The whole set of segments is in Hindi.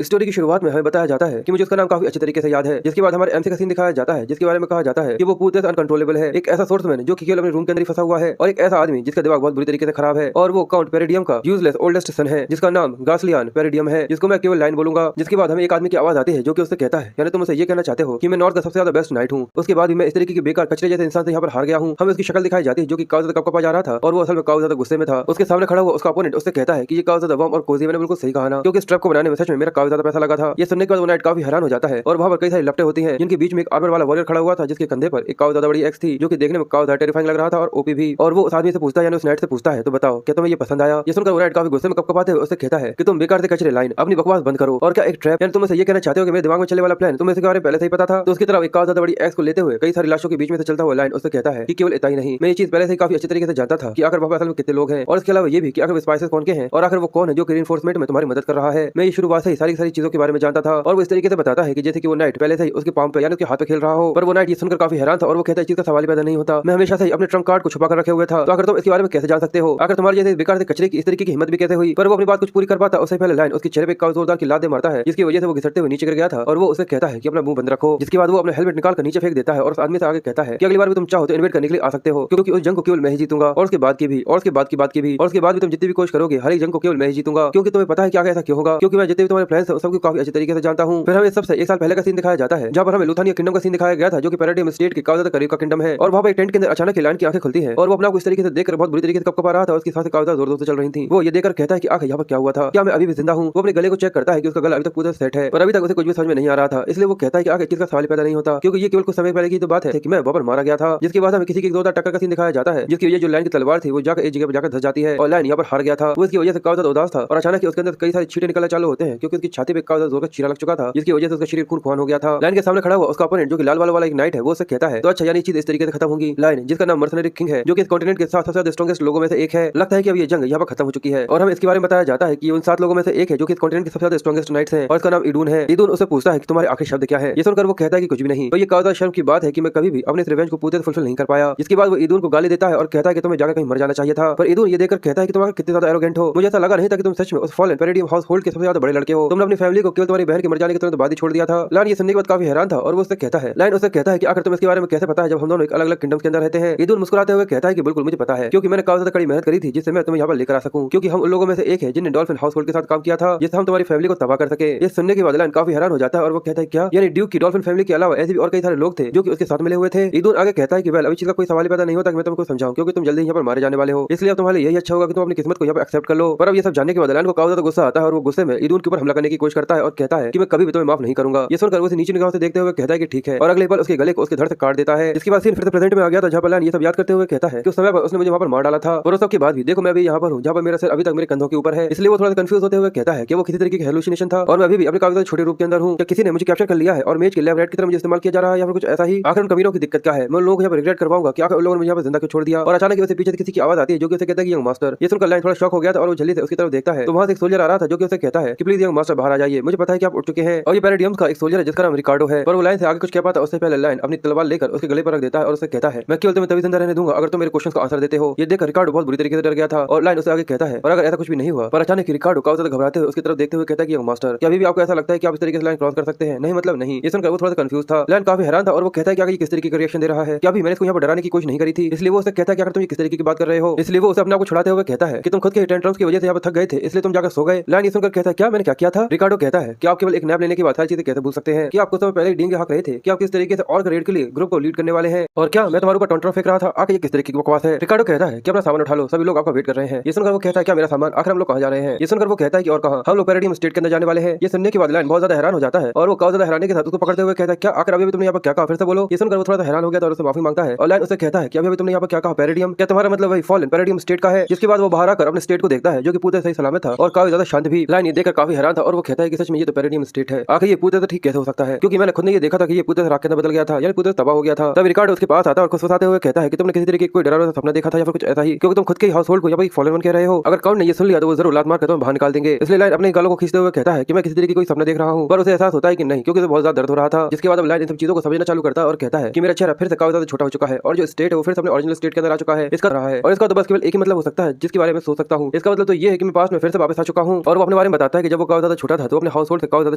स्टोरी की शुरुआत में हमें बताया जाता है कि मुझे उसका नाम काफी अच्छे तरीके से याद है, जिसके बाद हमारे एमसी का सीन दिखाया जाता है, जिसके बारे में कहा जाता है कि वो पूरी तरह अनकंट्रोलेबल है। एक ऐसा सोर्समैन जो कि केवल अपने रूम के अंदर ही फंसा हुआ है, और एक ऐसा आदमी जिसका दिमाग बहुत बुरी तरीके से खराब है, और वो काउंट पेरिडियम का यूजलेस ओल्डेस्ट सन है, जिसका नाम गास्लियान पेरिडियम है, जिसको मैं केवल लाइन बोलूंगा। जिसके बाद हमें एक आदमी की आवाज आती है जो कि उससे कहता है, यानी तुम मुझसे ये कहना चाहते हो कि मैं नॉर्थ का सबसे ज्यादा बेस्ट नाइट हूँ। उसके बाद भी मैं इस तरीके की बेकार कचरे जैसे इंसान से यहाँ पर हार गया हूँ। हमें उसकी शक्ल दिखाई जाती है जो कि काफी ज्यादा कपकपा जा रहा था, और वो असल में काफी ज्यादा गुस्से में था। उसके सामने खड़ा हुआ उसका अपोनेंट उससे कहता है कि ये काफी ज्यादा वार्म और कोजी। मैंने बिल्कुल सही कहा ना, क्योंकि इस ट्रैप को बनाने में सच में मेरा काफी ज्यादा पैसा लगा था। ये सुनने के बाद वो नाइट काफी हैरान हो जाता है, और वहाँ पर कई सारी लपटें होती हैं, जिनके बीच में एक आर्मर वाला वॉरियर खड़ा हुआ था, जिसके कंधे पर एक काफी ज्यादा बड़ी एक्स थी, जो कि देखने में काफी ज्यादा टेरिफाइंग लग रहा था, और ओपी भी। और वो उस आदमी से पूछता है, यानी उस नाइट से पूछता है, तो बताओ क्या तुम्हें ये पसंद आया? ये सुनकर वो नाइट काफी गुस्से में कपकपाते हुए उससे कहता है कि तुम बेकार से कचरे लाइन अपनी बकवास बंद करो, और क्या एक ट्रैप? यानी तुम मुझसे ये कहना चाहते हो कि मेरे दिमाग में चलने वाला प्लान तुम्हें इसके बारे में पहले से ही पता था? तो उसकी तरफ एक काफी ज्यादा बड़ी एक्स को लेते हुए कई सारी लाशों के बीच में से चलता हुआ लाइन उससे कहता है कि केवल इतना ही नहीं, मैं ये चीज पहले से ही काफी अच्छे तरीके से जानता था कि आखिर वहाँ असल में कितने लोग हैं, और इसके अलावा ये भी कि आखिर स्पाइसेस कौन के हैं, और आखिर वो कौन है जो कि रीइंफोर्समेंट में तुम्हारी मदद कर रहा है। मैं ये शुरुआत से ही सारी सारी चीजों के बारे में जानता था, और वो इस तरीके से बताता है कि जैसे कि वो नाइट पहले से ही उसके पाम पे यानी उसके हाथ पे खेल रहा हो। पर वो नाइट ये सुनकर काफी हैरान था, और वो कहता है चीज का सवाल ही पैदा नहीं होता, मैं हमेशा से ही अपने ट्रम्प कार्ड को छुपा कर रखे हुए था, तो आखिर तुम इसके बारे में कैसे जान सकते हो? आखिर तुम्हारे जैसे बेकार से कचरे की इस तरीके की हिम्मत भी कैसे हुई? पर वो अपनी बात कुछ पूरी कर पाता उससे पहले लाइन उसके चेहरे पे काफी जोरदार की लात दे मारता है, जिसकी वजह से वो घिसटते हुए नीचे गिर गया था, और वो उसे कहता है कि अपना मुंह बंद रखो। जिसके बाद वो अपना हेलमेट निकाल कर नीचे फेंक देता है, और उस आदमी से आगे कहता है कि अगली बार भी तुम चाहो तो इन्वेट करने के लिए आ सकते हो, क्योंकि उस जंग को केवल मैं ही जीतूंगा, और उसके बाद की भी, और उसके बाद की बात की भी, और उसके बाद भी तुम जितनी भी कोशिश करोगे हर एक जंग को केवल मैं ही जीतूंगा, क्योंकि तुम्हें पता है क्या ऐसा क्यों होगा? क्योंकि मैं जितने भी तुम्हारे प्लान्स हैं सबको काफी अच्छे तरीके से जानता हूँ। फिर हमें सबसे एक साल पहले का सीन दिखाया जाता है, जहाँ पर हमें लुथानिया किंगडम का सीन दिखाया गया था, जो कि पैराडाइम स्टेट के काफी ज्यादा करीब का किंगडम है, और वहाँ पर एक टेंट के अंदर अचानक लाइन की आंखें खुलती है, और वो अपना इस तरीके से देखकर बहुत बुरी तरीके से कपकपा रहा था, उसकी सांसें काफी जोर जोर से चल रही थी। वो ये देखकर कहता है कि आखिर यहाँ पर क्या हुआ था, क्या मैं अभी भी जिंदा हूँ? वो अपने गले को चेक करता है कि उसका गला अभी तक पूरा सेट है, और अभी तक उसे कुछ भी समझ में नहीं आ रहा था, इसलिए वो कहता है कि आखिर किसका सवाल पैदा नहीं होता, क्योंकि ये केवल कुछ समय पहले की तो बात है कि मैं वहाँ पर मारा गया था। जिसके बाद हमें किसी की जोरदार टक्कर का सीन दिखाया जाता है, जिसकी वजह जो लाइन की तलवार थी वो जाकर एक जगह पर जाकर धस जाती है, और लाइन यहाँ पर हार गया था। वो इसकी वजह से काफी ज्यादा उदास था, और अचानक उसके अंदर कई सारे छींटे निकलना चालू होते हैं, क्योंकि उसकी छाती पे काफी ज्यादा जोर का चीरा लग चुका था, जिसकी वजह से उसका शरीर खून खुआन हो गया था। लाइन के सामने खड़ा हुआ उसका अपोनेंट जो कि लाल वाला वाला एक नाइट है, वो उससे कहता है, तो अच्छा यानी चीज इस तरीके से खत्म होगी। लाइन जिसका नाम मर्सनरी किंग है, जो कि इस कॉन्टिनेंट के साथ सबसे स्ट्रॉन्गेस्ट लोगों में से एक है, लगता है कि अब ये जंग यहाँ पर खत्म हो चुकी है, और हमें इसके बारे में बताया जाता है कि उन 7 लोगों में से एक है जो कि इस कॉन्टिनेंट के सबसे ज्यादा स्ट्रॉन्गेस्ट नाइट्स हैं, और इसका नाम ईडून है। ईडून उससे पूछता है कि तुम्हारे आखिरी शब्द क्या है? ये सुनकर वो कहता है कि कुछ भी नहीं। तो ये काफी शर्म की बात है कि मैं कभी भी अपने रिवेंज को पूरे से फुलफिल नहीं कर पाया। इसके बाद वो ईदून को गाली देता है और कहता है कि तुम्हें जाकर कहीं मर जाना चाहिए था। पर ईदून ये देखकर कहता है कि तुम कितने ज्यादा एरोगेंट हो, मुझे ऐसा लगा नहीं था कि तुम सच में उस फॉलन पैराडाइम हाउस होल्ड के सबसे ज्यादा बड़े लड़के हो। तुमने अपनी फैमिली को केवल तुम्हारी बहन के मर जाने के तुरंत बाद ही छोड़ दिया था। लाइन ये सुनने के बाद काफी हैरान था, और वो उससे कहता है, लाइन उससे कहता है कि आखिर तुम इसके बारे में कैसे पता है जब हम दोनों एक अलग अलग किंगडम्स के अंदर रहते हैं? ईदून मुस्कुराते हुए कहता है कि बिल्कुल मुझे पता है, क्योंकि मैंने काफी ज्यादा कड़ी मेहनत करी थी जिससे मैं तुम्हें यहाँ पर लेकर आ सकूं, क्योंकि हम उन लोगों में से एक है जिन्हें डॉल्फिन हाउस होल्ड के साथ काम किया था, जिससे हम तुम्हारी फैमिली को तबाह कर सके। ये सुनने के बाद लाइन काफी हैरान हो जाता है, और वो कहता है क्या यानी ड्यूक की डॉल्फिन फैमिली के अलावा ऐसे भी और कई सारे लोग थे जो कि उसके साथ मिले हुए थे? ईदून आगे कहता है कि वेल अभी चीज का कोई सवाल पैदा नहीं होता कि मैं तुमको समझाऊं, क्योंकि तुम जल्दी यहाँ पर मारे जाने वाले हो, इसलिए अब तुम्हारे लिए यही अच्छा होगा कि तुम अपनी किस्मत को यहाँ पर एक्सेप्ट कर लो। पर अब ये सब जानने के बाद लाइन को काफी ज्यादा गुस्सा आता है, और वो गुस्से में ईदून के ऊपर हमला करने की कोशिश करता है, और कहता है कि मैं कभी भी तुम्हें माफ नहीं करूंगा। ये सुनकर उसे नीचे निगाहों से देखते हुए कहता है कि ठीक है, और अगले पल उसके गले को उसके धड़ से काट देता है। इसके बाद सीन फिर से प्रेजेंट में आ गया था, जहाँ पर लाइन ये सब याद करते हुए कहता है कि उस समय पर उसने मुझे वहाँ पर मार डाला था, और उस सब के बाद भी देखो मैं अभी यहाँ पर हूँ, जहाँ पर मेरा सिर अभी तक मेरे कंधों के ऊपर है। इसलिए वो थोड़ा कंफ्यूज होते हुए कहता है कि वो किसी तरीके की हेलुसिनेशन था, और मैं अभी भी अपने काफी छोटे रूप के अंदर हूँ। क्या किसी ने मुझे कैप्चर कर लिया है और मेज के लैब रेट की तरह मुझे इस्तेमाल किया जा रहा है, या फिर कुछ ऐसा ही? आखिर उन कमीनों की दिक्कत क्या है? मैं उन लोगों को यहाँ पर रिग्रेट करवाऊंगा कि आखिर उन लोगों ने मुझे यहाँ पर जिंदा क्यों छोड़ दिया? और अचानक उसे पीछे से किसी की आवाज आती है जो कि उसे कहता है कि यंग मास्टर। ये सुनकर लाइन थोड़ा शॉक हो गया था, और वो जल्दी से उसकी तरफ देखता है, तो वहाँ से एक सोल्जर आ रहा था जो कि उसे कहता है कि प्लीज यंग मास्टर बाहर आ जाइए, मुझे पता है कि आप उठ चुके हैं। और ये पैराडाइम्स का एक सोल्जर है जिसका नाम रिकार्डो है। पर वो लाइन से आगे कुछ कह पाता उससे पहले लाइन अपनी तलवार लेकर उसके गले पर रख देता है, और उसे कहता है, मैं केवल तुम्हें तभी जिंदा रहने दूंगा अगर तुम मेरे क्वेश्चन का आंसर देते हो। ये देखकर रिकार्डो बहुत बुरी तरीके से डर गया था, और लाइन उसे आगे कहता है, और अगर ऐसा कुछ भी नहीं हुआ? पर अचानक रिकार्डो काफी ज्यादा घबराते हुए उसकी तरफ देखते हुए कहता है कि यंग मास्टर, क्या अभी भी आपको ऐसा लगता है कि आप इस तरीके से लाइन क्रॉस कर सकते हैं? नहीं मतलब नहीं। ये सुनकर वो थोड़ा सा कंफ्यूज था। लाइन काफी हैरान था, और वो कहता है कि आगे किस तरीके का रिएक्शन दे रहा है, क्या अभी मैंने इसको यहाँ पर डराने की कोशिश नहीं करी थी? इसलिए वो उसे कहता है कि अगर तुम किस तरीके की बात कर रहे हो? इसलिए वो उसे अपने आप को छुड़ाते हुए कहता है कि तुम खुद के टेंट्रम्स की वजह से यहाँ पर थक गए थे, इसलिए तुम जाकर सो गए। लाइन ये सुनकर कहता है, क्या मैंने क्या किया था? रिकार्डो कहता है कि आप केवल एक नैप लेने के बाद सारी चीजें कैसे भूल सकते हैं? कि आप कुछ समय पहले डीन के हक रहे थे कि आप किस तरीके से और रेड के लिए ग्रुप को लीड करने वाले हैं, और क्या मैं तुम्हारे ऊपर टॉन्ट्रम फेंक रहा था? आखिर ये किस तरीके की बकवास है? रिकार्डो कहता है कि अपना सामान उठा लो, सभी लोग आपका वेट कर रहे हैं। ये सुनकर वो कहता है, क्या मेरा सामान? आखिर हम लोग कहाँ जा रहे हैं? ये सुनकर वो कहता है कि और कहाँ? हम लोग पैराडाइम स्टेट के अंदर जाने वाले हैं। ये सुनने के बाद लाइन बहुत ज्यादा हैरान हो जाता है, और वो काफी ज्यादा हैरानी के साथ उसको पकड़ते हुए कहता है, क्या आखिर अभी भी तुमने यहाँ पर क्या कहा? फिर से बोलो। ये सुनकर वो थोड़ा सा हैरान हो गया और उससे माफी मांगता है, और लाइन उसे कहता है कि अभी तुमने यहाँ पर क्या कहा? पैराडाइम? क्या तुम्हारा मतलब वही फॉलन पैराडाइम स्टेट का है? जिसके बाद वो बाहर आकर अपने स्टेट को देखता है जो कि पूरे सही सलामत था और काफी ज्यादा शांत भी। लाइन ये देखकर काफी हैरान था, और वो कहता है कि सच में ये तो पैराडाइम स्टेट है। आखिर ये पूरे ठीक कैसे हो सकता है? क्योंकि मैंने खुद ने ये देखा था कि ये पूरे राख के अंदर बदल गया था, यानी पूरे तबाह हो गया था। तब रिकार्डो उसके पास आता है और खुशफुसाते हुए कहता है कि तुमने किसी तरीके कोई डरावना सपना देखा था या फिर कुछ ऐसा ही, क्योंकि तुम खुद के हाउस होल्ड को यहाँ पर फॉलन बन के रहे हो। अगर काउंट ने ये सुन लिया तो वो जरूर लात मार कर तुम्हें बाहर निकाल देंगे। इसलिए लाइन अपने गालों को खींचते हुए कहता है कि मैं किसी तरीके कोई सपना देख रहा हूँ, पर उसे एहसास होता है कि नहीं, क्योंकि बहुत ज्यादा दर्द हो रहा था। जिसके बाद अब लाइन इन सब चीजों को समझना चालू करता है और कहता है कि मेरा चेहरा फिर से काफी ज्यादा छोटा हो चुका है, और जो स्टेट है वो फिर से अपने ओरिजिनल स्टेट के अंदर आ चुका है। इसका रहा है, और इसका तो बस केवल एक ही मतलब हो सकता है जिसके बारे में सोच सकता हूँ। इसका मतलब तो ये है कि मैं पास्ट में फिर से वापस आ चुका हूँ। और वो अपने बारे में बताता है कि जब वो काफी ज्यादा छोटा छोटा था तो अपने हाउस होल्ड से काफी ज्यादा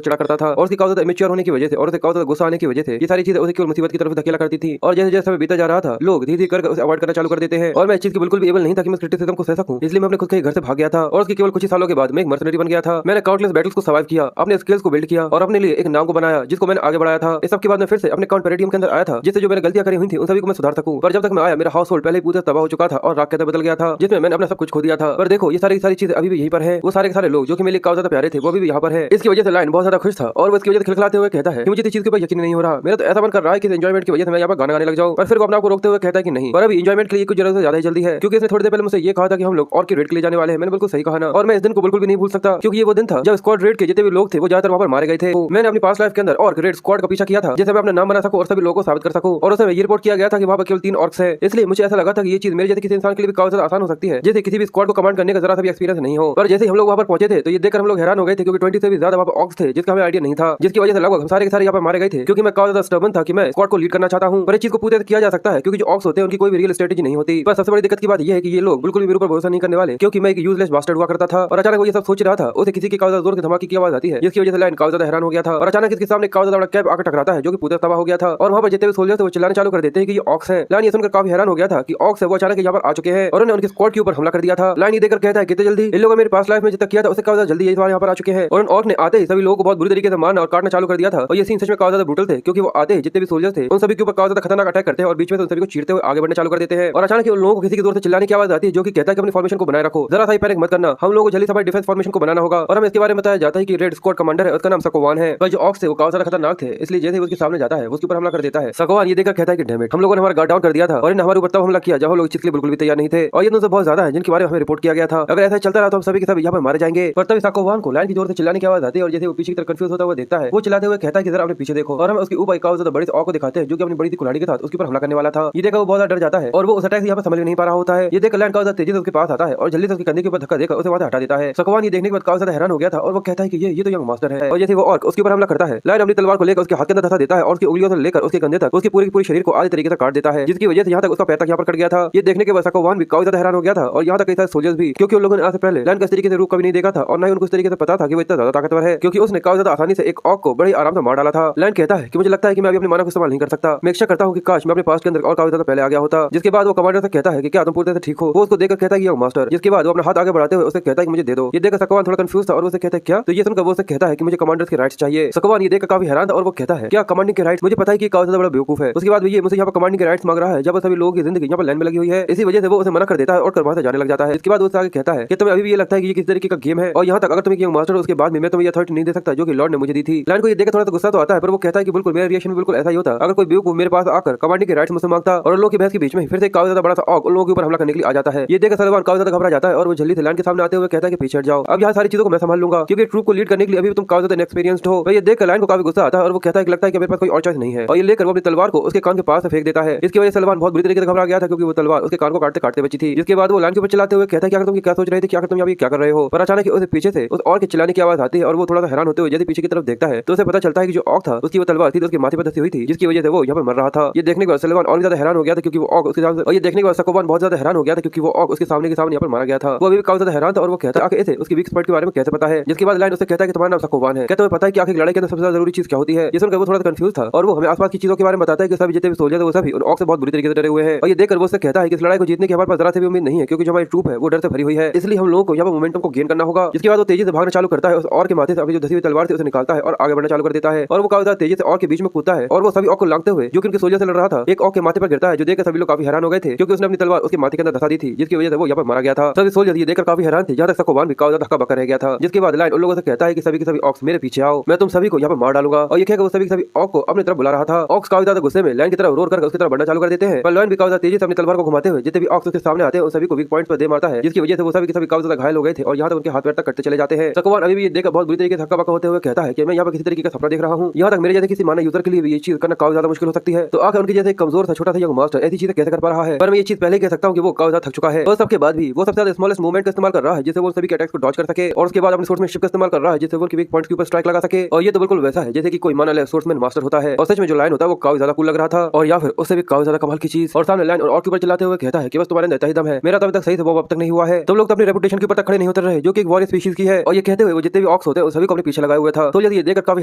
चिढ़ा करता था और उसकी काफी ज्यादा इमेच्योर होने की वजह से और उसे काफी ज्यादा गुस्सा आने की वजह से ये सारी चीजें उसे केवल मुसीबत की तरफ धकेला करती थी। और जैसे जैसे समय बीता जा रहा था लोग धीरे धीरे करके उसे अवॉइड करना चालू कर देते हैं और मैं इस चीज की बिल्कुल भी एबल नहीं था कि मैं क्रिटिसिज्म को सह सकूं, इसलिए मैं अपने खुद के घर से भाग गया था और उसके केवल कुछ ही सालों के बाद मैं एक मर्सनरी बन गया था। मैंने काउंटलेस बैटल्स को सर्वाइव किया, अपने स्किल्स को बिल्ड किया और अपने लिए एक नाम को बनाया जिसको मैंने आगे बढ़ाया था। इस सब के बाद मैं फिर से अपने काउंट पेरेडियम के अंदर आया था जिससे जो मैंने गलतियां करी हुई थी उन सभी को मैं सुधार सकूं। पर जब तक मैं आया मेरा हाउस होल्ड पहले ही पूरा तबाह हो चुका था और राख के अंदर बदल गया था जिसमें मैंने अपना सब कुछ खो दिया था। पर देखो ये सारी चीजें अभी भी यहीं पर है। वो सारे के सारे लोग जो कि मेरे लिए काफी ज्यादा प्यारे थे वो भी यहाँ पर है। इसकी वजह से लाइन बहुत ज्यादा खुश था और वो इसकी वजह से खिलखिलाते हुए कहता है कि मुझे इस चीज के ऊपर यकीन नहीं हो रहा। मेरा तो ऐसा मन कर रहा है कि एंजॉयमेंट की वजह से मैं यहाँ पर गाना गाने लग जाऊं, पर फिर वो अपने आप को रोकते हुए कहता है कि नहीं, पर अभी एंजॉयमेंट के लिए कुछ जरूरत ज्यादा ही जल्दी है, क्योंकि इसने थोड़ी देर पहले मुझसे ये कहा था कि हम लोग और की रेड के लिए जाने वाले हैं। मैंने बिल्कुल सही कहा ना, और मैं इस दिन को बिल्कुल भी नहीं भूल सकता क्योंकि ये वो दिन था जब स्क्वाड रेड के जितने भी लोग थे वो ज्यादातर वहां पर मारे गए थे। मैंने अपनी पास्ट लाइफ के अंदर और रेड स्क्वाड का पीछा किया था जिससे मैं अपना नाम बना सकूं और सभी लोगों को साबित कर सकूं। और उसमें ये रिपोर्ट किया गया था कि वहां पर केवल 3 ऑर्क्स है, इसलिए मुझे ऐसा लगा था कि ये चीज मेरे जैसे किसी इंसान के लिए भी काफी ज्यादा आसान हो सकती है जैसे किसी भी स्क्वाड को कमांड करने का जरा सा भी एक्सपीरियंस नहीं हो। पर जैसे हम लोग वहां पर पहुंचे थे तो ये देखकर हम लोग हैरान हो गए थे क्योंकि 20 से भी ज्यादा वहां पर ऑर्क्स थे जिसका हमें आइडिया नहीं था, जिसकी वजह से लगभग हम सारे के सारे यहाँ पर मारे गए थे। क्योंकि मैं काफी ज्यादा स्टर्बन था कि मैं स्क्वाड को लीड करना चाहता हूं, पर इस चीज को पूरी तरह किया जा सकता है क्योंकि जो ऑर्क्स होते हैं उनकी कोई भी रियल स्ट्रेटेजी नहीं होती। पर सबसे बड़ी दिक्कत की बात यह है कि ये लोग बिल्कुल भी मेरे ऊपर भरोसा नहीं करने वाले क्योंकि मैं एक यूजलेस बास्टर्ड हुआ करता था। और अचानक वो ये सब सोच रहा था उसे किसी की काफी ज्यादा जोर की धमाके की आवाज आती है जिसकी वजह से लाइन काफी ज्यादा हैरान हो गया था और अचानक इसके सामने काफी ज्यादा बड़ा कैब आकर टकराता है जो कि पूरा तबाह हो गया था। और वहां पर जितने भी सोल्जर्स थे वो चिल्लाने चालू कर देते हैं कि ये ऑक्स है। लाइन ये सुनकर काफी हैरान हो गया था कि ऑक्स है वो अचानक यहाँ पर आ चुके हैं और उन्होंने उनके स्क्वाड के ऊपर हमला कर दिया था। लाइन ये देखकर कहता है कितने जल्दी इन लोगों ने मेरे पास लाइफ में जितना किया था उससे काफी ज्यादा जल्दी ये यहाँ पर आ चुके हैं। और उन ऑर्क ने आते ही सभी लोगों को बहुत बुरी तरीके से मारना और काटना चालू कर दिया था। और ये सीन सच में काफी ज्यादा ब्रूटल थे क्योंकि वो आते ही जितने भी सोल्जर्स थे उन सभी के ऊपर काफी ज्यादा खतरनाक अटैक करते हैं और बीच में उन सभी को चीरते हुए आगे बढ़ना चालू कर देते हैं। और अचानक उन लोगों को किसी की जोर से चिल्लाने की आवाज आती है जो कि कहता है कि अपनी फॉर्मेशन को बनाए रखो, जरा सा पैनिक मत करना, हम लोगों को जल्दी से हमारी डिफेंस फॉर्मेशन को बनाना होगा। और हमें इसके बारे में बताया जाता है कि रेड स्क्वाड कमांडर है उसका नाम सकवान है, पर जो ऑक्स है वो काफी ज्यादा खतरनाक थे, इसलिए जैसे उसके सामने जाता है उसके ऊपर हमला कर देता है। सकवान ये देखकर कहता है कि डैम इट, हम लोगों ने हमारा गार्ड डाउन कर दिया था और इन्हें हमारे ऊपर तब हमला किया जब हम लोग इसके लिए बिल्कुल भी तैयार नहीं थे। और ये तो बहुत ज्यादा है जिनके बारे में हमें रिपोर्ट किया गया था। अगर ऐसा चलता रहा तो हम सभी के सब यहाँ पर मारे जाएंगे। पर तभी सकवान को लाइन की जोर से चिल्लाने की आवाज आती है और जैसे वो पीछे की तरफ कंफ्यूज होता हुआ देखता है वो चिल्लाते हुए कहता है कि जरा अपने पीछे देखो। और हम उसके ऊपर काफी ज्यादा बड़ी ऑक को दिखाते हैं जो कि अपनी बड़ी सी कुल्हाड़ी के साथ उसके ऊपर हमला करने वाला था। ये देखकर वो बहुत ज्यादा डर जाता है और वो उस अटैक से यहाँ पर समझ नहीं पा रहा होता है। ये देखकर लाइन काफी तेजी से उसके पास आता है और जल्दी से उसके कंधे के ऊपर धक्का देकर उसे वहां से हटा देता है। सकवान ये देखने के बाद काफी ज्यादा हैरान हो गया था और वो कहता है कि ये तो यंग मास्टर है। और जैसे वो ऑर्क उसके ऊपर हमला करता है लाइन अपनी तलवार को लेकर उसके हाथ के अंदर धंसा देता है और उसकी उंगलियों से लेकर उसके कंधे तक उसके पूरे शरीर को आधे तरीके से काट देता है जिसकी वजह से यहाँ तक उसका पैर तक यहाँ पर कट गया था। ये देखने के बाद सकवान भी काफी ज्यादा हैरान हो गया था और यहाँ तक कई सारे सोल्जर्स भी, क्योंकि उन लोगों ने आज से पहले लाइन का इस तरीके से रूप कभी नहीं देखा था और न ही उनको इस तरीके से पता था कि वो इतना ज्यादा ताकतवर है क्योंकि उसने काफी ज्यादा आसानी से एक ऑर्क को बड़े आराम से मार डाला था। लाइन कहता है कि मुझे लगता है कि मैं अभी अपने मानव को इस्तेमाल नहीं कर सकता, मैं इच्छा करता हूँ कि काश मैं अपने पास के अंदर और काफी ज्यादा पहले आ गया होता। जिसके बाद वो कमांडर से कहता है कि क्या तुम पूरी तरह से ठीक हो। वो उसको देखकर कहता है कि मास्टर। जिसके बाद वो अपना हाथ आगे बढ़ाते हुए उसे कहता है कि मुझे दे दो। ये देखकर सकवान थोड़ा कंफ्यूज था और उसे कहता है क्या, तो ये सुनकर वो उसे कहता है कि मुझे कमांडर के राइट्स चाहिए। सकवान ये देखकर काफी हैरान था और वो कहता है क्या कमांडिंग के राइट्स, मुझे पता है कि काफी ज्यादा बड़ा बेवकूफ है। उसके बाद ये मुझे यहाँ पर कमांडिंग के राइट्स मांग रहा है जब सभी लोगों की जिंदगी यहाँ पर लाइन में लगी हुई है, इसी वजह से वो उसे मना कर देता है और वहां से जाने लग जाता है। इसके बाद उससे आगे कहता है कि तुम्हें अभी भी ये लगता है कि ये किस तरीके का गेम है और यहाँ तक अगर तुम्हें मास्टर उसके बाद भी मैं तुम्हें अथॉरिटी नहीं दे सकता जो कि लॉर्ड ने मुझे दी थी। लाइन को ये देखकर थोड़ा सा गुस्सा तो आता है पर वो कहता है कि बिल्कुल मेरा रिएक्शन बिल्कुल ऐसा ही होता अगर कोई बेवकूफ मेरे पास आकर कमांडिंग के राइट्स मुझसे मांगता और लोगों की बहस के बीच में फिर से काफी ज्यादा बड़ा सा ऑर्क उन लोगों के ऊपर हमला करने के लिए आ जाता है। ये देखकर सलमान काफी ज्यादा घबरा जाता है और वो जल्दी से लाइन के सामने आते हुए कहता है कि पीछे हट जाओ, अब यहाँ सारी चीजों को मैं संभाल लूंगा क्योंकि ट्रूप को लीड करने के लिए अभी तुम काफी ज्यादा एक्सपीरियंस्ड हो। ये देखकर लाइन को काफी गुस्सा आता है और वो कहता है कि लगता है कि मेरे पास कोई और चॉइस नहीं है और ये लेकर वो अपनी तलवार को उसके कान के पास से फेंक देता है। इसकी वजह से सलमान बहुत बुरी तरीके से घबरा गया था क्योंकि वो तलवार उसके कान को काटते काटते बची थी। जिसके बाद वो लाइन के ऊपर चिल्लाते हुए कहता है कि तुम क्या सोच रहे थे, क्या तुम यहाँ क्या कर रहे हो। पर अचानक उसे पीछे से उस और के चिल्लाने की आवाज आती है और वो थोड़ा सा हैरान होते हुए जैसे पीछे की तरफ देखता है तो उसे पता चलता है कि जो ऑक था उसकी वो तलवार थी उसके माथे पर धसी हुई थी जिसकी वजह से वो यहाँ पर मर रहा था। ये देखने के बाद सलमान और ज्यादा हैरान हो गया था क्योंकि वो ऑक उसके सामने, और ये देखने के बाद सकवान बहुत ज्यादा हैरान हो गया था क्योंकि वो ऑक उसके सामने यहाँ पर मारा गया था। वो अभी भी काफी ज्यादा हैरान था और वो कहता है इसे उसकी वीक स्पॉट के बारे में कैसे पता है। जिसके बाद लाइन उससे कहता है कि तुम्हारा नाम सकवान है, क्या तुम्हें पता है कि आखिर लड़ाई के अंदर सबसे ज्यादा जरूरी चीज क्या होती है। ये सुनकर वो थोड़ा सा कंफ्यूज था और वो हमें आसपास की चीजों के बारे में बताता है कि सभी जितने भी सोल्जर है वो सभी उन ऑक से बहुत बुरी तरीके से डरे हुए हैं। और ये देखकर वो उससे कहता है कि इस लड़ाई को जीतने की हमारे पास जरा से भी उम्मीद नहीं है क्योंकि जो हमारी ट्रूप है वो डर से भरी हुई है, इसलिए हम लोगों को यहाँ पर मोमेंटम को गेन करना होगा। जिसके बाद वो तेजी से भागना चालू करता है और के माथे से अपनी जो धसी हुई तलवार थी उसे निकालता है और आगे बढ़ना चालू कर देता है और वो काफी ज्यादा तेजी से और के बीच में कूदता है और वो सभी ऑक को लांघते हुए जो कि उनके सोल्जर से लड़ रहा था एक ऑक के माथे पर गिरता है जो देखकर सभी लोग काफी हैरान हो गए थे क्योंकि उसने अपनी तलवार उसके माथे के अंदर धसा दी थी जिसकी वजह से वो यहाँ पर मारा गया था। सभी सोल्जर ये देखकर काफी हैरान थे, जहाँ तक सकवान भी काफी ज्यादा धक्का बक्का रह गया था। जिसके बाद लाइन उन लोगों से कहता है कि सभी के सभी ऑक्स मेरे पीछे आओ, मैं तुम सभी को यहाँ पर मार डालूंगा। और ये कहकर वो सभी के सभी ऑक को अपनी तरफ बुला रहा था। ऑक्स काफी ज्यादा गुस्से में लाइन की तरफ रोर कर उसकी तरफ बढ़ना चालू कर देते हैं पर लाइन भी काफी ज्यादा तेजी से अपनी तलवार को घुमाते हुए जितने भी ऑक्स उसके सामने आते हैं उन सभी को वीक पॉइंट पर दे मारता है जिसकी वजह से वो सभी के सभी काफी ज्यादा घायल हो गए थे और यहाँ तक उनके हाथ पैर तक कटते चले जाते हैं। सकवान अभी भी ये देखकर बहुत बुरी तरीके से धक्का बक्का होते हुए कहता है कि मैं यहाँ पर किसी तरीके का सपना देख रहा हूँ, यहाँ तक मेरे जैसे किसी मानव यूजर के लिए भी ये चीज करना काफी ज्यादा मुश्किल हो सकती है। तो आखिर उनके जैसे कमजोर था छोटा सा यंग मास्टर ऐसी चीजें कैसे कर पा रहा है। पर मैं ये चीज पहले कह सकता हूँ कि वो काफी ज्यादा थक चुका है और सबके बाद भी वो सबसे ज्यादा स्मॉलेस्ट मूवमेंट का इस्तेमाल कर रहा है जिससे वो सभी के अटैक्स को डॉज कर सके और उसके बाद अपने सोर्समैनशिप का इस्तेमाल कर रहा है जिससे वो वीक पॉइंट्स के ऊपर स्ट्राइक लगा सके। और ये तो बिल्कुल वैसा है जैसे कि कोई माना सोर्समैन मास्टर होता है और सच में जो लाइन होता है वो काफी ज्यादा कूल लग रहा था और या फिर उससे भी काफी ज्यादा कमाल की चीज। और सामने लाइन और के ऊपर चिल्लाते हुए कहता है कि बस तुम्हारे अंदर इतना ही दम है, मेरा तो अभी तक सही से वो अब तक नहीं हुआ है, तुम लोग तो अपनी रेपुटेशन के ऊपर तक खड़े नहीं उतर रहे जो कि एक वॉरियर स्पीशीज की है। और ये कहते हुए वो जितने भी ऑक्स होते हैं उन सभी को अपने पीछे लगाए हुए था। सोल्जर्स ये देखकर काफी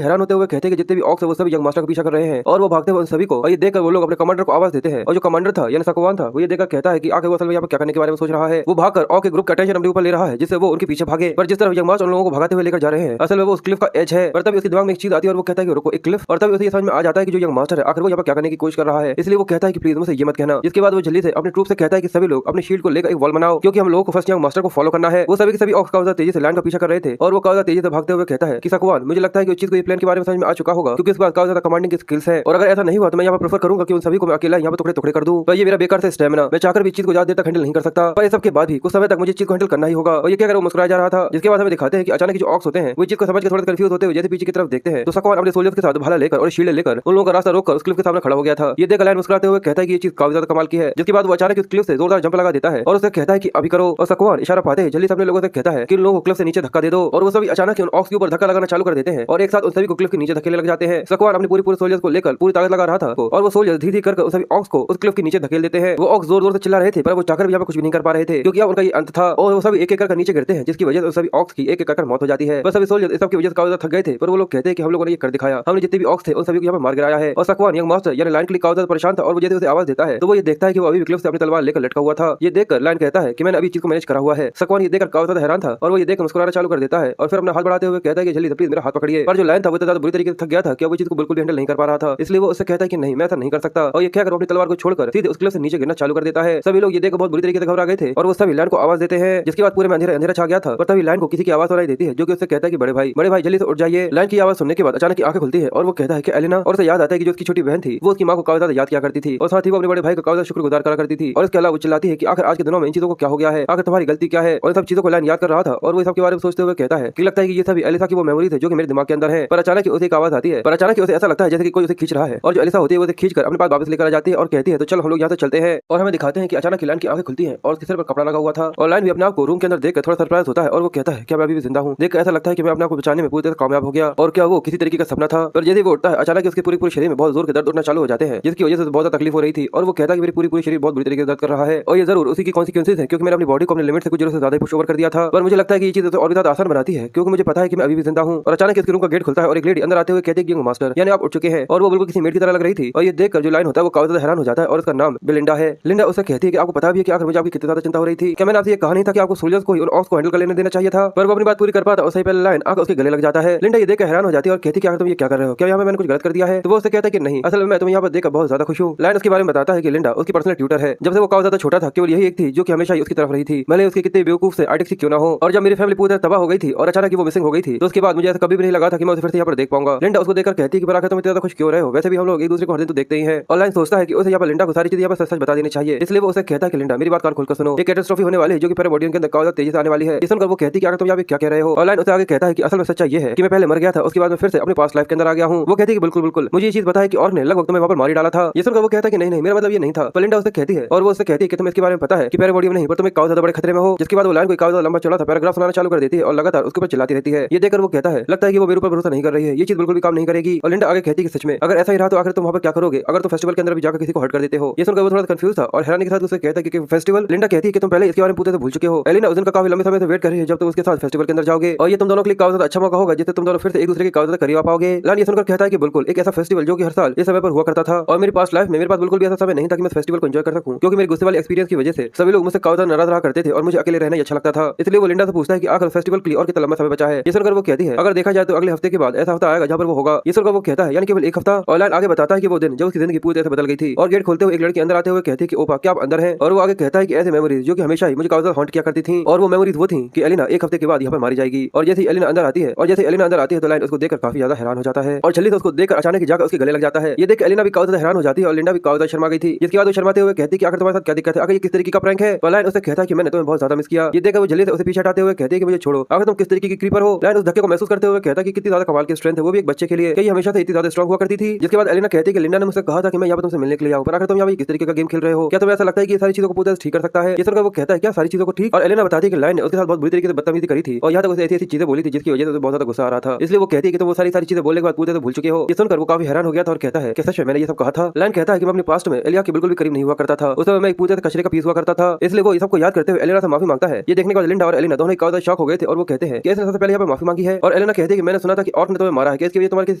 हैरान होते हुए कहते हैं कि जितने भी ऑक्स है वो सभी यंग मास्टर का पीछा कर रहे हैं और वो भागते हुए उन सभी को, और ये देखकर वो लोग अपने कमांडर को आवाज देते हैं। और जो कमांडर था यानी साकुआन था, वो ये देखकर कहता है कि आखिर वो असल में यहाँ पर क्या करने के बारे में सोच रहा है। वो भागकर ऑक के ग्रुप का अटेंशन अपने ऊपर ले रहा है जिससे वो उनके पीछे भागे, पर जिस तरह यंग मास्टर उन लोगों को भगाते हुए लेकर जा रहे हैं असल में वो उस क्लिफ का एज है। पर तभी उसके दिमाग में एक चीज आती है और वो कहता है कि रुको, एक क्लिफ। और तभी उसे समझ में आ जाता है कि जो यंग मास्टर है आखिर वो यहाँ पर क्या करने की कोशिश कर रहा है। इसलिए वो कहता है कि प्लीज मुझे ये मत कहना। जिसके बाद वो जल्दी से अपने ट्रूप से कहता है कि सभी लोग अपने शील्ड को लेकर एक वॉल बनाओ, क्योंकि हम लोगों को फर्स्ट यंग मास्टर को फॉलो करना है। वो सभी के सभी ऑक्स का तेजी से लाइन का पीछा कर रहे थे और वो काउजा तेजी से भागते हुए कहता है कि साकुआन, मुझे लगता है कि उस चीज को, ये प्लान के बारे में समझ में आ चुका होगा, क्योंकि इसके बाद काफी ज्यादा कमांडिंग की स्किल्स है। और अगर ऐसा नहीं हुआ तो मैं यहाँ पर प्रेफर करूंगा कि उन सभी को मैं अकेला यहाँ पर टुकड़े टुकड़े कर दूं। पर ये मेरा बेकार से स्टेमिना, मैं चाहकर भी चीज को ज्यादा देर तक हैंडल नहीं कर सकता। पर इस सब के बाद भी कुछ समय तक मुझे चीज को हैंडल करना ही होगा। और ये क्या कर वो मुस्कुराया जा रहा था। जिसके बाद हमें दिखाते हैं कि अचानक जो ऑक्स होते हैं वो चीज को समझ के थोड़ा कंफ्यूज होते हुए जैसे पीछे की तरफ देखते हैं तो साकुआन अपने सोल्जर्स के साथ भाला लेकर और शील्ड लेकर उन लोगों का रास्ता रोककर उस क्लिफ के सामने खड़ा हो गया था। ये देखकर लायन मुस्कुराते हुए कहता है कि ये चीज काफी ज्यादा कमाल की है। जिसके बाद वो अचानक उस क्लिफ से जोरदार जंप लगा देता है और उसे कहता है कि अभी करो। और साकुआन इशारा पाते जल्दी से अपने लोगों से कहता है कि उन लोगों को क्लिफ से नीचे धक्का दे दो। और वो सभी अचानक उन ऑक्स के ऊपर धक्का लगाना चालू कर देते हैं और एक साथ उन सभी को क्लिफ के नीचे धकेलने लग जाते हैं। साकुआन अपने पूरे सोल्जर्स को लेकर पूरी ताकत लगा रहा था और वो सोल्जर्स धीरे धीरे कर उन सभी ऑक्स को उस क्लिफ के नीचे धकेल देते हैं। वो ऑक्स जोर जोर से चिल्ला रहे थे पर वो चाहकर भी यहाँ पर कुछ भी नहीं कर पा रहे थे क्योंकि अब उनका ये अंत था। और वो सभी एक एक कर नीचे गिरते हैं जिसकी वजह से सभी ऑक्स की एक एक कर मौत हो जाती है। बस सभी सोल्जर्स इस सब की वजह से काफी ज्यादा थक गए थे पर वो लोग कहते हैं कि हम लोगों ने ये कर दिखाया, हमने जितने भी ऑक्स थे उन सभी को यहाँ पर मार गिराया है। और साकुआन यंग मास्टर यानी लायन के लिए काफी ज्यादा परेशान था और वो जैसे उसे आवाज देता है तो वो ये देखता है कि वो अभी भी क्लिफ से अपनी तलवार लेकर लटका हुआ था। ये देखकर लायन कहता है कि मैंने अभी चीज को मैनेज करा हुआ है। साकुआन ये देखकर काफी ज्यादा हैरान था और वो ये देखकर मुस्कुराना चालू कर देता है और फिर अपना हाथ बढ़ाते हुए कहता है कि जल्दी प्लीज मेरा हाथ पकड़िए। पर जो लायन था वो ज्यादा बुरी तरीके से थक गया था कि वो चीज को बिल्कुल भी हैंडल नहीं कर पा रहा था। इसलिए वो उससे कहता है कि नहीं, मैं ऐसा नहीं कर सकता। और ये क्या कर अपनी तलवार को छोड़कर सीधे उस क्लिफ से नीचे गिरना चालू कर देता है। सभी लोग ये देखकर बहुत बुरी तरीके से घबरा गए थे और वो सभी लायन को आवाज देते हैं। जिसके बाद पूरे में अंधेरा अंधेरा छा गया था। पर तभी लायन को किसी की आवाज सुनाई देती है जो कि उससे कहता है कि बड़े भाई जल्दी से उठ जाइए। लायन की आवाज सुनने के बाद अचानक आंखें खुलती है और वो कहता है कि एलिना। और उसे याद आता है कि जो उसकी छोटी बहन थी वो उसकी मां को काफी ज्यादा याद किया करती थी और साथ ही वो अपने बड़े भाई का काफी ज्यादा शुक्रगुजार करा करती थी। और इसके अलावा वो चिल्लाती है कि आखिर आज के दिनों में इन चीजों को क्या हो गया है, आखिर तुम्हारी गलती क्या है। और इन सब चीजों को लायन याद कर रहा था और वो सब के बारे में सोचते हुए कहता है कि लगता है कि ये सभी एलिसा की वो मेमोरीज है जो कि मेरे दिमाग के अंदर है। पर अचानक उसे एक आवाज आती है, पर अचानक उसे ऐसा लगता है जैसे कि कोई उसे खींच रहा है और जो एलिसा होती है वो उसे खींचकर अपने पास वापस लेकर आ जाती है और कहती है तो चल हम लोग यहाँ से चलते हैं। और हमें दिखाते हैं कि अचानक लायन की आंखें खुलती हैं और उसके सिर पर कपड़ा लगा हुआ था और लायन भी अपने आप को रूम के अंदर देखकर थोड़ा सरप्राइज होता है और वो कहता है कि मैं अभी भी जिंदा हूँ। देखकर ऐसा लगता है कि मैं अपने आप को बचाने में पूरी तरह कामयाब हो गया और क्या वो किसी तरीके का सपना था। पर जैसे वो उठता है अचानक उसके पूरे शरीर में बहुत जोर के दर्द उठना चालू हो जाते हैं जिसकी वजह से बहुत ज्यादा तकलीफ हो रही थी और वो कहता है कि मेरी पूरी शरीर बहुत बुरी तरीके से दर्द कर रहा है और ये जरूर उसी की कॉन्सिक्वेंसेस है क्योंकि मैंने अपनी बॉडी को अपने लिमिट से कुछ जरूर से ज्यादा पुश ओवर कर दिया था। पर मुझे लगता है कि ये चीज और भी ज्यादा आसान बनाती है क्योंकि मुझे पता है कि मैं अभी भी जिंदा हूँ। और अचानक इसके रूम का गेट खुलता है और एक लेडी अंदर आते हुए कहती है कि मास्टर यानी आप उठ चुके हैं। और वो बिल्कुल किसी मेड की तरह लग रही थी और ये देखकर जो लायन होता है वो काफी ज्यादा हैरान हो जाता है और उसका नाम बेलिंडा है। लिंडा उसे कहती है कि आपको पता भी है कि आखिर मुझे आपकी कितनी ज्यादा चिंता हो रही थी, क्या मैंने आपसे ये कहा नहीं था कि आपको सोल्जर्स को और ऑक्स को हैंडल कर लेने देना चाहिए था। पर वो अपनी बात पूरी कर पाता और सही पहले लायन आकर उसके गले लग जाता है। लिंडा ये देखकर हैरान हो जाती है और कहती है कि आखिर तुम ये क्या कर रहे हो, क्या यहाँ पे मैंने कुछ गलत कर दिया है। तो वो उससे कहता है कि नहीं, असल में मैं तुम्हें यहाँ पर देखकर बहुत ज्यादा खुश हूँ। लायन उसके बारे में बताता है कि लिंडा उसकी पर्सनल ट्यूटर है। जब से वो काफी ज्यादा छोटा था केवल यही एक थी जो कि हमेशा ही उसकी तरफ रही थी, भले उसके कितने बेवकूफ से आर्टिक क्यों ना हो। और जब मेरी फैमिली पूरी तरह तबाह हो गई थी और अचानक वो मिसिंग हो गई थी तो उसके बाद मुझे ऐसा कभी भी नहीं लगा था कि मैं उसे फिर से यहाँ पर देख पाऊंगा। लिंडा उसको देखकर कहती है कि पर आखिर तुम इतना ज्यादा खुश क्यों रहे हो, वैसे भी हम लोग एक दूसरे को हर दिन तो देखते ही हैं। और लायन सोचता है कि उसे यहाँ पर लिंडा को सारी चीजें यहाँ पर सच बता देनी चाहिए। इसलिए वो उसे कहता है कि लिंडा मेरी बात कान खोलकर सुनो, एक कैटास्ट्रोफी होने वाली है जो कि पैराबोडियन के अंदर काफी तेजी से आने वाली है। सुनकर वो कहती है कि आखिर तुम यहाँ पे क्या कह रहे हो। और लायन उसे आगे कहता है कि असल में सच्चाई ये है कि मैं पहले मर गया था, उसके बाद मैं फिर से अपने पास्ट लाइफ के अंदर आ गया हूँ। वो कहती है कि बिल्कुल बिल्कुल मुझे ये चीज पता है कि और ने लगभग तुम्हें वहाँ पर मारी डाला था। ये सुनकर वो कहता है कि नहीं मेरा मतलब ये नहीं था। पर लिंडा उसे कहती है और वो उससे कहती है कि तुम्हें इसके बारे में पता है कि पैराबोडियन नहीं पर तुम काफी ज्यादा बड़े खतरे में हो। जिसके बाद वो लायन को काफी ज्यादा लंबा चौड़ा था पैराग्राफ सुनाना चालू कर देती है और लगातार उसके ऊपर चिल्लाती रहती है। ये देखकर वो कहता है लगता है कि वो मेरे ऊपर भरोसा नहीं कर रही है, ये चीज बिल्कुल भी काम नहीं करेगी। और लिंडा आगे कहती है कि सच में अगर ऐसा ही रहा तो आखिर तुम वहाँ पर क्या करोगे, अगर तुम फेस्टिवल के अंदर भी जाकर किसी को हर्ट कर देते हो। ये सुनकर वो थोड़ा कंफ्यूज था और हैरानी के साथ उसे कहता है कि फेस्टिवल। लिंडा कहती है कि तुम पहले इसके बारे में पूरे से भूल चुके हो। एलिना उस दिन का काफी लंबे समय से वेट कर रही है जब तुम उसके साथ फेस्टिवल के अंदर जाओगे और ये तुम दोनों के लिए काफी ज्यादा अच्छा मौका होगा जिससे तुम दोनों फिर से एक दूसरे के काफी ज्यादा करीब आ पाओगे। लायन ये सुनकर कहता है कि बिल्कुल एक ऐसा फेस्टिवल जो कि हर साल इस समय पर हुआ करता था और मेरी पास्ट लाइफ में मेरे पास बिल्कुल भी ऐसा समय नहीं था कि मैं फेस्टिवल को एंजॉय कर सकूं क्योंकि मेरे गुस्से वाले एक्सपीरियंस की वजह से सभी लोग मुझसे काफी ज्यादा नाराज रहा करते थे और मुझे अकेले रहना ही अच्छा लगता था। इसलिए वो लिंडा से पूछता है कि आखिर फेस्टिवल के लिए और कितना लंबा समय बचा है। ये सुनकर वो कहती है अगर देखा जाए तो अगले हफ्ते के बाद ऐसा हफ्ता आएगा जहाँ पर वो होगा। ये सुनकर वो कहता है यानी केवल एक हफ्ता। और लायन आगे बताता है कि वो दिन जब उसकी जिंदगी पूरी तरह से बदल गई थी। और गेट खोलते हुए एक लड़की अंदर आते हुए कहती है कि ओपा क्या आप अंदर हैं। और वो आगे कहता है कि ऐसे मेमोरीज जो कि हमेशा ही मुझे काफी ज्यादा हॉन्ट किया करती थी और वो मेमोरीज वो थी कि एलिना एक हफ्ते के बाद यहाँ पर मारी जाएगी। और जैसे एलिना अंदर आती है तो लायन उसको देखकर काफी ज्यादा हैरान हो जाता है और जल्दी से उसको देखकर अचानक जाकर उसके गले लग जाता है। ये देख एलिना भी काफी ज्यादा हैरान हो जाती है और लिंडा भी काफी ज्यादा शर्मा गई थी। जिसके बाद वो शर्माते हुए कहती है कि आखिर तुम्हारे साथ क्या दिक्कत है, आखिर ये किस तरीके का प्रैंक है। लायन उससे कहता है कि मैंने तुम्हें बहुत ज्यादा मिस किया। ये देखकर वो जल्दी से उसे पीछे हटाते हुए कहती है कि मुझे छोड़ो, आखिर तुम किस तरीके की क्रीपर हो। लायन उस धक्के को महसूस करते हुए कहता है कि कितनी ज्यादा कमाल की स्ट्रेंथ है, वो भी एक बच्चे के लिए, कि हमेशा से इतनी ज्यादा स्ट्रांग हुआ करती थी। जिसके बाद एलिना कहती है कि लिंडा ने मुझसे कहा था कि मैं यहाँ पर तुमसे मिलने के लिए आऊं, पर आखिर तुम यहाँ किस तरीके का गेम खेल रहे हो, क्या तुम्हें ऐसा लगता है कि सारी चीजों को पूरा ठीक कर सकता है। ये सुनकर वो कहता है क्या सारी चीजों को ठीक। और एलिना बताती है कि लायन ने उसके साथ बहुत बुरी तरीके से बदतमीजी करी थी और यहाँ तक उसे ऐसी चीजें बोली थी जिसकी वजह से बहुत ज्यादा गुस्सा आ रहा था। इसलिए वो कहती है कि तुम वो सारी चीजें बोलने के बाद पूरे भूल चुके हो। ये सुनकर वो काफी हैरान हो गया था और कहता है कि सच में मैंने ये सब कहा था। लायन कहता है कि मैं अपने पास्ट में एलिया के बिल्कुल भी करीब नहीं हुआ करता था, उस समय मैं एक पूरे कचरे का पीस हुआ करता था। इसलिए वो ये सबको याद करते हुए एलिना से माफी मांगता है। ये देखने के बाद लिंडा और एलिना दोनों काफी शॉक हो गए थे और वो कहते हैं कि जिसने सबसे पहले यहाँ पर माफी मांगी है और एलेना कहती है कि मैंने सुना था कि ऑर्क ने तुम्हें मारा है, इसके वजह तुम्हारे किसी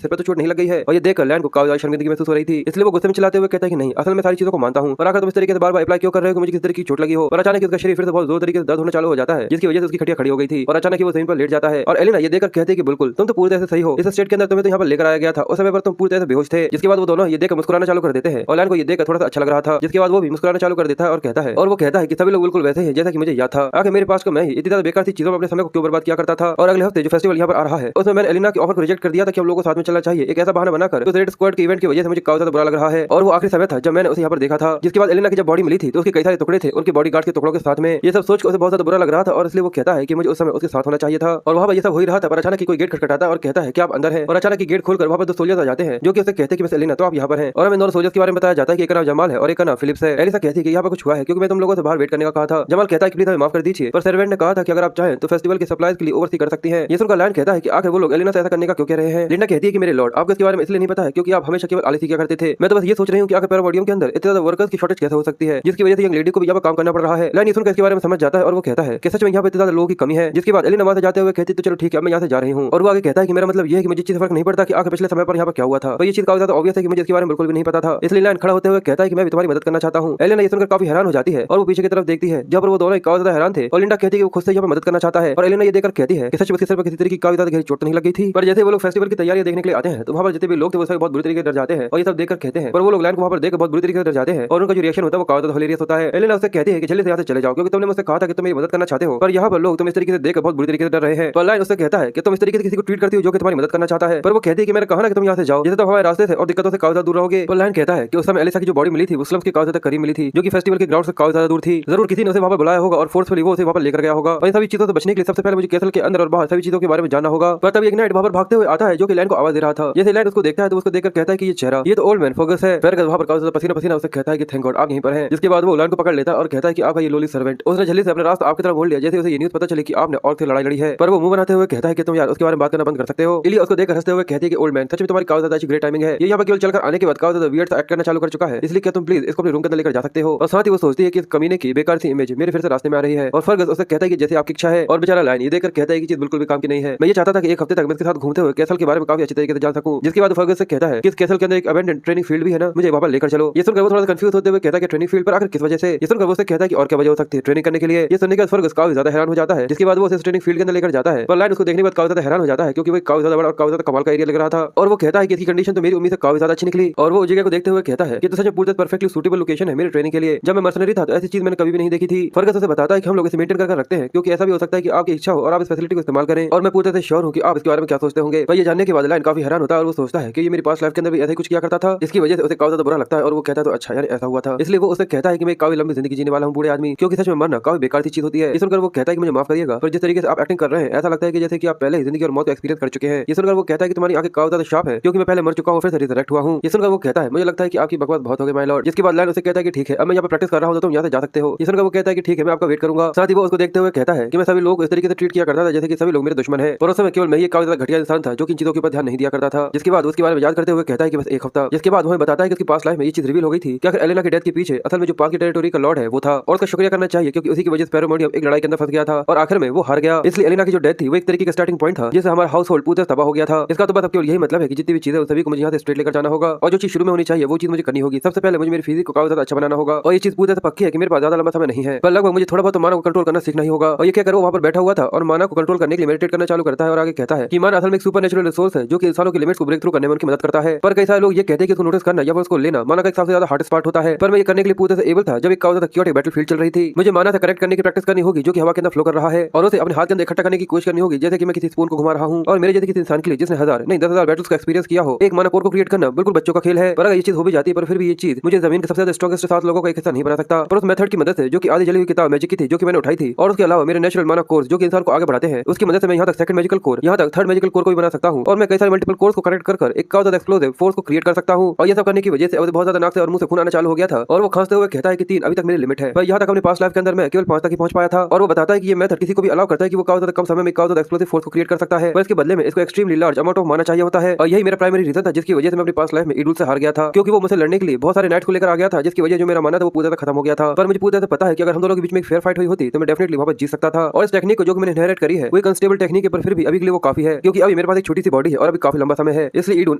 सिर पर तो चोट नहीं लग गई है। और ये देखकर लैन को काफी ज्यादा शर्मिंदगी महसूस हो रही थी, इसलिए वो गुस्से में चिल्लाते हुए कहता है कि नहीं, असल में सारी चीजों को मानता हूँ, पर अगर तुम इस तरीके से बार बार अप्लाई क्यों कर रहे हो कि मुझे किस तरह की चोट लगी हो। और अचानक उसका शरीर फिर से बहुत जोर तरीके से दर्द होना चालू हो जाता है, जिसकी वजह से उसकी खटिया खड़ी हो गई थी और अचानक वो जमीन पर लेट जाता है। और एलेना ये देखकर कहती है कि बिल्कुल तुम तो पूरी तरह से सही हो, इस स्टेट के अंदर तुम्हें तो यहाँ पर लेकर आया गया था, उस समय पर तुम पूरी तरह से बेहोश थे। जिसके बाद वो दोनों ये देखकर मुस्कुराना चालू कर देते हैं और लैन को ये देखकर थोड़ा सा अच्छा लग रहा था, जिसके बाद वो भी मुस्कुराना चालू कर देता है और वो कहता है कि सभी लोग बिल्कुल वैसे ही जैसा कि मुझे याद था। आखिर मेरे पास को मैं ही इतनी ज्यादा बेकार सी चीजों में अपने समय को क्यों बर्बाद किया करता था। और अगले हफ्ते जो फेस्टिवल यहाँ पर आ रहा है उसमें मैंने एलिना के ऑफर को रिजेक्ट कर दिया था कि हम लोगों को साथ में चलना चाहिए, एक ऐसा बहाना बनाकर। तो रेड स्क्वाड के इवेंट की वजह से मुझे काफी ज्यादा बुरा लग रहा है और वो आखिरी समय था जब मैंने उसे यहाँ पर देखा था। जिसके बाद एलिना की जब बॉडी मिली थी तो उसके कई सारे टुकड़े थे उनके बॉडी गार्ड के टुकड़ों के साथ में। ये सब सोच कर उसे बहुत ज्यादा बुरा लग रहा था और इसलिए वो कहता है कि मुझे उस समय उसके साथ होना चाहिए था। और वहाँ पर ये सब हो ही रहा था, पर अचानक कोई गेट खटखटाता है और कहता है कि आप अंदर हैं। और अचानक गेट खोलकर वहाँ पर दो सोल्जर्स आ जाते हैं जो कि उसे कहते हैं कि मिस एलिना तो आप यहाँ पर हैं। और हमें दोनों सोल्जर्स के बारे में बताया जाता है कि एक का नाम जमाल है और एक का नाम फिलिप्स है। एलिसा कहती है कि यहाँ पर कुछ हुआ है क्योंकि मैं तुम लोगों से बाहर वेट करने का कहा था। जमाल कहता है कि प्लीज हमें माफ कर दीजिए, पर सर्वेंट ने कहा था कि अगर आप चाहें तो फेस्टिवल के सप्लाईज के लिए ओवरसी कर सकती हैं। ये सुनकर लैन कहता है कि आखिर वो लोग एलिना से ऐसा करने का क्यों कह रहे हैं। लिंडा कहती है कि मेरे लॉर्ड आपको इसके बारे में इसलिए नहीं पता है क्योंकि आप हमेशा केवल आलसी किया करते थे। मैं तो बस ये सोच रही हूँ कि आखिर पैरामोडियम के अंदर इतने ज्यादा वर्कर्स की शॉर्टेज कैसे हो सकती है, जिसकी वजह से यंग लेडी को भी यहाँ पर काम करना पड़ रहा है। लैन ये सुनकर इसके बारे में समझ जाता है और वो कहता है कि सच में यहाँ पर इतने ज्यादा लोगों की कमी है। जिसके बाद एलिना वहां से जाते हुए कहती तो चलो ठीक है मैं यहाँ से जा रही हूँ। और वो आगे कहता है कि मेरा मतलब ये है कि मुझे चीज फर्क नहीं पड़ता कि आखिर पिछले समय पर यहाँ पर क्या हुआ था। और ये चीज काफी ज्यादा ऑब्वियस है कि मुझे इसके बारे में बिल्कुल भी नहीं पता था। इसलिए लैन खड़ा होते हुए कहता है कि मैं भी तुम्हारी मदद करना चाहता हूँ। एलिना ये सुनकर काफी हैरान हो जाती है और वो पीछे की तरफ देखती है जहाँ पर वो दोनों काफी ज्यादा हैरान थे। और लिंडा कहती है कि वो खुद से यहाँ पर मदद करना चाहता है और एलिना ये देखकर कहती है कि सच में उसके सिर पर किसी तरह की काफी ज्यादा गहरी चोट नहीं लगी थी। पर जैसे वो लोग फेस्टिवल की तैयारियां देखने के लिए आते हैं तो वहाँ पर जितने भी लोग थे वो सब बहुत बुरी तरीके से डर जाते हैं और ये सब देखकर कहते हैं। पर वो लोग लैन को वहाँ पर देखकर बहुत बुरी तरीके से डर जाते हैं और उनका जो रिएक्शन होता है वो काफी ज्यादा हिलेरियस होता है। एलिना उससे कहती है कि जल्दी से यहाँ से चले जाओ क्योंकि तुमने मुझसे कहा था कि तुम मेरी मदद करना चाहते हो, पर यहाँ पर लोग तुम इस तरीके से देखकर बहुत बुरी तरीके से डर रहे हैं। तो लैन उससे कहता है कि तुम इस तरीके से किसी को ट्रीट करती हो जो कि तुम्हारी मदद करना चाहता है। पर वो कहती है कि मैंने कहा ना कि तुम यहाँ से जाओ, जैसे तुम हमारे रास्ते से और दिक्कतों से काफी ज्यादा दूर रहोगे। तो लैन कहता है कि उस समय एलिसा की जो बॉडी मिली थी वो स्लम्स के काफी ज्यादा करीब मिली थी जो कि फेस्टिवल के ग्राउंड से काफी ज्यादा दूर थी। जरूर किसी ने उसे वहाँ पर बुलाया होगा और फोर्सफुली वो उसे वहाँ पर लेकर गया होगा। और इन सभी चीजों से बचने के लिए सबसे पहले मुझे कैसल के अंदर और बाहर सभी चीजों के बारे में जानना होगा। पर तब एक नाइट वहाँ पर भागते हुए आता है जो कि लैन को आवाज दे रहा था। जैसे लैन उसको देखता है तो उसको देखकर कहता है कि ये चेहरा ये तो ओल्ड मैन फोकस है। फिर वहाँ पर काफी ज्यादा पसीना पसीना उसे कहता है कि थैंक गॉड आप यहीं पर हैं। जिसके बाद वो लैन को पकड़ लेता है और कहता है कि आपका ये लोली सर्वेंट। उसने जल्दी से अपना रास्ता आपकी तरफ मोड़ लिया जैसे उसे ये न्यूज पता चली कि आपने और से लड़ाई लड़ी है। पर वो मुंह बनाते हुए कहता है कि तुम यार उसके बारे में बात करना बंद कर सकते हो। इलिया उसको देखकर हंसते हुए कहती है कि ओल्ड मैन सच में तुम्हारी काफी ज्यादा अच्छी ग्रेट टाइमिंग है। ये यहाँ पर केवल चलकर आने के बाद काफी ज्यादा वियर्ड सा एक्ट करना चालू कर चुका है, इसलिए क्या तुम प्लीज इसको अपने रूम के अंदर लेकर जा सकते हो। और साथ ही वो सोचती है कि इस कमीने की बेकार सी इमेज मेरे फिर से रास्ते में आ रही है। और फर्गस उसे कहता है कि जैसे आपकी इच्छा है। और बेचारा लाइन ये देखकर कहता है कि चीज बिल्कुल भी काम की नहीं है। मैं ये चाहता था कि एक हफ्ते तक मैं इसके साथ घूमते हुए कैसल के बारे में काफी अच्छी तरीके से जान सकूं। जिसके बाद फर्गस से कहता है कि इस कैसल के अंदर एक अबेंडन ट्रेनिंग फील्ड भी है ना, मुझे वहां पर लेकर चलो। ये सुनकर वो थोड़ा कंफ्यूज होते हुए कहता है कि ट्रेनिंग फील्ड पर आखिर किस वजह से। ये सुनकर वो से कहता है कि और क्या वजह हो सकती है ट्रेनिंग करने के लिए। ये सुनने के बाद फर्गस काफी ज्यादा हैरान हो जाता है। जिसके बाद वो उसे ट्रेनिंग फील्ड के अंदर लेकर जाता है। पर लाइन उसको देखने के बाद काफी ज्यादा हैरान हो जाता है क्योंकि वो काफी ज्यादा बड़ा और काफी ज्यादा कमाल का एरिया लग रहा था। और वो कहता है कि इसकी कंडीशन तो मेरी उम्मीद से काफी ज्यादा अच्छी निकली। और वो जगह को देखते हुए कहता है कि तो सच में पूरी परफेक्टली सूटेबल लोकेशन है मेरी ट्रेनिंग के लिए। जब मैं मर्सनरी था तो ऐसी चीज मैंने कभी भी नहीं देखी थी। फर्गस उसे बताता है कि हम लोग इसे मेंटेन कर रखते हैं क्योंकि ऐसा भी हो सकता है कि आपकी इच्छा हो और आप इस फैसिलिटी को इस्तेमाल करें। और मैं पूरी तरह से श्योर हूं कि आप इसके बारे में क्या सोचते होंगे। पर ये जानने के बाद लाइन काफी हैरान होता है और वो सोचता है कि ये मेरी पास्ट लाइफ के अंदर भी ऐसा ही कुछ किया करता था, इसकी वजह से उसे काफी ज्यादा बुरा लगता है। और वो कहता है तो अच्छा यार ऐसा हुआ था। इसलिए वो उसे कहता है कि मैं काफी लंबी जिंदगी जीने वाला हूं बूढ़े आदमी, क्योंकि सच में मरना काफी बेकार सी चीज होती है। ये सुनकर वो कहता है कि मुझे माफ करिएगा, पर जिस तरीके से आप एक्टिंग कर रहे हैं ऐसा लगता है कि जैसे कि आप पहले ही जिंदगी और मौत को एक्सपीरियंस कर चुके हैं। ये सुनकर वो कहता है कि तुम्हारी आंखें काफी ज्यादा शार्प है क्योंकि मैं पहले मर चुका हूं फिर से रिजरेक्ट हुआ हूं। ये सुनकर वो कहता है मुझे लगता है कि आपकी बकवास बहुत हो गई माय लॉर्ड। जिसके बाद लाइन उसे कहता है कि ठीक है अब मैं यहाँ पर प्रैक्टिस कर रहा हूं तो तुम यहाँ से जा सकते हो। ये सुनकर वो कहता है कि ठीक है मैं आपका वेट करूंगा। साथ ही वो उसको देखते हुए कहता है कि मैं सभी लोग इस तरीके से ट्रीट किया करता था जैसे कि सभी लोग मेरे दुश्मन है। पर उस समय केवल मैं ही काफी ज्यादा घटिया इंसान था जो कि इन चीजों के ऊपर ध्यान नहीं दिया करता था। जिसके बाद उसके बारे में याद करते हुए कहता है कि बस एक हफ्ता। जिसके बाद वो बताता है कि उसकी पास्ट लाइफ में ये चीज रिवील हो गई थी कि आखिर एलेना की डेथ के पीछे असल में जो पास की टेरिटोरी का लॉर्ड है वो था और उसका शुक्रिया करना चाहिए क्योंकि उसी की वजह से पैरामोडियम एक लड़ाई के अंदर फंस गया था और आखिर में वो हार गया। इसलिए एलेना की जो डेथ थी वो एक तरीके का स्टार्टिंग पॉइंट था जिससे हमारा हाउस होल्ड पूरा तबाह हो गया था। इसका तो बस अब केवल यही मतलब है कि जितनी भी चीजें सभी को मुझे यहाँ से स्ट्रेट लेकर जाना होगा और जो चीज शुरू में होनी चाहिए वो चीज मुझे करनी होगी। सबसे पहले मुझे मेरी फिजिक को काफी ज्यादा अच्छा बनाना होगा और ये चीज पूरी तरह पक्की है कि मेरे पास ज्यादा लंबा समय नहीं है, पर लगभग मुझे थोड़ा बहुत माना को कंट्रोल करना सीखना ही होगा। और ये क्या करो वहाँ पर बैठा हुआ था और माना को कंट्रोल करने के लिए मेडिटेट करना चालू करता है और आगे कहता है कि माना असल में एक सुपर नेचुरल रिसोर्स है जो कि इंसानों की लिमिट्स को ब्रेक थ्रू करने में उनकी मदद करता है। पर कई सारे लोग ये कहते हैं कि उसको नोटिस करना या उसको लेना माना का एक सबसे ज्यादा हार्डेस्ट पार्ट होता है। पर मैं ये करने के लिए पूरी तरह से एबल था जब एक काफी ज्यादा क्योटिक बैटलफील्ड चल रही थी। मुझे माना से करेक्ट करने की प्रैक्टिस करनी होगी जो कि हवा के अंदर फ्लो कर रहा है और उसे अपने हाथ के अंदर इकट्ठा करने की कोशिश करनी होगी जैसे कि मैं किसी स्पून को घुमा रहा हूं। और मेरे जैसे किसी इंसान के लिए जिसने 1000 नहीं 10,000 बैटल्स का एक्सपीरियंस किया हो एक माना कोर को क्रिएट करना बिल्कुल बच्चों का खेल है। पर अगर ये चीज हो भी जाती है पर फिर भी ये चीज मुझे जमीन के सबसे ज्यादा स्ट्रॉन्गेस्ट 7 लोगों का एक हिस्सा नहीं बना सकता। पर उस मेथड की मदद से जो कि आधी जली हुई किताब मैजिक की थी जो कि मैंने उठाई थी और उसके अलावा मेरे नेचुरल माना कोर्स जो कि इंसान को आगे बढ़ाते हैं उसकी मदद से मैं यहाँ तक सेकंड मैजिकल कोर यहाँ तक थर्ड मैजिकल कोर को भी बना सकता हूँ और मैं कई सारे मल्टीपल कोर्स को कनेक्ट कर एक काफी ज्यादा एक्सप्लोसिव फोर्स को क्रिएट कर सकता हूँ। और ये सब करने की वजह से उसे बहुत ज्यादा नाक से और मुंह से खून आना चालू हो गया था और वो खांसते हुए कहता है कि 3 अभी तक मेरी लिमिट है। पर यहाँ तक अपने पास्ट लाइफ के अंदर मैं केवल 5 तक ही पहुंच पाया था। और वो बताता है कि ये मेथड किसी को भी अलाउ करता है कि वो काफी ज्यादा कम समय में काफी ज्यादा एक्सप्लोसिव फोर्स को क्रिएट कर सकता है, पर इसके बदले में इसको एक्सट्रीमली लार्ज अमाउंट ऑफ माना चाहिए होता है। और यही मेरा प्राइमरी रीजन था जिसकी वजह से मैं अपनी पास्ट लाइफ में ईडुल से हार गया था क्योंकि वो मुझसे लड़ने के लिए बहुत सारे नाइट्स को लेकर आ गया था जिसकी वजह जो मेरा माना था वो पूरा तरह खत्म हो गया था। पर मुझे पूरी तरह से पता है कि अगर हम दोनों के बीच में एक फेयर फाइट हुई होती तो मैं डेफिनेटली वहां पर जीत सकता था। और इस टेक्निक को जो कि मैंने इनहेरिट करी है वो एक अनस्टेबल टेक्निक है, पर फिर भी अभी के लिए वो काफी है, क्योंकि अभी मेरे पास एक छोटी सी बॉडी है और अभी काफी लंबा समय है। इसलिए ईडून,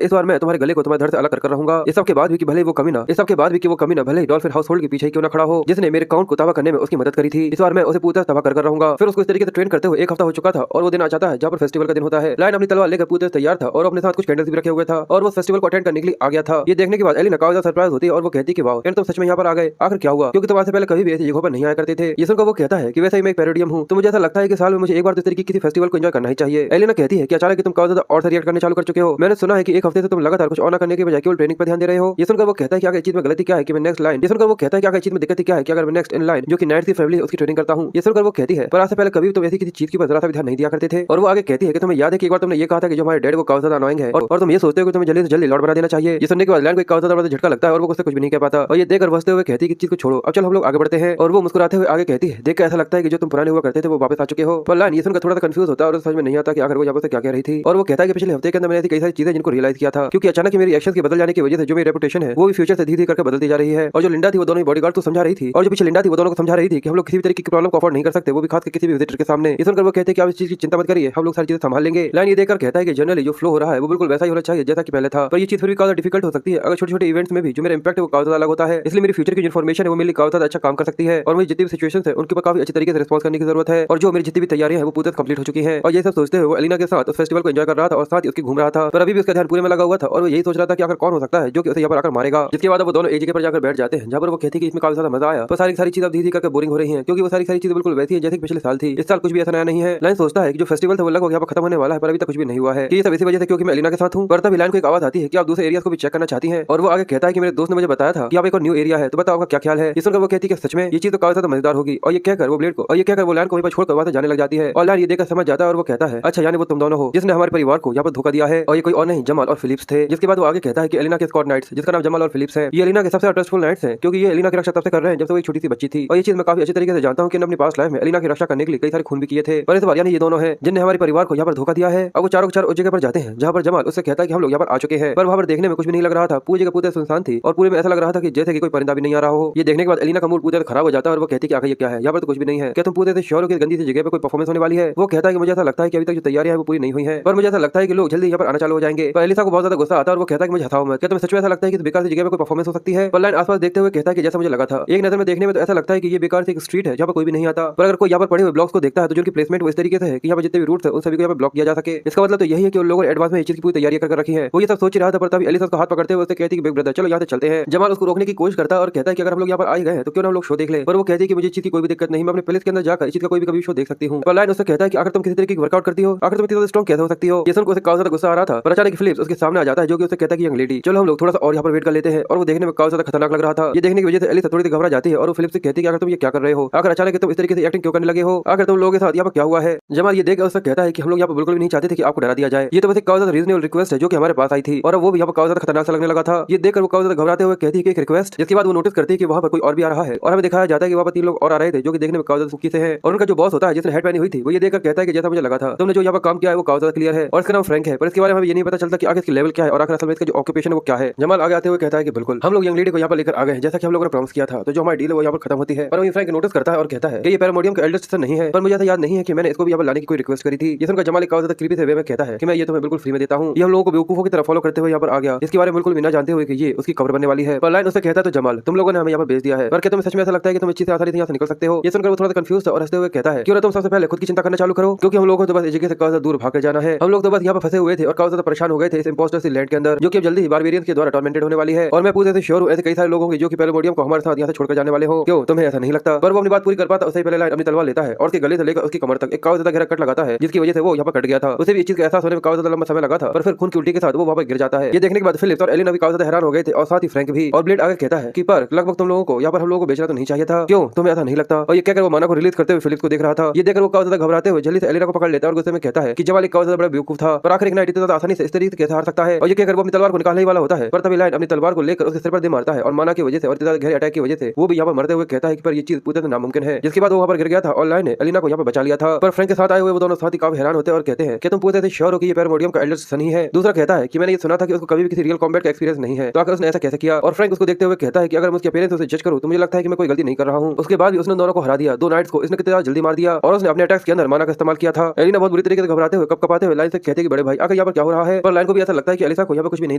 इस बार मैं तुम्हारे गले को तुम्हारे धड़ से अलग कर रहूंगा। इस सब के बाद भी कि भले वो कमीना इस सब के बाद भी कि वो कमीना भले ही डॉल्फिन हाउस होल्ड के पीछे क्यों न खड़ा हो, जिसने मेरे काउंट को तबाह करने में उसकी मदद करी थी, इस बार मैं उसे पूरी तरह तबाह कर रहूंगा। फिर उसको इस तरीके से ट्रेन करते हुए एक हफ्ता हो चुका था और वो दिन आ जाता है जहाँ पर फेस्टिवल का दिन होता है। लायन अपनी तलवार लेकर पूरी तरह तैयार था और अपने साथ कुछ कैंडल्स भी रखे हुए था और वो फेस्टिवल को अटेंड करने के लिए आ गया था। ये देखने के बाद एलिना काफी ज्यादा सरप्राइज होती है और वो कहती कि वाओ यार तुम सच में यहाँ पर आ गए, आखिर क्या हुआ, क्योंकि तुम आज से पहले कभी भी ऐसी जगहों पर नहीं आया करते थे। ये सुनकर वो कहता है कि वैसे ही मैं एक पैरोडियम हूँ, तो मुझे ऐसा लगता है कि साल में मुझे एक बार इस तरीके किसी फेस्टिवल को एंजॉय करना ही चाहिए। एलिना कहती है कि अचानक तुम काफी ज्यादा और रिएक्ट करने चालू कर चुके हो। मैंने सुना है कि एक हफ्ते से तुम लगातार कुछ और करने के बजाय केवल ट्रेनिंग पर ध्यान दे रहे हो। ये सुनकर वो कहता है कि आगे चीज में गलती क्या है कि मैं नेक्स्ट लाइन, ये सुनकर वो कहता है कि आगे चीज में दिक्कत क्या है कि अगर मैं नेक्स्ट इन लाइन जो कि नाइट की फैमिली है उसकी ट्रेनिंग करता हूँ। ये सुनकर वो कहती है पर आज से पहले कभी तुम ऐसी किसी चीज की जरा सा भी ध्यान नहीं दिया करते थे। और वो आगे कहती है कि तुम्हें याद है कि एक बार तुमने ये कहा था कि जो हमारे डैड वो काफी ज्यादा अनोइंग है और तुम ये सोचते हो कि तुम्हें जल्दी से जल्दी लॉर्ड बना देना चाहिए। ये सुनने के बाद लैंड को काफी ज्यादा झटका लगता है और वो उससे कुछ भी नहीं कह पाता और ये देखकर हंसते हुए कहती है कि चीज को छोड़ो, अब चलो हम लोग आगे बढ़ते हैं। और वो मुस्कुराते हुए आगे कहती है देखकर ऐसा लगता है कि जो तुम पुराने हुआ करते थे वो वापस आ चुके हो। पर लाइन ये सुनकर थोड़ा सा कंफ्यूज होता है और समझ में नहीं आता कि आखिर वो यहाँ पर क्या कह रही थी। और वो कहता है कि पिछले हफ्ते के अंदर मैंने ऐसी कई सारी चीजें जिनको रियलाइज किया था, क्योंकि अचानक मेरी एक्शन के बदल जाने की वजह से जो मेरी रेपुटेशन है वो भी फ्यूचर से धीरे धीरे करके बदलती जा रही है। और जो लिंडा थी वो दोनों बॉडीगार्ड को समझा रही थी और जो पीछे लिंडा थी वो दोनों को समझा रही थी कि हम लोग किसी भी तरीके की प्रॉब्लम को अफोर्ड नहीं कर सकते, वो भी खास किसी भी विजिटर के सामने। इस सुनकर वो कहते हैं कि आप इस चीज की चिंता मत करिए, हम लोग सारी चीजें संभाल लेंगे। लाइन ये देखकर कहता है कि जनरली जो फ्लो हो रहा है वो बिल्कुल वैसा ही होना चाहिए जैसा कि पहले था, पर ये चीज फिर भी काफी डिफिकल्ट हो सकती है अगर छोटे छोटे इवेंट्स में भी जो मेरा इंपैक्ट है वो काफी ज्यादा अलग होता है। इसलिए मेरी फ्यूचर की इन्फॉर्मेशन है वो मेरे लिए काफी ज्यादा अच्छा काम कर सकती है और मुझे जितनी भी सिचुएशंस है उनके ऊपर काफी अच्छी तरीके से रिस्पॉन्स करने की जरूरत है। और जो मेरी जितनी भी तैयारियां हैं वो पूरी तरह कंप्लीट हो चुकी है। और ये सब सोचते हुए वो एलिना के साथ उस फेस्टिवल को एंजॉय कर रहा था और साथ ही उसकी घूम रहा था, पर अभी भी उसका ध्यान पूरे में लगा हुआ था और वो यही सोच रहा था कि आखिर कौन हो सकता है जो कि उसे यहाँ पर आकर मारेगा। जिसके बाद वो दोनों एक जगह पर जाकर बैठ जाते हैं जहाँ पर वो कहती है कि इसमें काफी ज्यादा मजा आया, पर सारी चीजें अब धीरे करके बोरिंग हो रही है, क्योंकि वो सारी चीजें बिल्कुल वैसी है जैसे पिछले साल थी। इस साल कुछ भी ऐसा नया नहीं है। लाइन सोचता है कि जो फेस्टिवल था वो लगभग यहाँ पर खत्म होने वाला है, पर अभी तक कुछ भी नहीं हुआ है। ये सब इसी वजह से क्योंकि मैं एलिना के साथ हूँ। पर तभी लाइन को एक आवाज आती है कि आप दूसरे एरियाज को भी चेक करना चाहती हैं। और वो आगे कहता है कि मेरे दोस्त ने मुझे बताया था कि आप एक और न्यू एरिया है, तो बताओ आपका क्या ख्याल है। ये सुनकर वो कहती है कि सच में ये चीज तो काफी ज्यादा मजेदार होगी। और ये कहकर वो ब्लेड को वो लाइन को वहीं पर छोड़कर वहां से जाने लग जाती है। और लाइन ये देखकर समझ जाता है और वो कहता है अच्छा यानी वो तुम दोनों हो जिसने हमारे परिवार को यहाँ पर धोखा दिया है, और ये कोई और नहीं जमाल और फिलिप्स थे। जिसके बाद वो आगे कहता है कि एलिना के स्कॉट नाइट्स जिसका नाम जमाल और फिलिप्स है, ये एलिना के सबसे ट्रस्टफुल नाइट्स हैं, क्योंकि ये एलिना की रक्षा तब से कर रहे हैं जब से वो एक छोटी सी बच्ची थी। और ये चीज मैं काफी अच्छे तरीके से जानता हूँ कि अपनी पास्ट लाइफ में एलिना की रक्षा करने के लिए कई सारे खून भी किए थे, पर इस बार यानी ये दोनों हैं जिनने हमारे परिवार को यहाँ पर धोखा दिया है। अब वो चारों के चार उस जगह पर जाते हैं जहाँ पर जमाल उससे कहता है कि हम लोग यहाँ पर आ चुके हैं, पर वहाँ पर देखने में कुछ भी नहीं लग रहा था। पूरी जगह पूरी सुनसान थी और पूरे में ऐसा लग रहा था कि जैसे कि कोई परिंदा भी नहीं आ रहा हो। ये देखने के बाद एलिना का मूड पूरी खराब हो जाता है और वो कहती है कि आखिर ये क्या है, यहाँ पर तो कुछ भी नहीं है, क्या तुम पूरे से श्योर हो कि गंदी सी जगह पर कोई परफॉर्मेंस होने वाली है। वो कहता है कि मुझे ऐसा लगता है कि अभी तक जो तैयारियां है वो पूरी नहीं हुई है, पर मुझे ऐसा लगता है कि लोग जल्दी यहाँ पर आना चालू हो जाएंगे। पर एलिसा को बहुत ज्यादा गुस्सा आता है और वो कहता है कि मुझे हटाओ मत, क्या तुम्हें सच में ऐसा लगता है कि बेकार सी जगह पर कोई परफॉर्मेंस हो सकती है। पर लाइन आसपास देखते हुए कहता है कि जैसा मुझे लगा था, एक नजर में देखने में तो ऐसा लगता है कि ये बेकार सी एक स्ट्रीट है जहाँ पर कोई भी नहीं आता, पर अगर कोई यहाँ पर पड़े हुए ब्लॉक्स को देखता है तो जो उनकी प्लेसमेंट वो इस तरीके से है कि यहाँ पर जितने भी रूट्स है उन सभी को यहाँ पर ब्लॉक किया जा सके। इसका मतलब तो यही है कि उन लोगों ने एडवांस में इस चीज की पूरी तैयारी कर रखी है। वो ये सब सोच रहा था, पर तभी एलिसा उसका हाथ पकड़ते हुए उससे कहती है कि बिग ब्रदर चलो यहाँ से चलते हैं। जमाल उसको रोकने की कोशिश करता है और कहता है कि अगर हम लोग यहाँ पर आ गए हैं तो क्यों ना हम लोग शो देख ले। पर वो कहती है कि मुझे इस चीज की कोई भी दिक्कत नहीं, मैं अपने पैलेस के अंदर जाकर इस चीज का कोई भी कभी शो देख सकती हूँ। पर लाइन उससे कहता है कि अगर तुम किसी तरीके की वर्कआउट करती हो आखिर तुम इतनी स्ट्रॉन्ग कैसे हो सकती हो। ये सुनकर उसे काफी ज्यादा गुस्सा आ रहा था, पर अचानक फिलिप्स उसके सामने आ जाता है जो कि उसे कहता है कि यंग लेडी चलो हम लोग थोड़ा सा और यहाँ पर वेट कर लेते हैं। और वो देखने में काफी ज्यादा खतरनाक लग रहा था। ये देखने की वजह से एलिसा थोड़ी सी घबरा जाती है और वो फिलिप्स से कहती है कि अगर तुम ये क्या कर रहे हो, अगर अचानक तुम इस तरीके से एक्टिंग क्यों करने लगे हो, अगर तुम लोगों के साथ यहाँ पर क्या हुआ है। जमाल ये देखकर उससे कहता है कि हम लोग यहाँ पर बिल्कुल भी नहीं चाहते थे कि आपको डरा दिया जाए, ये तो बस एक काफी ज्यादा रीजनेबल रिक्वेस्ट है जो कि हमारे पास आई थी, और वो भी यहाँ पर काफी ज्यादा खतरनाक सा लगने लगा था। ये देखकर वो काफी ज्यादा घबराते हुए कहती है कि एक रिक्वेस्ट। जिसके बाद वो नोटिस करती है कि वहाँ पर कोई और भी आ रहा है और हमें दिखाया जाता है कि वहाँ पर 3 लोग और आ रहे थे जो कि देखने में काफी ज्यादा सुखी से हैं। और उनका जो बॉस होता है जिसने हेड पहनी हुई थी वो ये देखकर कहता है कि जैसा मुझे लगा था तुमने जो यहाँ पर काम किया है वो काफी ज्यादा क्लियर है और इसका नाम फ्रैंक है, पर इसके बारे में हमें ये नहीं पता चलता कि आगे इसकी लेवल क्या है और आखिर असल में इसका जो ऑक्यूपेशन है वो क्या है। जमाल आगे आते हुए कहता है कि बिल्कुल हम लोग यंग लेडी को यहाँ पर लेकर आ गए जैसा कि हम लोगों ने प्रॉमिस किया था, तो जो हमारी डील है वो यहाँ पर खत्म होती है। पर वहीं फ्रैंक नोटिस करता है और कहता है कि ये पैरामोडियम का एल्डर सिस्टर नहीं है, पर मुझे ऐसा याद नहीं है कि मैंने इसको भी यहाँ पर लाने की कोई रिक्वेस्ट करी थी। ये सुनकर जमाल काफी ज्यादा क्रीपी से वे में कहता है कि मैं ये तुम्हें बिल्कुल फ्री में देता हूँ, ये हम लोगों को बेवकूफों की तरह फॉलो करते हुए यहाँ पर आ गया, इसके बारे में बिल्कुल भी ना जानते हुए कि ये उसकी खबर बनने वाली है। पर लाइन उससे कहता है तो जमाल तुम लोगों ने हमें यहाँ पर भेज दिया है, पर क्या तुम्हें सच में ऐसा लगता है कि तुम इस आसानी से यहाँ से निकल सकते हो। ये सुनकर वो थोड़ा सा कंफ्यूज था और हंसते हुए कहता है क्यों ना तुम सबसे पहले खुद की चिंता करना चालू करो, क्योंकि हम लोगों को तो बस इस जगह से काफी दूर भाग जाना है। हम लोग तो बस यहाँ पर फंसे हुए थे और काफी ज्यादा परेशान हो गए थे इस इंपोस्टर सी लैंड के अंदर जो कि अब जल्दी ही बारबेरियंस के द्वारा टॉर्मेंटेड होने वाली है। और मैं पूरे से श्योर हूँ ऐसे कई सारे लोग होंगे जो कि पैरामोडियम को हमारे साथ यहाँ से छोड़कर जाने वाले हो। क्यों तुम्हें ऐसा नहीं लगता। पर वो अपनी बात पूरी कर पाता उससे पहले लाइन अपनी तलवार लेता है और उसके गले से लेकर उसकी कमर तक एक काफी ज्यादा गहरा कट लगाता है जिसकी वजह से वो यहाँ पर कट गया था। उसे भी इस चीज का एहसास होने में काफी ज्यादा लंबा समय लगा था, पर फिर खून की उल्टी के साथ वो वहाँ पर गिर जाता है। ये देखने के बाद फिलिप्स और एलिना भी काफी ज्यादा हैरान हो गए थे और साथ ही फ्रैंक भी। और ब्लेड आगे कहता है कि पर लगभग तुम लोगों को यहाँ पर हम लोगों को बेचना तो नहीं चाहिए था, क्यों तुम्हें ऐसा नहीं लगता। और ये कहकर वो माना को रिलीज करते हुए फिलिप्स को देख रहा था। ये देखकर वो काफी ज्यादा घबराते हुए जल्दी से एलिना को पकड़ लेता है और गुस्से में कहता है कि जमाल काफी ज्यादा बड़ा बेवकूफ था, पर आखिर एक नाइट इतनी ज्यादा आसानी से इस तरीके से कैसे हार सकता है। और ये कहकर वो अपनी तलवार को निकालने ही वाला होता है, पर तभी लाइन अपनी तलवार को लेकर उसके सिर पर दे मारता है और माना की वजह से और इतने गहरे अटैक की वजह से वो भी यहाँ पर मरते हुए कहता है कि पर ये चीज पूरी तरह नामुमकिन है। जिसके बाद वो वहाँ पर गिर गया था और लाइन ने एलिना को यहाँ पर बचा लिया था। पर फ्रैंक के साथ आए हुए वो दोनों साथी काफी हैरान होते हैं और कहते हैं कि तुम पूरी तरह से श्योर हो कि ये पैरामोडियम का एल्डर सन ही है। दूसरा कहता है कि मैंने ये सुना था कि उसको कभी भी किसी रियल कॉम्बैट का एक्सपीरियंस नहीं है, तो आखिर उसने ऐसा कैसे किया। और फ्रैंक उसको देखते हुए कहता है कि अगर मैं उसके अपीयरेंस से जज करूं तो मुझे लगता है कि मैं कोई गलती नहीं कर रहा हूं। उसके बाद भी उसने दोनों को हरा दिया, 2 नाइट्स को इसने कितना जल्दी मार दिया और उसने अपने अटैक्स के अंदर माना माना का इस्तेमाल किया था। एलिना बहुत बुरी तरीके से घबराते हुए कपकपाते हुए लाइन से कहते कि बड़े भाई आखिर यहाँ पर क्या हो रहा है, पर लाइन को भी ऐसा लगता है कि एलिसा को यहाँ पर कुछ भी नहीं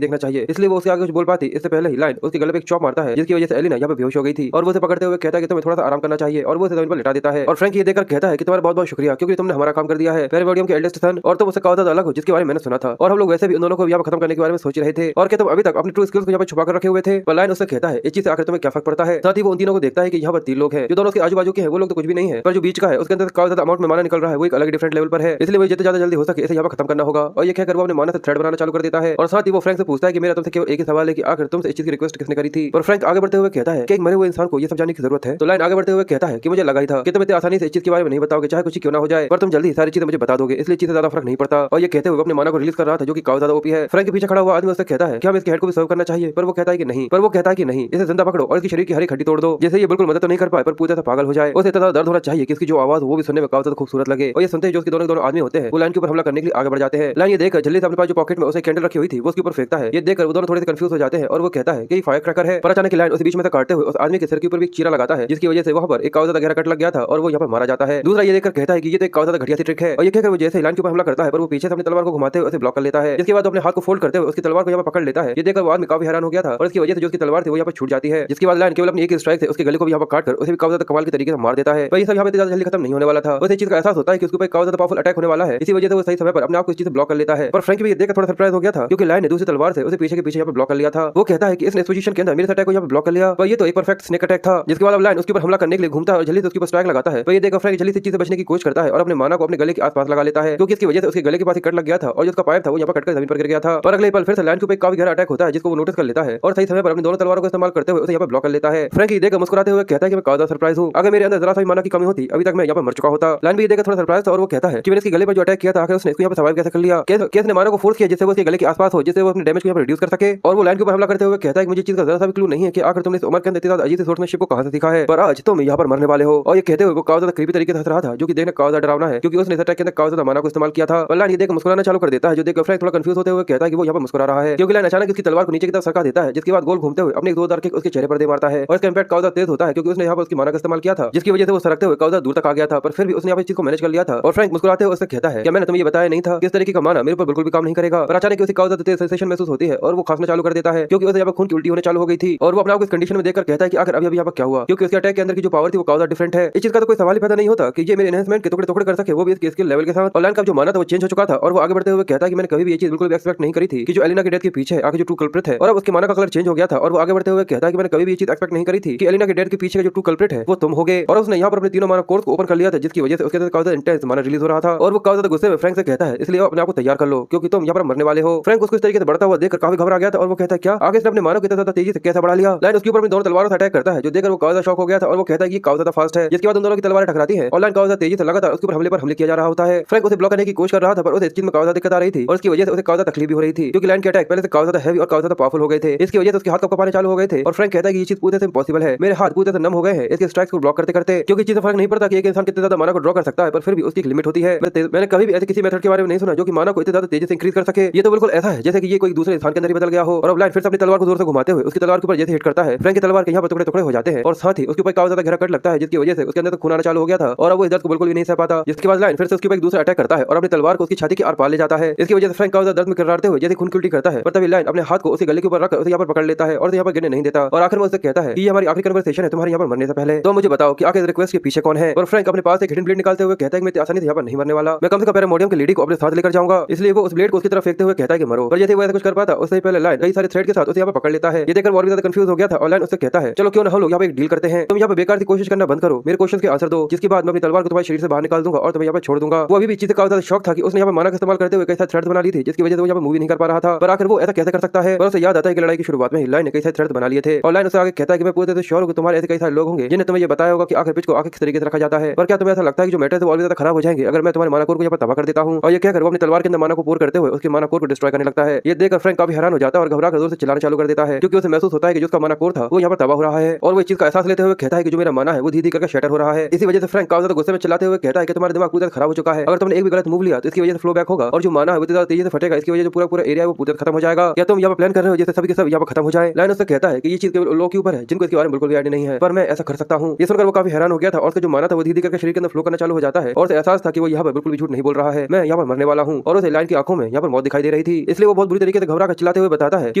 देखना चाहिए, इसलिए वो उसके आगे कुछ बोल पाती इससे पहले ही लाइन उसके गले पे एक चॉप मारता है, जिसकी वजह से एलिना यहाँ पे बेहोश हो गई थी और वो उसे पकड़ते हुए कहता है कि तुम्हें थोड़ा सा आराम करना चाहिए और वो उसे जमीन पर लिटा देता है। और फ्रैंक ये देखकर कहता है कि तुम्हारा बहुत बहुत शुक्रिया क्योंकि तुमने हमारा काम कर दिया है, पेरिबोडियम के एल्डेस्ट सन और तुम उससे कहा था अलग हो जिसके बारे में मैंने सुना था, और हम लोग वैसे भी उन दोनों को यहाँ पर खत्म करने के बारे में सोच रहे थे, और क्या तुम अभी तक अपनी ट्रू स्किल्स को यहाँ पर छुपा कर रखे हुए थे। पर लाइन उससे कहता है इस चीज से आखिर तुम्हें क्या फर्क पड़ता है। साथ ही वो उन तीनों को देखता है कि यहाँ पर 3 लोग हैं, जो दोनों उसके आजू बाजू के हैं वो लोग तो कुछ भी नहीं है, पर जो बीच का है उसके अंदर काफी ज्यादा अमाउंट में माना निकल रहा है, वो एक अलग डिफरेंट लेवल पर है, इसलिए वो जितने ज्यादा जल्दी हो सके इसे यहाँ पर खत्म करना होगा। और ये कहकर वो अपने माना से थ्रेड बनाना चालू कर देता है, और साथ ही वो फ्रैंक से पूछता है कि मेरा तुमसे केवल एक ही सवाल है कि आखिर तुमसे इस चीज की रिक्वेस्ट किसने करी थी। और फ्रैंक आगे बढ़ते हुए कहता है कि एक मरे हुए इंसान को ये सब जानने की जरूरत है। तो लाइन आगे बढ़ते हुए कहता है कि मुझे लगा ही था कि तुम इतनी आसानी से इस चीज के बारे में नहीं बताओगे, चाहे कुछ क्यों ना हो जाए, पर तुम जल्दी सारी चीजें मुझे बता दोगे, इसलिए चीजें ज्यादा फर्क नहीं पड़ता। और ये कहते हुए अपने माना को रिलीज कर रहा था जो कि काफी ज्यादा ओपी है। फ्रैंक के पीछे खड़ा हुआ आदमी उससे कहता है कि हम इसके हेड को भी सर्व करना चाहिए, पर वो कहता है कि नहीं, इसे जिंदा पकड़ो और इसकी शरीर की हर एक हड्डी तोड़ दो, जैसे ये बिल्कुल मदद तो नहीं कर पाए पर पूरी तरह पागल हो जाए। उसे इतना दर्द होना चाहिए कि इसकी जो आवाज वो भी सुनने में काफी ज्यादा खूबसूरत लगे। और ये सुनते ही जो उसके दोनों आदमी होते हैं वो लाइन के ऊपर हमला करने के लिए आगे बढ़ जाते हैं। लाइन ये देखकर जल्दी से अपने पास जो पॉकेट में उसे कैंडल रखी हुई थी वो उसके ऊपर फेंकता है। ये देखकर वो दोनों थोड़े से कंफ्यूज हो जाते हैं और वो कहता है कि फायर क्रैकर है, पर अचानक लाइन उसे बीच में से काटते हुए उस आदमी के सिर के ऊपर भी चीरा लगाता है, जिसकी वजह से वहां पर एक काफी ज्यादा गहरा कट लग गया था और वो यहाँ पर मारा जाता है। दूसरा ये देखकर कहता है कि ये तो एक काफी ज्यादा घटिया सी ट्रिक है, और ये कहकर वो जैसे लाइन के ऊपर हमला करता है पर वो पीछे से अपनी तलवार को घुमाते हुए उसे ब्लॉक कर लेता है, जिसके बाद अपने हाथ को फोल्ड करते हुए उसकी तलवार को यहाँ पर पकड़ लेता है। ये देखकर वो आदमी काफी हैरान हो गया था और इसकी वजह से जो उसकी तलवार थी वो यहाँ पर छूट जाती है, जिसके बाद लाइन केवल अपनी एक स्ट्राइक से उसके गले को भी यहाँ पर काट कर उसे भी काफी ज्यादा कमाल के तरीके से मार देता है। पर ये सब यहाँ पे ज्यादा जल्दी खत्म नहीं होने वाला था, उसे इस चीज का एहसास होता है कि उसके ऊपर काफी ज्यादा पावरफुल अटैक होने वाला है, इसी वजह से वो सही समय पर अपने आप को इस चीज से ब्लॉक कर लेता है। पर फ्रैंक भी ये देखकर थोड़ा सरप्राइज हो गया था क्योंकि लाइन ने दूसरी तलवार से उसे पीछे के पीछे यहाँ पर ब्लॉक कर लिया था। वो कहता है कि इसने इस पोजीशन के अंदर मेरे अटैक को यहाँ पर ब्लॉक कर लिया, पर ये तो एक परफेक्ट स्नेक अटैक था। जिसके बाद अब लाइन उसके ऊपर हमला करने के लिए घूमता है और जल्दी से उसके ऊपर स्ट्राइक लगाता है। पर ये देखकर फ्रैंक जल्दी से चीज से बचने की कोशिश करता है और अपने माना को अपने गले के आसपास लगा लेता है, क्योंकि इसकी वजह से उसके गले के पास कट लग गया था और जो उसका पाइप था वो यहाँ पर कटकर जमीन पर गिर गया था। पर अगले पल फिर से लाइन के ऊपर काफी गहरा अटैक होता है जिसको वो नोटिस कर लेता है और सही समय पर अपनी दोनों तलवारों का इस्तेमाल करते हुए उसे यहाँ पर ब्लॉक कर लेता है। फ्रैंक ये देखकर मुस्कुराते हुए कहता है कि मैं काफी सरप्राइज हूँ, अगर मेरे अंदर जरा सा भी माना की कमी होती अभी तक मैं यहाँ पर मर चुका होता। लाइन भी ये देखकर थोड़ा सरप्राइज था और वो कहता है कि मैंने इसके गले पर जो अटैक किया था आखिर उसने इसको यहाँ पर सर्वाइव कैसे कर लिया, कैसे ने माना को फोर्स किया जिससे वो उसके गले के आसपास हो, जिससे वो अपने डैमेज को यहाँ पर रिड्यूस कर सके। और वो लाइन के ऊपर हमला करते हुए कहता है कि मुझे चीज का जरा सा भी क्लू नहीं है कि आखिर तुमने इस उम्र के अंदर इतनी ज्यादा अजीब से सोर्समैनशिप को कहां से सीखा है, पर आज तुम यहाँ पर मरने वाले हो। और ये कहते हुए वो काफी ज्यादा क्रीपी तरीके से हंस रहा था जो कि देखने काफी ज्यादा डरावना है, क्योंकि उसने इस अटैक के अंदर काफी ज्यादा माना को इस्तेमाल किया था। और लाइन ये देखकर मुस्कुराना चालू कर देता है, जो देखकर फ्रैंक थोड़ा कंफ्यूज होते हुए कहता है कि वो यहाँ पर मुस्कुरा रहा है, क्योंकि लाइन अचानक उसकी तलवार को नीचे की तरफ सरका देता है, जिसके बाद गोल घूमते हुए अपने एक जोरदार किक उसके चेहरे पर दे मारता है। और इसका इंपैक्ट काफी ज्यादा तेज होता है क्योंकि उसने यहाँ पर उसकी माना का इस्तेमाल किया था, जिसकी वजह से वो सरकते हुए काफी ज्यादा दूर तक आ गया था, पर फिर भी उसने यहाँ पर इस चीज को मैनेज कर लिया था। और फ्रैंक मुस्कुराते हुए उससे कहता है कि मैंने तुम्हें ये बताया नहीं था कि इस तरीके का माना मेरे ऊपर बिल्कुल भी काम नहीं करेगा। पर अचानक उसे काफी ज्यादा तेज सेंसेशन महसूस होती है और वो खांसना चालू कर देता है, क्योंकि उसे यहाँ पर खून की उल्टी होने चालू हो गई थी। और वो अपने आप को इस कंडीशन में देखकर कहता है कि आखिर अभी यहाँ पर क्या हुआ, क्योंकि उसके अटैक के अंदर की जो पावर थी वो काफी डिफरेंट है। इस चीज का तो कोई सवाल ही पैदा नहीं होता कि ये मेरे एनहांसमेंट के टुकड़े टुकड़े कर सके, वो भी इसके स्किल लेवल के साथ। और लाइन का जो माना था वो चेंज हो चुका था और वो आगे बढ़ते हुए कहता है कि मैंने कभी भी ये चीज बिल्कुल भी एक्सपेक्ट नहीं करी थी कि जो एलिना की डेथ के पीछे आगे जो ट्रू कल्प्रिट है, और अब उसके माना का कलर चेंज हो गया था। और वो आगे बढ़ते हुए कहता है कि मैंने कभी भी ये चीज एक्सपेक्ट नहीं करी थी कि एलिना की डेथ के पीछे जो ट्रू कल्प्रिट है वो तुम होगे। और उसने यहाँ पर अपने तीनों माना कोर्स को ओपन कर लिया था, जिसकी वजह से उसके अंदर काफी ज्यादा इंटेंस माना रिलीज हो रहा था। और वो काफी ज्यादा गुस्से में फ्रैंक से कहता है इसलिए अपने आप को तैयार कर लो क्योंकि तुम यहाँ पर मरने वाले हो। फ्रैंक उसको इस तरीके से बढ़ता हुआ देखकर काफी घबरा गया था और वो कहता है क्या आगे से अपने मानो को इतना ज्यादा तेजी से कैसे बढ़ा लिया। लाइन उसके ऊपर अपनी दोनों तलवारों से अटैक करता है, जो देखकर वो काफी ज्यादा शॉक हो गया था और वो कहता है कि काफी ज्यादा फास्ट है, जिसके बाद उन दोनों की तलवारें टकराती है और लाइन काफी ज्यादा तेजी से लगातार उसके ऊपर हमले पर हमले किया जा रहा होता है। फ्रैंक उसे ब्लॉक करने की कोशिश कर रहा था पर उसे इस चीज में काफी ज्यादा दिक्कत आ रही थी और इसकी वजह से उसे काफी ज्यादा तकलीफ भी हो रही थी, क्योंकि लाइन के अटैक पहले से काफी ज्यादा हैवी और काफी ज्यादा पावरफुल हो गए थे। इसकी वजह से उसके हाथ कपकपाने चालू हो गए थे और फ्रैंक कहता है कि ये चीज पूरी तरह से इम्पॉसिबल है, मेरे हाथ पूरी तरह से नम हो गए हैं इसके स्ट्राइक्स को ब्लॉक करते करते, क्योंकि चीज फर्क नहीं पड़ता कि एक इंसान कितने ज्यादा माना को ड्रॉ कर सकता है, पर फिर भी उसकी एक लिमिट होती है। मैंने कभी भी ऐसे किसी मेथड के बारे में नहीं सुना जो कि माना को इतने ज्यादा तेजी से इंक्रीज कर सके। ये तो बिल्कुल ऐसा है जैसे कि ये कोई दूसरे इंसान के अंदर ही बदल गया हो। और अब लाइन फिर से अपनी तलवार को जोर से घुमाते हुए उसकी तलवार के ऊपर जैसे हिट करता है, फ्रैंक की तलवार के यहाँ पर टुकड़े टुकड़े हो जाते हैं और साथ ही उसके ऊपर काफी ज्यादा गहरा कट लगता है, जिसकी वजह से उसके अंदर तो खून आना चालू हो गया था और अब वो इस दर्द को बिल्कुल भी नहीं सह पाता। जिसके बाद लाइन फिर से उसके ऊपर एक दूसरा अटैक करता है और अपनी तलवार को उसकी छाती के आर पार ले जाता है। इसकी वजह से फ्रैंक काफी ज्यादा दर्द में किरराते हुए जैसे खून की उल्टी करता है, पर तभी लाइन अपने हाथ को उसके गले के ऊपर रखकर उसे यहाँ पर पकड़ लेता है और उसे यहाँ पर गिरने नहीं देता। और आखिर में उससे कहता है कि ये हमारी आखिरी कन्वर्सेशन है तुम्हारे यहाँ पर मरने से पहले, तो मुझे बताओ कि आखिर रिक्वेस्ट के पीछे कौन है। और फ्रैंक अपने पास एक हिडन ब्लेड निकालते हुए कहता है कि मैं आसानी से यहाँ पर नहीं मरने वाला, मैं कम से कम पैरामोडियम की लेडी को अपने साथ लेकर जाऊंगा। इसलिए वो उस ब्लेड को उसकी तरफ फेंकते हुए कहता है कि मरो, पर जैसे वो ऐसा कुछ कर पाता उससे पहले लाइन कई सारे थ्रेड के साथ उसे यहाँ पर पकड़ लेता है। ये देखकर और भी ज्यादा कंफ्यूज हो गया था और लाइन उससे कहता है चलो क्यों ना हम लोग यहाँ पे एक डील करते हैं, तुम यहाँ पे बेकार की कोशिश करना बंद करो, मेरे क्वेश्चन के आंसर दो, जिसके बाद मैं अपनी तलवार को तुम्हारे शरीर से बाहर निकाल दूंगा और तुम्हें यहाँ पर छोड़ दूंगा। वो अभी भी चीज काफी ज्यादा शौक था कि उसने यहाँ पर माना का इस्तेमाल करते हुए कई सारे थ्रेड्स बना ली थी, जिसकी वजह से वो यहाँ पर मूवी नहीं कर पा रहा था। पर आखिर वो ऐसा कैसे कर सकता है। पर उसे याद आता है कि लड़ाई की शुरुआत में ही लाइन ने कई सारे थ्रेड्स बना लिए थे और लाइन उसे आगे कहता है कि मैं पूरे तरह से श्योर हूं कि तुम्हारे ऐसे कई सारे लोग होंगे जिन्हें तुम्हें ये बताया होगा कि आखिर पिच को आगे किस तरीके से रखा जाता है। पर क्या तुम्हें ऐसा लगता है कि जो मैटर है वो और भी ज्यादा खराब हो जाएंगे अगर मैं तुम्हारे माना कोर को यहाँ पर तबाह कर देता हूं। और ये कहकर वो अपनी तलवार के अंदर माना को पोर करते हुए उसके माना कोर को डिस्ट्रॉय करने लगता है। ये देखकर फ्रैंक काफी हैरान हो जाता है और घबरा कर जोर से चिल्लाना चालू कर देता है, क्योंकि उसे महसूस होता है कि जो उसका माना कोर था वो यहाँ पर तबाह हो रहा है। और वो इस चीज का एहसास लेते हुए कहता है कि जो मेरा माना है वो धीरे करके शटर हो रहा है। इसी वजह से फ्रैंक काफी ज्यादा गुस्से में चिल्लाते हुए कहता है कि तुम्हारा दिमाग पूरा खराब हो चुका है, अगर तुमने एक भी गलत मूव लिया तो इसकी वजह से फ्लो बैक होगा और जो माना है वो ज्यादा तेजी से फटेगा, इसकी वजह से पूरा एरिया है वो पूरा खत्म हो जाएगा। या तुम यहाँ पर प्लान कर रहे हो जैसे सभी के सब यहाँ पर खत्म हो जाए। लाइन उससे कहता है कि ये चीज केवल लोगों के ऊपर है जिनको इसके बारे में बिल्कुल भी आइडिया नहीं है, पर मैं ऐसा कर सकता हूँ। ये सुनकर वो काफी हैरान हो गया था और उसका जो माना था वो धीरे करके शरीर के अंदर फ्लो करना चालू हो जाता है, और उसे एहसास था कि वो यहाँ पर बिल्कुल भी झूठ नहीं बोल रहा है, मैं यहाँ पर मरने वाला हूँ। और उसे लायन की आंखों में यहाँ पर मौत दिखाई दे रही थी, इसलिए वो बहुत बुरी तरीके से घबरा कर चिल्लाते हुए बताता है कि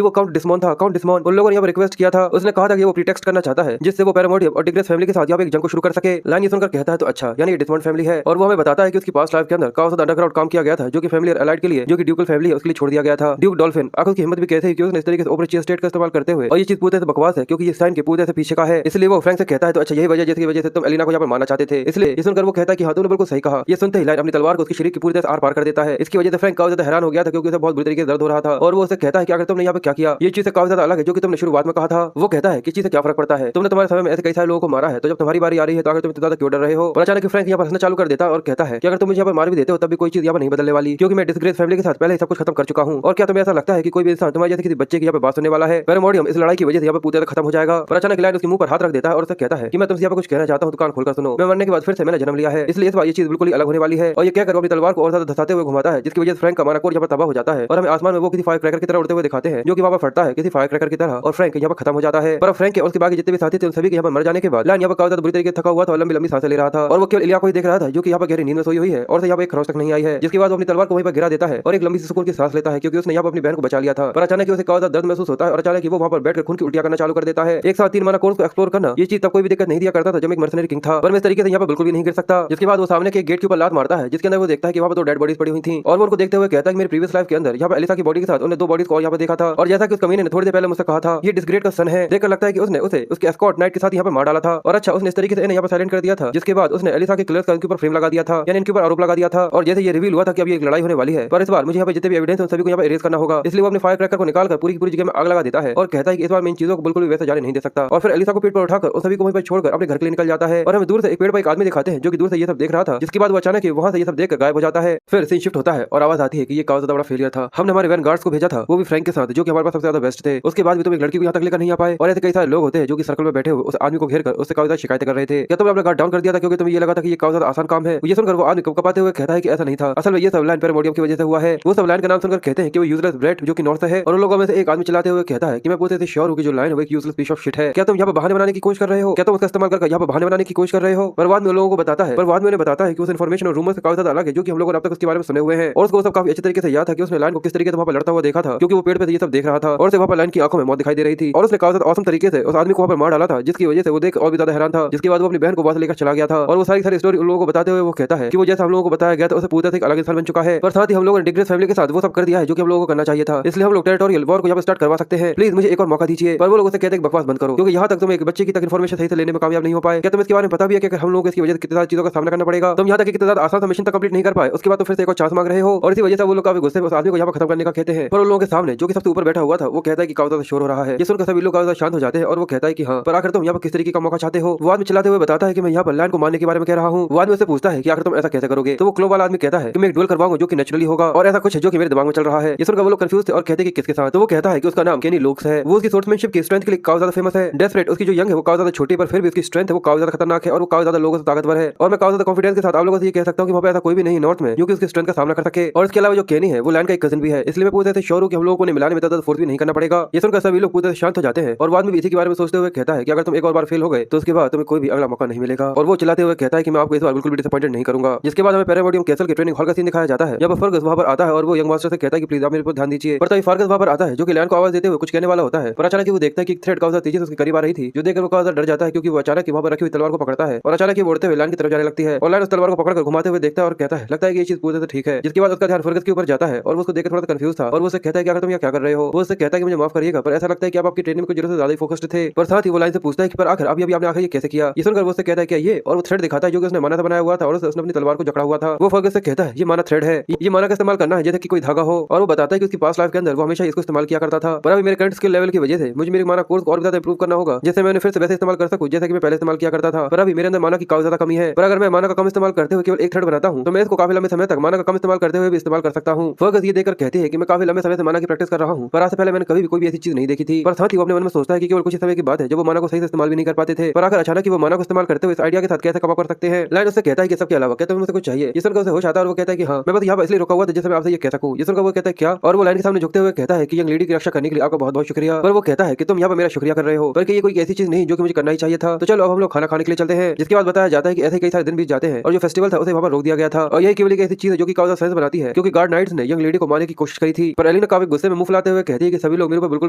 वो काउंट डिस्मोन था। काउंट डिस्मोन उन लोगों ने यहाँ पर रिक्वेस्ट किया था, उसने कहा था कि वो प्रीटेक्स्ट करना चाहता है जिससे वो पैरामोडियम और डिग्रेस फैमिली के साथ यहाँ पे एक जंग को शुरू कर सके। लायन ये सुनकर कहता है तो अच्छा, यानी डिस्मोन फैमिली है, और वो हमें बताता है कि उसकी पास्ट लाइफ के अंदर काउंट अंडरग्राउंड काम किया गया था, जो कि फैमिली और एलाइड के लिए, जो कि ड्यूकल फैमिली है, उसके लिए छोड़ दिया गया था। ड्यूक डॉल्फिन आखिर उसकी हिम्मत भी कहते हैं कि उसने इस तरीके से ओपरेशन स्टेट का इस्तेमाल करते हुए, और ये चीज पूरे से बकवास है क्योंकि ये साइन के पूरे से पीछे का है, इसलिए वो फ्रैंक से कहता है तो अच्छा, यही वजह जिसकी वजह से तुम एलिना को यहाँ पर मारना चाहते थे। इसलिए ये सुनकर वो कहता है कि हाँ, तुमने बिल्कुल सही कहा। ये सुनते ही लायन अपनी तलवार को उसके शरीर की पूरी तरह से आर पार कर देता है। इसकी वजह से फ्रैंक काफी ज्यादा हैरान हो गया था क्योंकि उसे बहुत बुरी तरीके से दर्द हो रहा था, और वो उसे कहता है कि अगर तुमने यहाँ पे क्या किया, ये चीज काफी ज्यादा अलग है जो कि तुमने शुरुआत में कहा था। वो कहता है कि चीज से क्या फर्क पड़ता है, तुमने तुम्हारे समय में ऐसे कई सारे लोगों को मारा है, तो जब तुम्हारी बारी आ रही है तो अगर तुम इतना ज्यादा क्यों डर रहे हो। और अचानक फ्रैंक यहाँ पर हंसना चालू कर देता है और कहता है कि अगर तुम मुझे यहाँ पर मार भी देते हो तब भी कोई चीज यहाँ पर नहीं बदलने वाली, क्योंकि मैं डिस्ग्रेस फैमिली के साथ पहले ही सब कुछ खत्म कर चुका हूँ। और क्या तुम्हें ऐसा लगता है कि कोई भी इंसान तुम्हारे जैसे किसी बच्चे की यहाँ पे बात सुनने वाला है? पैरामोडियम इस लड़ाई की वजह से यहाँ पे पूरी तरह खत्म हो जाएगा। और अचानक लायन उसके मुंह पर हाथ रख देता है और उसे कहता है कि मैं तुमसे यहाँ पे कुछ कहना चाहता हूँ, तो कान खोलकर सुनो। मैं मरने के बाद फिर से मैंने जन्म लिया है, इसलिए इस बार ये चीज बिल्कुल ही अलग होने वाली है। और ये कहकर वो अपनी तलवार को और ज्यादा धसाते हुए घुमाता है, जिसकी वजह से फ्रैंक का माना कोर यहाँ पर तबाह हो जाता है, और हमें आसमान में वो किसी फायर क्रैकर की तरह उड़ते हुए दिखाते हैं, जो कि वहाँ पर फटता है किसी फायर क्रैकर की तरह, और फ्रैंक यहाँ पर खत्म हो जाता है। पर फ्रैंक के और उसके बाकी जितने भी साथी थे उन सभी के यहाँ पर मर जाने के बाद लायन यहाँ पर काफी ज्यादा बुरी तरीके से थका हुआ था और लंबी लंबी सांसें ले रहा था, और वो केवल इलिया को ही देख रहा था जो कि यहाँ पर गहरी नींद में सोई हुई है, और से यहाँ पर एक खरोच तक नहीं आई है। जिसके बाद वो अपनी तलवार को वहीं पर गिरा देता है और एक लंबी सी सुकून की सांस लेता है क्योंकि उसने यहाँ पर अपनी बहन को बचा लिया था। पर अचानक उसे काफी ज्यादा दर्द महसूस होता है, और अचानक वो वहाँ पर बैठकर खून की उल्टियां करना चालू कर देता है। एक साथ 3 माना कोर्स को एक्सप्लोर करना ये चीज तब कोई भी दिक्कत नहीं दिया करता था जब एक मर्सनरी किंग था, पर मैं इस तरीके से यहाँ पर बिल्कुल भी नहीं गिर सकता। जिसके बाद वो सामने के गेट के ऊपर लात मारता है, जिसके अंदर वो देखता है कि वहाँ पर 2 डेड बॉडीज पड़ी हुई थी, और वो उनको देखते हुए कहता है कि मेरी प्रीवियस लाइफ के अंदर यहाँ पर एलिसा की बॉडी के साथ उन्होंने 2 बॉडीज को और यहाँ पर देखा था, और जैसा कि उस कमीने ने थोड़ी देर पहले मुझसे कहा था ये डिसग्रेड का सन है। देखकर लगता है कि उसने उसे उसके एस्कॉर्ट नाइट के साथ यहाँ पर मार डाला था, और अच्छा उसने इस तरीके से इन्हें यहाँ पर साइलेंट कर दिया था। जिसके बाद उसने एलिसा के किलर्स का उनके ऊपर फ्रेम लगा दिया था, यानी इनके ऊपर आरोप लगा दिया था। और जैसे ये रिवील हुआ था कि अब ये एक लड़ाई होने वाली है, पर इस बार मुझे यहाँ पर जितने भी एविडेंस हैं सभी को यहाँ पर इरेज करना होगा, इसलिए वो अपने फायर क्रैकर को निकालकर पूरी की पूरी जगह में आग लगा देता है, और कहता है कि इस बार मैं इन चीजों को बिल्कुल भी वैसे जाने नहीं दे सकता। और फिर एलिसा को पीठ पर उठाकर उन सभी को वहीं पर छोड़कर अपने घर के लिए निकल जाता है, और हमें दूर से एक पेड़ पर एक आदमी दिखाते हैं जो कि दूर से ये सब देख रहा था। जिसके बाद वो अचानक वहां से ये सब देखकर गायब हो जाता है। फिर सीन शिफ्ट होता है और आवाज आती है कि ये काफी ज्यादा बड़ा फेलियर था, हमने हमारे वैन गार्ड्स को भेजा था, वो भी फ्रैंक के साथ जो कि हमारे पास सबसे ज्यादा बेस्ट थे। उसके बाद भी तुम एक लड़की को यहाँ तक लेकर नहीं आ पाए, और ऐसे कई सारे लोग होते हैं जो कि सर्कल में बैठे हुए उस आदमी को घेर कर उससे काफी ज्यादा शिकायत कर रहे थे। क्या तुमने अपना गार्ड डाउन कर दिया था क्योंकि तुम्हें ये लगा था कि ये काफी ज्यादा आसान काम है? ये सुनकर वो आदमी कपाते हुए कहता है कि ऐसा नहीं था, असल में ये सब लाइन पैरामोडियम की वजह से हुआ है। वो सब लाइन का नाम सुनकर कहते हैं कि वो यूजलेस ब्रेट जो कि नॉर्थ से है, और उन लोगों में से एक आदमी चलाते हुए कहता है कि मैं पूरे से श्योर हूं कि जो लाइन है वो एक यूजलेस पीस ऑफ शिट है। क्या तुम यहाँ पर बहाने बनाने की कोशिश कर रहे हो? क्या तुम उसका इस्तेमाल करके यहाँ पर बहाने बनाने की कोशिश कर रहे हो? पर बाद में लोगों को बताता है, पर बाद में उन्हें बताता है कि उस इन्फॉर्मेशन और रूमर्स काफी ज्यादा अलग है जो कि हम लोगों ने अब तक उसके बारे में सुने हुए हैं, और उसको सब काफी अच्छे तरीके से याद था कि उसने लाइन को किस तरीके से वहाँ पर लड़ता हुआ देखा था, क्योंकि वो पेड़ पे ये सब देख रहा था, और वहाँ पर लाइन की आंखों में मौत दिखाई दे रही थी, और उसने काफी औसम तरीके से उस आदमी को वहाँ पर मार डाला था, जिसकी वजह से वो देख और भी ज्यादा हैरान था। जिसके बाद वो अपनी बहन को वहाँ से लेकर चला गया था, और वो सारी स्टोरी उन लोगों को बताते हुए वो कहता है कि वो जैसा हम लोगों को बताया गया था उसे पूरा एक अलग इंसान बन चुका है, पर साथ ही हम लोगों ने डिग्रेस फैमिली के साथ वो सब कर दिया है जो कि हम लोगों को करना चाहिए था, इसलिए हम लोग टेरिटोरियल वॉर को यहाँ पर स्टार्ट करवा सकते हैं, प्लीज मुझे एक और मौका दीजिए। पर वो लोग उसे कहते हैं बकवास बंद करो, क्योंकि यहाँ तक तुम एक बच्चे की तक इन्फॉर्मेशन सही से लेने में कामयाब नहीं हो पाए। क्या तुम इसके बारे में पता भी है कि हम लोग इसकी वजह से कितनी सारी चीजों का सामना करना पड़ेगा? तुम यहाँ तक कितने ज्यादा आसान सा मिशन तक कंप्लीट नहीं कर पाए, उसके बाद तो फिर से एक और चांस मांग रहे हो, और इसी वजह से वो लोग काफी गुस्से में उस आदमी को यहाँ पर खत्म करने का कहते हैं। पर उन लोगों के सामने जो कि सबसे ऊपर बैठा हुआ था वो कहता है कि काफी ज्यादा शोर हो रहा है। ये सुनकर सभी लोग काफी ज्यादा शांत हो जाते हैं, और वो कहता है कि हाँ, पर आखिर तुम यहाँ पर किस तरीके का मौका चाहते हो? वो आदमी चलाते हुए बताता है कि मैं यहाँ पर लाइन को मारने के बारे में कह रहा हूँ। वो आदमी उससे पूछता है कि आखिर तुम ऐसा कैसे करोगे? तो वो क्लो वाला आदमी कहता है कि मैं एक ड्यूल करवाऊंगा जो कि नेचुरली होगा, और ऐसा कुछ है जो कि मेरे दिमाग में चल रहा है। ये सुनकर वो लोग कंफ्यूज थे और कहते हैं कि किसके साथ? तो वो कहता है कि उसका नाम केनी लोक्स है, वो उसकी सोर्समैनशिप की स्ट्रेंथ के लिए काफी ज्यादा फेमस है। डेस्परेट उसकी जो यंग है वो काफी ज्यादा छोटी, पर फिर भी उसकी स्ट्रेंथ है वो काफी ज्यादा खतरनाक है, और वो काफी ज्यादा लोगों से ताकतवर है। और मैं काफी ज्यादा कॉन्फिडेंस के साथ आप लोगों से ये कह सकता हूँ कि वहाँ पे ऐसा कोई भी नहीं नॉर्थ में जो कि उसकी स्ट्रेंथ का सामना कर सके। और इसके अलावा जो केनी है वो लाइन का एक कजिन भी है, इसलिए मैं पूरे से श्योर हूँ कि हम लोगों को मिलाने में ज्यादा फोर्स भी नहीं करना पड़ेगा। ये सुनकर सभी लोग पूरे से शांत हो जाते हैं, और बाद में इसी के बारे में सोचते हुए कहता है कि अगर तुम एक और बार फेल हो गए तो उसके बाद तुम्हें कोई भी अगला मौका नहीं मिलेगा। और वो चिल्लाते हुए कहता है कि मैं आपको इस बार बिल्कुल भी डिसअपॉइंटेड नहीं करूंगा। जिसके बाद हमें पैरामोडियम कैसल के ट्रेनिंग हॉल का सीन दिखाया जाता है, जब फर्गस वहाँ पर आता है और वो यंग मास्टर से कहता है कि प्लीज आप मेरे पर ध्यान दीजिए। पर तभी फर्गस वहाँ पर आता है जो कि लायन को आवाज देते हुए कुछ कहने वाला होता है, पर अचानक वो देखता है कि थ्रेड काफी तेजी से उसके करीब आ रही थी, जो देखकर वो काफी डर जाता है क्योंकि वो अचानक वहाँ पर रखी हुई तलवार को पकड़ता है, और अचानक वो उड़ते हुए लायन की तरफ जाने लगती है, और लायन उस तलवार को पकड़कर घुमाते हुए देखता है और कहता है लगता है कि ये चीज पूरी तरह ठीक है। जिसके बाद उसका ध्यान फर्गस के ऊपर जाता है, और वो उसको देखकर थोड़ा कंफ्यूज था, और वो उसे कहता है कि अगर तुम यहाँ क्या कर रहे हो? वो उससे कहता है कि मुझे माफ करिएगा, पर ऐसा लगता है कि आप आपकी ट्रेनिंग में कुछ जरूरत से ज्यादा फोकस्ड थे। पर साथ ही वो लाइन से पूछता है कि पर आखिर अभी आपने आखिर ये कैसे किया? ये सुनकर वो उससे कहता है कि ये, और वो थ्रेड दिखाता है जो कि उसने माना था बनाया हुआ था, और उसने अपनी तलवार को जकड़ा हुआ था। वो फर्गस से कहता है ये माना थ्रेड है, ये माना का इस्तेमाल करना है जैसे कि कोई धागा हो, और वो बताता है कि उसकी पास्ट लाइफ के अंदर वो हमेशा इसको इस्तेमाल किया करता था, पर अभी मेरे करंट स्किल लेवल की वजह से मुझे मेरे माना कोर्स और भी ज्यादा इंप्रूव करना होगा, जैसे मैंने फिर से वैसे इस्तेमाल कर सकूं जैसे कि मैं पहले इस्तेमाल किया करता था। पर अभी मेरे अंदर माना की काफी ज्यादा कमी है, पर अगर मैं माना का कम इस्तेमाल करते हुए केवल एक थ्रेड बनाता हूं तो मैं इसको काफी लंबे समय तक माना का कम इस्तेमाल करते हुए भी इस्तेमाल कर सकता हूं। फर्गस ये देखकर कहती है कि मैं काफी लंबे समय से माना की प्रैक्टिस कर रहा हूं, पर आज से पहले मैंने कभी भी कोई भी ऐसी चीज नहीं देखी थी। पर साथ ही वो अपने मन में सोचता है कि केवल कुछ समय की बात है जब वो माना को सही से इस्तेमाल भी नहीं कर पाते थे, पर आखिर अचानक वो माना को इस्तेमाल करते हुए इस आइडिया के साथ कैसे कमा कर सकते हैं। लाइन उससे कहता है कि सबके अलावा क्या तुम्हें मुझसे कुछ चाहिए? ये सुनकर उसे होश आता है और वो कहता है कि हाँ, मैं बस यहाँ पर इसलिए रुका हुआ था जैसे मैं आपसे ये कह सकूं। ये सुनकर वो कहता है क्या? और वो लाइन के सामने झुकते हुए कहता है कि यंग लेडी की रक्षा करने के लिए आपका बहुत बहुत शुक्रिया। पर वो कहता है कि तुम यहाँ पर मेरा शुक्रिया कर रहे हो, बल्कि ये कोई ऐसी चीज नहीं जो कि मुझे करना ही चाहिए था। तो चलो अब हम लोग खाना खाने के लिए चलते हैं। जिसके बाद बताया जाता है कि ऐसे कई सारे दिन बीत जाते हैं हैं और जो फेस्टिवल था उसे वहाँ पर रोक दिया गया था। और यही केवल एक ऐसी चीज है जो कि काफी सेंस बनाती है, क्योंकि गार्ड नाइट्स ने यंग लेडी को मारने की कोशिश करी थी, पर एलिना काफी गुस्से में मुंह फुलाते हुए कहती है कि सभी लोग मेरे पर बिल्कुल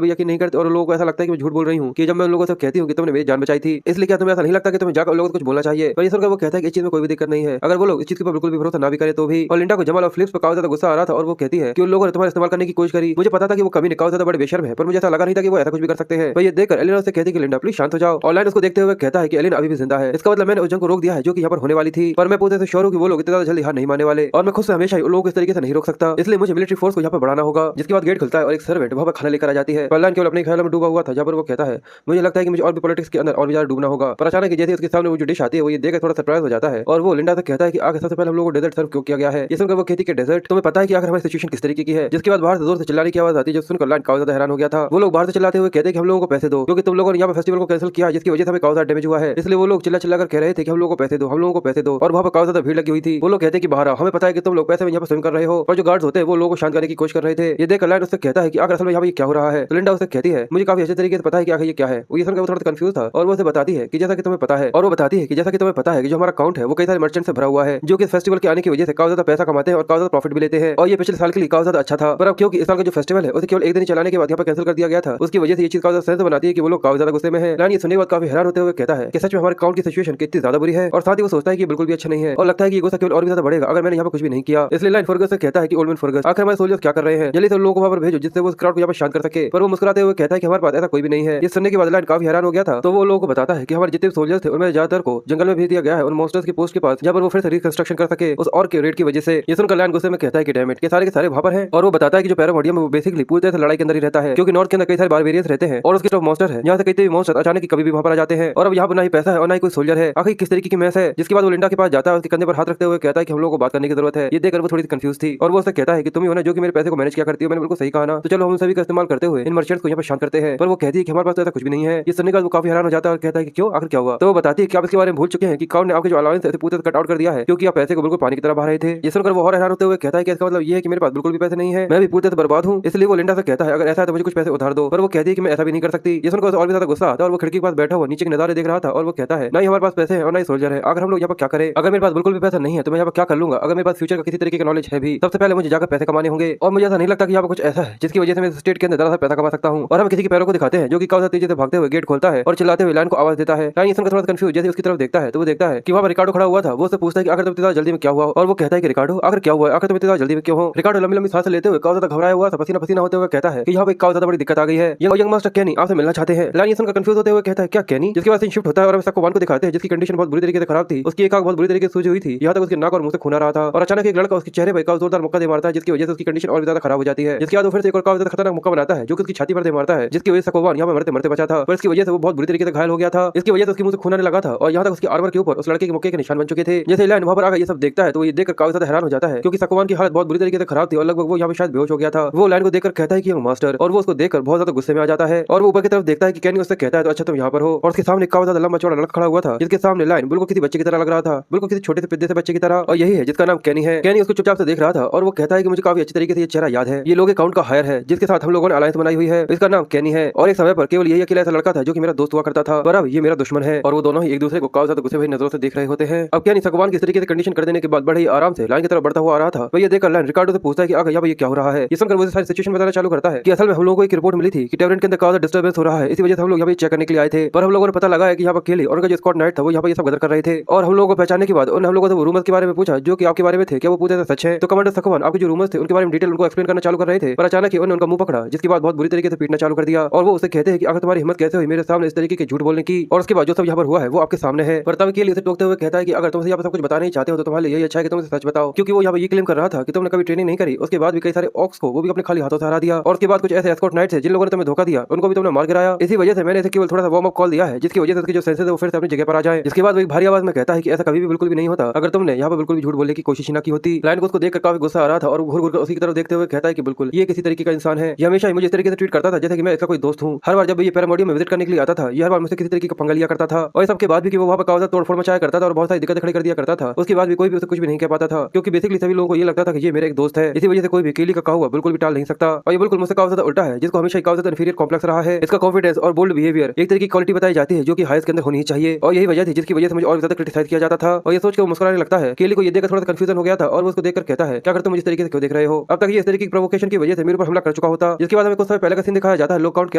भी यकीन नहीं करते और लोगों को ऐसा लगता है कि मैं झूठ बोल रही हूँ कि जब मैं उन लोगों से कहती हूँ कि तुमने मेरी जान बचाई थी, इसलिए क्या तुम्हें ऐसा नहीं लगता कि तुम्हें जाकर लोगों को कुछ बोलना चाहिए। पर ये सुनकर वो कहता है कि इस चीज में कोई भी दिक्कत नहीं है, अगर वो लोग इस चीज के ऊपर बिल्कुल भी भरोसा ना भी करे तो भी। और लिंडा को जमाल और फिलिप्स पर काफी ज्यादा गुस्सा आ रहा था और वो कहती है कि उन लोगों ने तुम्हारा इस्तेमाल करने की कोशिश करी। मुझे पता था कि वो कभी काफी ज्यादा बड़े बेशर्म है, पर मुझे ऐसा लगा नहीं था कि वो ऐसा कुछ भी कर सकते हैं। पर ये देखकर एलिना से कहती है कि लिंडा प्लीज शांत हो जाओ। ऑनलाइन उसको देखते हुए कहता है कि एलिना अभी भी जिंदा है, इसका मतलब मैंने उस जंग को रोक दिया है जो कि यहाँ पर होने वाली थी, पर मैं पूरे से श्योर हूँ कि वो लोग इतने ज्यादा जल्दी हार नहीं मानने वाले और मैं खुद से हमेशा उन लोगों को इस तरीके से नहीं रोक सकता, इसलिए मुझे मिलिट्री फोर्स को यहाँ पर बढ़ाना होगा। जिसके बाद गेट खुलता है और एक सर्वेंट वहाँ पर खाना लेकर आ जाती है। ऑनलाइन केवल अपने ख्यालों में डूबा हुआ था, जहाँ पर वो कहता है मुझे लगता है कि मुझे और भी पॉलिटिक्स के अंदर और भी ज्यादा डूबना होगा। पर अचानक जैसे उसके सामने वो जो डिश आती है वो ये देखकर थोड़ा सरप्राइज हो जाता है और वो लिंडा से कहता है कि आगे सबसे पहले हम लोगों को डेजर्ट सर्व क्यों किया गया है। ये सुनकर वो कहती है कि डेजर्ट, तुम्हें पता है कि आखिर हमारी सिचुएशन किस तरीके की है। जिसके बाद बाहर से जोर से चिल्लाने की आवाज आती है, जो सुनकर लाइन काफी ज्यादा हैरान हो गया था। वो लोग बाहर से चिल्लाते हुए कहते हैं कि हम लोगों को पैसे दो, क्योंकि तुम लोगों ने यहाँ पर फेस्टिवल को कैंसिल किया जिसकी वजह से हमें काफी ज्यादा डैमेज हुआ है। इसलिए वो लोग चिल्ला चिल्ला कर कह रहे थे कि हम लोगों को पैसे दो, हम लोगों को पैसे दो। और वहाँ पर काफी ज्यादा भीड़ लगी हुई थी। वो लोग कहते हैं कि बाहर आओ, हमें पता है कि तुम लोग पैसे में यहाँ पर स्विम कर रहे हो। और जो गार्ड्स होते हैं वो लोगों को शांत करने की कोशिश कर रहे थे। ये देखकर लाइन उससे कहता है कि आखिर असल में यहाँ पर क्या हो रहा है। तो लिंडा उससे कहती है मुझे काफी अच्छे तरीके से पता है कि आखिर ये क्या है। वो ये सुनकर वो थोड़ा कंफ्यूज था और वो उसे बताती है कि जैसा कि तुम्हें पता है, और वो बताती है कि जैसा कि तुम्हें पता है कि जो हमारा अकाउंट है वो कई सारे मर्चेंट से भरा हुआ है जो कि फेस्टिवल के आने की वजह से काफी ज्यादा पैसा कमाते हैं और काफी ज्यादा प्रॉफिट भी लेते हैं। और ये पिछले साल के लिए काफी ज्यादा अच्छा था, पर अब क्योंकि इस साल का जो फेस्टिवल है उसे केवल एक दिन ही चलाने के बाद यहाँ पर कैंसिल कर दिया गया था, उसकी वजह से ये चीज काफी ज्यादा सेंस बनाती है कि वो लोग काफी ज्यादा गुस्से में है। लाइन ये सुनने के बाद काफी हैरान होते हुए कहता है कि सच में हमारे अकाउंट की सिचुएशन कितनी ज्यादा बुरी है, और साथ ही वो सोचता है कि बिल्कुल भी अच्छा नहीं है और लगता है कि गुस्सा केवल और भी ज्यादा बढ़ेगा अगर मैंने यहाँ पर कुछ भी नहीं किया। इसलिए लाइन फर्गस से कहता है कि ओल्ड मैन फर्गस, आखिर हमारे सोल्जर्स क्या कर रहे हैं, जल्दी से उन लोगों को वहाँ पर भेजो जिससे वो क्राउड को यहाँ पर शांत कर सके। पर वो मुस्कुराते हुए कहता है कि हमारे पास ऐसा कोई भी नहीं है। ये सुनने के बाद लाइन काफी हैरान हो गया था, तो वो लोगों को बताता है कि हमारे जितने सोल्जर्स थे उनमें ज्यादातर को जंगल में भेज दिया गया है उन मॉन्स्टर्स की पोस्ट के पास, जहाँ पर वो फिर से रिकंस्ट्रक्शन कर सके उस और के रेड की वजह से। ये सुनकर लाइन गुस्से में कहता है कि डैम इट, के सारे वहाँ पर हैं। और वो बताता है कि जो पैरामोडियम में वो बेसिकली पूरी तरह से लड़ाई के अंदर ही रहता है, क्योंकि नॉर्थ के अंदर कई सारे बारबेरियंस रहते हैं और उसके टॉप मॉन्स्टर है जहाँ से कई मॉन्स्टर अचानक ही कभी भी वहाँ पर आ जाते हैं। और अब यहाँ पर ना ही पैसा है और ना ही कोई सोल्जर है, आखिर किस तरीके की मैस है। जिसके बाद वो लिंडा के पास जाता है, उसके कंधे पर हाथ रखते हुए कहता है कि हम लोगों को बात करने की जरूरत है। ये देखकर वो थोड़ी सी कंफ्यूज थी और वो उससे कहता है कि तुम ही हो ना जो कि मेरे पैसे को मैनेज किया करती हो। मैंने बिल्कुल सही कहा ना, तो चलो हम सभी का इस्तेमाल करते हुए इन मर्चेंट्स को यहाँ पर शांत करते हैं। पर वो कहती है कि हमारे पास तो ऐसा कुछ भी नहीं है। ये सुनने के बाद वो काफी हैरान हो जाता है और कहता है कि क्यों, आखिर क्या हुआ। तो वो बताती है कि आप इसके बारे में भूल चुके हैं कि काउंट ने आपके जो अलाउंस है पूरे कट आउट कर दिया है, क्योंकि आप पैसे को बिल्कुल पानी की तरह बहा रहे थे। ये सुनकर वो और हैरान होते हुए कहता है कि इसका मतलब ये है कि मेरे पास बिल्कुल भी पैसे नहीं है, मैं भी पूरी तरह बर्बाद हूँ। इसलिए वो लिंडा से कहता है अगर ऐसा है तो मुझे कुछ पैसे उधार दो, पर वो कहती है कि मैं ऐसा भी नहीं कर सकती। ये सुनकर और भी ज्यादा गुस्सा आता है और वो खिड़की के पास बैठा हुआ नीचे के नजारे देख रहा था और वो कहता है ना ही हमारे पास पैसे हैं और ना ही सोल्जर है, अगर हम लोग यहाँ पर क्या करें। अगर मेरे पास बिल्कुल भी पैसा नहीं है तो मैं यहाँ पर क्या कर लूंगा। अगर मेरे पास फ्यूचर का किसी तरीके का नॉलेज है भी, सबसे पहले मुझे जाकर पैसे कमाने होंगे और मुझे ऐसा नहीं लगता कि यहाँ पर कुछ ऐसा है जिसकी वजह से मैं स्टेट के अंदर ज्यादा पैसा कमा सकता हूँ। और हम किसी के पैरों को दिखाते हैं जो कि काफी तेजी से भागते हुए गेट खोलता है और चिल्लाते हुए लाइन को आवाज देता है। लाइन सुनकर थोड़ा कंफ्यूज जैसे उसकी तरफ देखता है तो वो देखता है कि वहाँ पर रिकार्डो खड़ा हुआ था। वो उससे पूछता है कि आखिर तुम इतना जल्दी में क्या हुआ, और वो कहता है कि रिकार्डो आखिर क्या हुआ, आखिर तुम इतना जल्दी में क्यों हो। रिकार्डो लंबी लंबी सांसें लेते हुए काफी ज्यादा घबराया हुआ था, पसीना पसीना होते हुए कहता है कि यहाँ पे काफी ज्यादा बड़ी दिक्कत आ गई है, ये यंग मास्टर कैनी आपसे मिलना चाहते हैं। लाइन सुनकर कंफ्यूज होते हुए कहता है क्या कैनी। जिसके बाद शिफ्ट होता है और हम सबको वन को दिखाते हैं जिसकी कंडीशन बहुत बुरी तरीके से खराब थी। उसकी एक आंख बहुत बुरी तरीके से सूजी हुई थी, यहाँ तक उसके नाक और मुंह से खून आ रहा था। और अचानक एक लड़का उसके चेहरे पर काफी जोरदार मुक्का दे मारता है जिसकी वजह से उसकी कंडीशन और भी ज्यादा खराब हो जाती है। जिसके बाद वो फिर से एक और काफी ज्यादा खतरनाक मुक्का बनाता है जो कि उसकी छाती पर दे मारता है, जिसकी वजह से सकोवान यहाँ पर मरते मरते बचा था, पर इसकी वजह से वो बहुत बुरी तरीके से घायल हो गया था। इसकी वजह से उसके मुंह से खून आने लगा था और यहाँ तक उसके आर्मर के ऊपर उस लड़के के मुक्के के निशान बन चुके थे। जैसे लाइन वहाँ पर आकर ये सब देखता है तो ये देखकर काफी ज्यादा हैरान हो जाता है, क्योंकि सकोवान की हालत बहुत बुरी तरीके से खराब थी और लगभग वो यहाँ पे शायद बेहोश हो गया था। वो लाइन को देखकर कहता है कि मास्टर, और वो उसको देखकर बहुत ज्यादा गुस्से में आ जाता है और वो ऊपर की तरफ देखता है कि कैनी उससे कहता है तो अच्छा तुम यहाँ पर हो। और उसके सामने काफी ज्यादा लंबा चौड़ा लड़का खड़ा हुआ था जिसके सामने लाइन बिल्कुल किसी बच्चे की तरह लग रहा था, बिल्कुल किसी छोटे से पिद्दे से बच्चे की तरह, और यही है जिसका नाम कैनी है। कैनी उसको चुपचाप से देख रहा था और वो कहता है कि मुझे काफी अच्छी तरीके से ये चेहरा याद है, ये लोग अकाउंट का हायर है जिसके साथ हम लोगों ने अलायंस बनाई हुई है, इसका नाम कैनी है। और एक समय पर केवल यही अकेला ऐसा लड़का था जो कि मेरा दोस्त हुआ करता था, पर अब ये मेरा दुश्मन है। और वो दोनों ही एक दूसरे को काफी ज्यादा गुस्से भरी नजरों से देख रहे होते हैं। अब कैनी सकोवान की इस तरीके से कंडीशन कर देने के बाद बड़े ही आराम से लाइन की तरफ बढ़ता हुआ आ रहा था। वह ये देखकर लाइन रिकार्डो से पूछता है कि आगे यहाँ पर ये क्या हो रहा है। ये सुनकर वो सारी सिचुएशन बताना चालू करता है कि असल में हम लोगों को एक रिपोर्ट मिली थी कि टेवरेंट के अंदर काफी डिस्टर्बेंस हो रहा है, इसी वजह से हम लोग यहाँ पे चेक करने के लिए आए थे। पर हम लोगों ने पता लगा है कि यहाँ पर केली और उनका जो स्क्वाड नाइट था वो यहाँ पर ये सब गदर कर रहे थे। और हम लोगों को पहचानने के बाद उन्होंने हम लोगों से रूमर्स के बारे में पूछा जो कि आपके बारे में थे, क्या वो पूरे सच है। तो कमांडर सकोवान आपके जो रूमर्स थे उनके बारे में डिटेल उनको एक्सप्लेन करना चालू कर रहे थे, पर अचानक ही उन्होंने उनका मुंह पकड़ा जिसके बाद बहुत बुरी तरीके से पीटना चालू कर दिया। और वो उसे कहते हैं कि आखिर तुम्हारी हिम्मत कैसे हुई मेरे सामने इस तरीके के झूठ बोलने की, और उसके बाद जो सब यहाँ पर हुआ है वो आपके सामने है। पर तब केली उसे टोकते हुए कहता है कि अगर तुम यहाँ पर सब कुछ बताना नहीं चाहते हो तो तुम्हारे लिए यही अच्छा है कि तुम सच बताओ, क्योंकि वो यहाँ पर ये क्लेम कर रहा था कि तुमने कभी ट्रेनिंग नहीं करी, उसके बाद भी कई सारे ऑक्स को वो भी अपने खाली हाथों से हरा दिया, और उसके बाद कुछ ऐसे एस्कॉर्ट नाइट्स है जिन लोगों ने तुम्हें धोखा दिया उनको भी तुमने मार गिराया। इसी वजह से मैंने इसे केवल थोड़ा सा वार्म अप कॉल दिया है जिसकी वजह से उसके जो सेंसेस है वो फिर से अपनी जगह पर आ जाए। जिसके बाद वो एक भारी आवाज में कहता है कि ऐसा कभी भी बिल्कुल भी नहीं होता, अगर तुमने यहाँ पर बिल्कुल भी झूठ बोलने की कोशिश ना की होती। लाइन को उसको देखकर काफी गुस्सा आ रहा था और वो घूर घूर कर उसी की तरफ देखते हुए कहता है कि बिल्कुल ये किसी तरीके का इंसान है, ये हमेशा मुझे इस तरीके से ट्रीट करता था जैसे कि मैं इसका कोई दोस्त हूँ। हर बार जब ये पैरामोडियम में विजिट करने के लिए आता था ये हर बार मुझसे किसी तरीके का पंगा लिया करता था, और सबके बाद भी कि वो वहाँ पर काफी तोड़फोड़ मचाया करता था और बहुत सारी दिक्कतें खड़ी कर दिया करता था। उसके बाद भी कोई भी उसे कुछ भी नहीं कह पाता था, क्योंकि बेसिकली सभी लोगों को ये लगता था कि ये मेरा एक दोस्त है। इसी वजह से कोई भी केली का कहा हुआ बिल्कुल भी टाल नहीं सकता, और ये बिल्कुल मुझसे काफी ज्यादा उल्टा है जिसको हमेशा काफी ज्यादा इंफीरियर कॉम्प्लेक्स रहा है। इसका कॉन्फिडेंस और बोल्ड बिहेवियर एक तरीके की क्वालिटी बताई जाती है जो कि हाईएस्ट के अंदर होनी चाहिए, और यही वजह थी जिसकी वजह से मुझे और ज्यादा क्रिटिसाइज किया जाता था। और ये सोच के वो मुस्कुराने लगता है। केली को ये देखकर थोड़ा सा कंफ्यूजन हो गया था और वो उसको देखकर कहता है, क्या करते हो मुझे इस तरीके से क्यों देख रहे हो? अब तक ये इस तरीके की प्रोवोकेशन की वजह से मेरे ऊपर हमला कर चुका होता। जिसके बाद हमें कुछ समय पहले का सीन दिखाया जाता है लोग काउंट के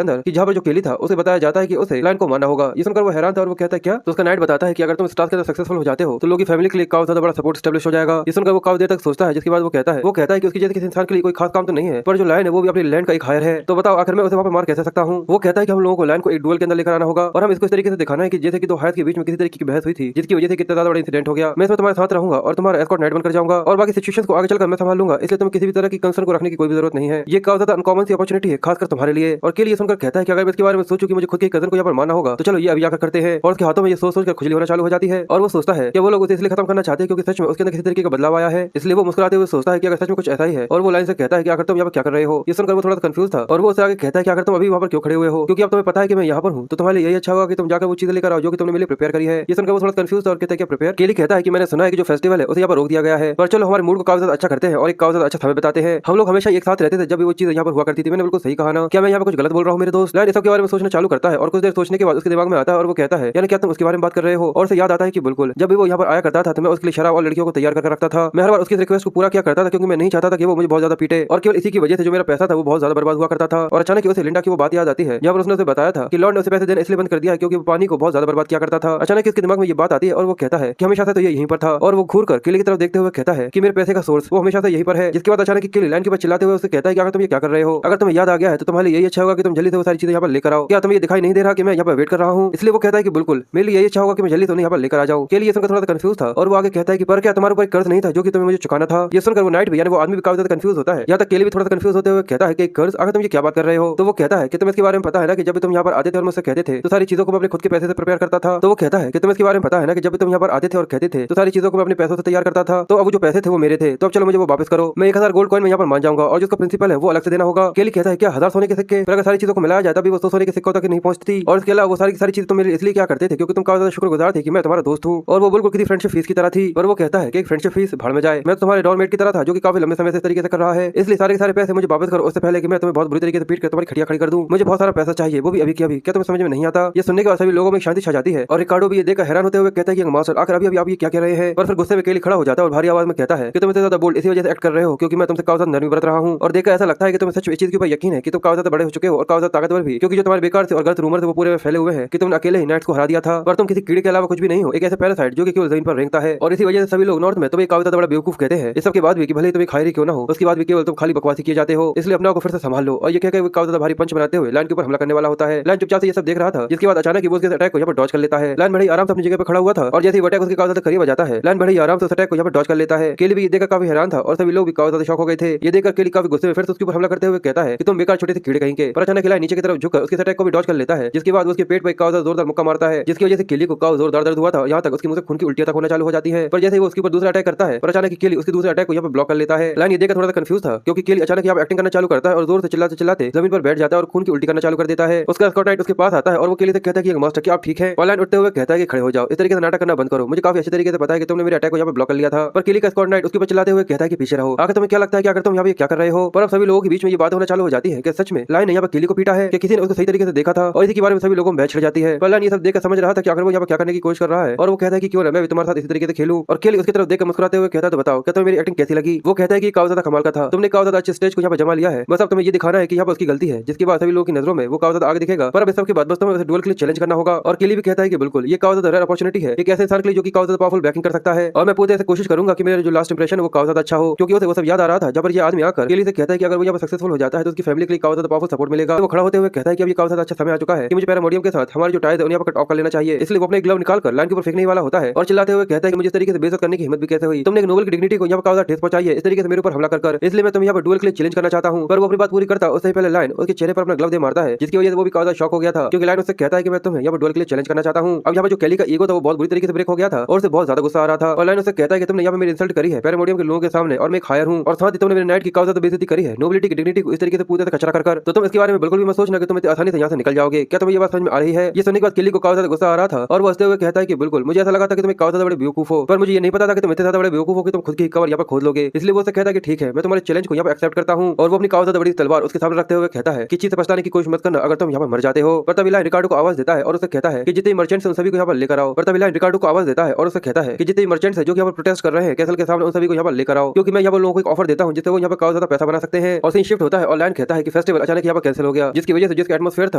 अंदर कि जहाँ पर जो केली था उसे बताया जाता है कि उसे लाइन को मारना होगा। ये सुनकर वो हैरान था और वो कहता है क्या? तो उसका नाइट बताता है कि अगर तुम इस टास्क के अंदर सक्सेसफुल हो जाते हो तो लोग की फैमिली के लिए काफी ज्यादा बड़ा सपोर्ट स्टैब्लिश हो जाएगा। ये सुनकर वो काफी देर तक सोचता है। जिसके बाद वो कहता है कि उसकी जैसे किसी इंसान के लिए कोई खास काम तो नहीं है, पर जो लाइन है वो भी अपनी लैंड का एक हायर है। तो बताओ आखिर मैं उसे वहाँ पर मार कैसे सकता हूँ? वो कहता है कि हम लोगों को लाइन को एक डुएल के अंदर लेकर आना होगा और हम इसको इस तरीके से दिखाना है कि जैसे कि दो हायर्स के बीच में किसी तरीके की बहस हुई थी जिसकी वजह से कितना ज्यादा बड़ा इंसिडेंट हो गया। मैं इसमें तुम्हारे साथ रहूंगा और तुम्हारा एस्कॉर्ट नाइट बनकर जाऊंगा और बाकी सिचुएशंस को आगे चलकर मैं संभाल लूंगा, इसलिए तुम्हें किसी भी तरह की कंसर्न को रखने की कोई भी जरूरत नहीं है। ये काफी ज्यादा अनकॉमन सी अपॉर्चुनिटी है खासकर तुम्हारे लिए। और के लिए सुनकर कहता है कि अगर मैं इसके बारे में सोचूं कि मुझे खुद के कजन को यहाँ पर मारना होगा तो चलो ये अभी आकर करते हैं। और उसके हाथों में ये सोच कर खुजली होना चालू हो जाती है और वो सोचता है कि वो लोग उसे इसलिए खत्म करना चाहते हैं क्योंकि सच में उसके अंदर किसी तरीके का बदलाव आया है। इसलिए वो मुस्कुराते हुए सोचता है कि अगर सच में कुछ ऐसा ही है और वो लाइन से कहता है कि अगर तुम यहाँ पर क्या कर रहे हो। ये सुनकर वो थोड़ा सा कंफ्यूज था और वो उसे आगे कहता है कि अगर तुम अभी वहाँ पर क्यों खड़े हुए हो, क्योंकि अब तुम्हें पता है कि मैं यहाँ पर हूँ तो तुम्हारे लिए यही अच्छा होगा कि तुम जाकर वो चीजें लेकर आओ जो कि तुमने मेरे लिए प्रिपेयर करी है। ये सुनकर वो थोड़ा कंफ्यूज था और कहता है क्या प्रिपेयर? केली कहता है कि मैंने सुना है कि जो फेस्टिवल है उसे यहाँ पर रोक दिया गया है, पर चलो हमारे मूड को काफी ज्यादा अच्छा करते हैं और एक काफी ज्यादा अच्छा समय बताते हैं। हम लोग हमेशा एक साथ रहते थे जब भी वो चीज यहाँ पर हुआ करती थी। मैंने बिल्कुल सही कहा ना? क्या मैं यहाँ पर कुछ गलत बोल रहा हूँ मेरे दोस्त? लाइन सबके बारे में सोचना चालू करता है और कुछ देर सोचने के बाद उसके दिमाग में आता है और वो कहता है यानी क्या तुम उसके बारे में बात कर रहे हो? और उसे याद आता है कि बिल्कुल जब भी वो यहाँ पर आया करता था तो मैं उसके लिए शराब और लड़कियों को तैयार करके रखता था। मैं हर बार उसकी रिक्वेस्ट को पूरा किया करता था क्योंकि मैं नहीं चाहता था कि वो मुझे बहुत ज्यादा पीटे और केवल इसी की वजह से जो मेरा पैसा था वो बहुत ज्यादा बर्बाद हुआ करता था। और अचानक उसे लिंडा की वो बात याद आती है जब उसने उसे बताया था कि लॉर्ड ने उसे पैसे देना इसलिए बंद कर दिया है क्योंकि वो पानी को बहुत ज्यादा बर्बाद किया करता था। अचानक इसके दिमाग में ये बात आती है और वो कहता है कि हमेशा से तो ये यहीं पर था और वो घूर कर किले की तरफ देखते हुए कहता है कि मेरे पैसे का सोर्स वो हमेशा से यहीं पर है। जिसके बाद अचानक किले लाइन के बाद चिल्लाते हुए उसे कहता है कि अगर तुम ये क्या कर रहे हो? अगर तुम्हें याद आ गया है तो तुम्हारे लिए यही अच्छा होगा कि तुम जल्दी से वो सारी चीजें यहाँ पर लेकर आओ। क्या तुम्हें ये दिखाई नहीं दे रहा कि मैं यहाँ पर वेट कर रहा हूँ? इसलिए वो कहता है कि बिल्कुल मेरे लिए यही अच्छा होगा कि मैं जल्दी से यहाँ पर लेकर आ जाऊँ। के लिए सुनकर थोड़ा सा कंफ्यूज था और वो आगे कहता है कि पर क्या तुम्हारे ऊपर कर्ज नहीं था जो कि तुम्हें मुझे चुकाना था? ये सुनकर वो नाइट भी यानी वो आदमी भी काफी ज्यादा कंफ्यूज होता है। यहाँ तक केली भी थोड़ा सा कंफ्यूज होते हुए कहता है कि कर्ज? अगर तुम ये क्या बात कर रहे हो? तो वो कहता है कि तुम्हें इसके बारे में पता है ना कि जब भी तुम यहाँ पर आते थे और मुझसे कहते थे तो सारी चीजों को मैं अपने खुद के पैसे से प्रिपेयर करता था। तो वो कहता है कि तुम्हें इसके बारे में पता है ना कि जब भी तुम यहाँ पर आते थे और कहते थे तो सारी चीजों को मैं अपने पैसों से तैयार करता था। तो अब जो पैसे थे वो मेरे थे, तो अब चलो मुझे वो वापस करो। मैं 1000 गोल्ड कॉइन में यहाँ पर मान जाऊंगा और जिसका प्रिंसिपल है वो अलग से देना होगा। केली कहता है क्या 1000 सोने के सिक्के? पर अगर सारी चीजों को मिलाया जाता भी वो 100 सोने के सिक्कों तक नहीं पहुंचती। और इसके अलावा वो सारी चीजें तुम मेरे इसलिए क्या करते थे क्योंकि तुम काफी ज्यादा शुक्रगुजार थे कि मैं तुम्हारा दोस्त हूँ। और वो बिल्कुल किसी फ्रेंडशिप फीस की तरह थी। पर वो कहता है कि फ्रेंडशिप फीस भाड़ में जाए, मैं तुम्हारे डॉलमेट की तरह था जो कि काफी लंबे समय से इस तरीके से कर रहा है, इसलिए सारे के सारे पैसे मुझे वापस करो उससे पहले कि मैं तुम्हें बहुत बुरी तरीके से पीट कर तुम्हारी खड़िया खड़ी कर दूं। मुझे बहुत सारा पैसा चाहिए वो भी अभी की अभी। क्या तुम्हें समझ में नहीं आता? ये सुनने के बाद सभी लोगों में शांति छा जाती है और रिकार्डो भी ये देखकर हैरान होते हुए कहता है कि मास्टर आखिर अभी आप ये क्या कह रहे हैं? पर फिर गुस्से में केली खड़ा हो जाता है और भारी आवाज में कहता है कि तुम इतने ज्यादा बोल्ड इसी वजह से एक्ट कर रहे हो क्योंकि मैं तुमसे काफी ज्यादा नरमी बरत रहा हूं और देखकर ऐसा लगता है कि तुम्हें सच इस चीज के ऊपर यकीन है कि तुम काफी ज्यादा बड़े हो चुके हो और काफी ज्यादा ताकतवर भी, क्योंकि जो तुम्हारे बेकार से और गलत रूमर से वो पूरे में फैले हुए हैं कि तुमने अकेले ही नाइट्स को हरा दिया था। पर तुम किसी कीड़े के अलावा कुछ भी नहीं हो, एक ऐसे पैरासाइट जो कि केवल जमीन पर रेंगता है और इसी वजह से सभी लोग नॉर्थ में तुम्हें काफी ज्यादा बड़ा बेवकूफ कहते हैं। इस सब के बाद भी कि भले तुम्हें खायरी क्यों ना हो उसके बाद भी केवल तुम खाली बकवासी किए जाते हो, इसलिए अपने को फिर से संभाल लो। और ये कहकर वो काफी ज्यादा भारी पंच बनाते हुए लाइन के ऊपर हमला करने वाला होता है। लाइन चुपचाप से ये सब देख रहा था जिसके बाद अचानक वो उसके अटैक को यहाँ पर डॉज कर लेता है। लाइन बड़े आराम से अपनी जगह पर खड़ा हुआ था और जैसे ही अटैक उसके काफी ज्यादा करीब आ जाता है लाइन बड़े आराम से उस अटैक को यहाँ पर डॉज कर लेता है। केली भी ये देखकर काफी हैरान था और सभी लोग भी काफी ज्यादा शॉक हो गए थे। ये देखकर केली काफी गुस्से में फिर से उसके ऊपर हमला करते हुए कहता है कि तुम बेकार छोटे से कीड़े कहीं के। पर अचानक लाइन नीचे की तरफ झुककर उसके अटैक को भी डॉज कर लेता है जिसके बाद उसके पेट पर काफी ज्यादा जोरदार मुक्का मारता है जिसकी वजह से केली को काफी जोरदार दर्द हुआ था। यहाँ तक उसके मुंह से खून की उल्टियां तक होना चालू हो जाती है। पर जैसे ही वो उसके ऊपर दूसरा अटैक करता है पर अचानक केली उसके दूसरे अटैक को यहाँ पर ब्लॉक कर लेता है। लाइन ये देखकर थोड़ा सा कंफ्यूज था क्योंकि केली अचानक यहाँ एक्टिंग करना चालू करता है और जोर से चिल्लाते चिल्लाते जमीन पर बैठ जाता है और खून की उल्टी करना चालू कर देता है। उसका एस्कॉर्ट नाइट उसके पास आता है और वो केली से कहता है कि मास्टर क्या आप ठीक है? और लाइन उठते हुए कहता है कि खड़े हो जाओ, इस तरीके से नाटक करना बंद करो, मुझे काफी अच्छे तरीके से पता है कि तुमने मेरे अटैक को यहाँ पर ब्लॉक कर लिया था। पर केली का एस्कॉर्ट नाइट उसके ऊपर चिल्लाते हुए कहता है कि पीछे रहो, आखिर तुम्हें क्या लगता है कि अगर तुम यहाँ पे क्या कर रहे हो? पर अब सभी लोगों के बीच में ये बात होना चालू हो जाती है कि सच में लाइन ने यहाँ पर केली को पीटा है कि किसी ने उसको सही तरीके से देखा था और इसी के बारे में सभी लोगों में बहस छिड़ जाती है। पर लाइन ये सब देखकर समझ रहा था कि अगर वो यहाँ पर क्या करने की कोशिश कर रहा है और वो कहता है कि क्यों ना मैं भी तुम्हारे साथ इसी तरीके से खेलूं। और केली उसकी तरफ देखकर मुस्कुराते हुए कहता है तो बताओ क्या तुम्हें मेरी एक्टिंग कैसी लगी? वो कहता है कि काफी ज्यादा कमाल का था, तुमने काफी ज्यादा अच्छे स्टेज को यहाँ पर जमा लिया है, बस अब तुम्हें ये दिखाना है कि यहाँ पर उसकी गलती है। जिसके बाद सभी लोगों की नजरों में वो काफी ज्यादा आगे दिखेगा। पर अब इस सब के बाद बस तुम्हें उसे डुएल के लिए चैलेंज करना होगा। और केली भी कहता है कि बिल्कुल ये काफी ज्यादा रेयर अपॉर्चुनिटी है एक ऐसे इंसान के लिए जो कि काफी ज्यादा पावरफुल बैकिंग कर सकता है और मैं पूरी तरह से कोशिश करूंगा कि मेरा जो लास्ट इंप्रेशन है वो काफी ज्यादा अच्छा हो। क्योंकि उसे वो सब याद आ रहा था जब ये आदमी आकर केली से कहता है कि अगर वो यहाँ पर सक्सेसफुल हो जाता है तो उसकी फैमिली के लिए काफी ज्यादा पावरफुल सपोर्ट मिलेगा। वो खड़ा होते हुए कहता है कि अब ये काफी ज्यादा अच्छा समय आ चुका है कि मुझे पैरामोडियम के साथ हमारे जो टायर है उन्हें कट ऑफ कर लेना चाहिए। इसलिए वो अपने ग्लव निकालकर लाइन के ऊपर फेंकने वाला होता है और चिल्लाते हुए कहता है कि मुझे इस तरीके से बेइज्जत करने की हिम्मत भी कैसे हुई? तुमने एक नोबल की डिग्निटी को यहाँ पर काफी ज्यादा ठेस पहुंचाई है इस तरीके से मेरे ऊपर हमला कर, इसलिए मैं तुम्हें यहाँ पर डुएल के लिए चैलेंज करना चाहता हूँ। पर वो अपनी बात पूरी करता उससे पहले लाइन उसके चेहरे पर अपना ग्लव दे मारता है जिसकी वजह से वो भी काफी शॉक हो गया था क्योंकि लाइन उससे कहता है कि मैं तुम्हें यहाँ पर डुएल के लिए चैलेंज करना चाहता हूँ। अब यहाँ पर जो केली का ईगो था वो बहुत बुरी तरीके से ब्रेक हो गया था और उसे बहुत ज्यादा गुस्सा आ रहा था। और लाइन उससे कहता है कि तुमने यहाँ पर मेरी इंसल्ट करी है पैरामोडियम के लोगों के सामने और मैं एक हायर हूँ और साथ ही तुमने मेरे नाइट की काफी ज्यादा बेइज्जती करी है नोबिलिटी की डिग्निटी को इस तरीके से पूरे तरह कचरा कर। तो तुम इसके बारे में बिल्कुल भी मत सोचना कि तुम इतनी आसानी से यहाँ से निकल जाओगे। क्या तुम्हें ये बात समझ में आ रही है? ये सुनने के बाद केली को काफी ज्यादा गुस्सा आ रहा था और वो हंसते हुए कहता है कि बिल्कुल मुझे ऐसा लगा था कि तुम काफी ज्यादा बड़े बेवकूफ हो, पर मुझे ये नहीं पता था कि तुम इतने ज्यादा बड़े बेवकूफ हो कि तुम खुद की कवर यहाँ पर खोद लोगे। इसलिए वो कहता है कि ठीक है मैं तुम्हारे चैलेंज को यहाँ पर एक्सेप्ट करता हूँ। और वो अपनी काफी ज्यादा बड़ी तलवार उसके सामने रखते हुए कहता है कि चीज से पछताने की कोशिश मत करना अगर तुम यहाँ पर मर जाते हो। पर तभी लाइन रिकार्डो को आवाज देता है और उसे कहता है कि जितने मर्चेंट्स उन सभी को यहाँ पर लेकर आओ। पर तभी लाइन रिकार्डो को आवाज देता है और उससे कहता है कि जितने मर्चेंट्स है जो कि यहाँ पर प्रोटेस्ट कर रहे हैं कैसल के सामने, उन सभी को यहाँ पर लेकर आओ, क्योंकि मैं यहाँ पर लोगों को एक ऑफर देता हूँ जिससे वो यहाँ पर काफी ज्यादा पैसा बना सकते हैं। और सीन शिफ्ट होता है और लायन कहता है कि फेस्टिवल अचानक यहाँ पर कैंसिल हो गया, जिसकी वजह से जिसका एटमॉस्फेयर था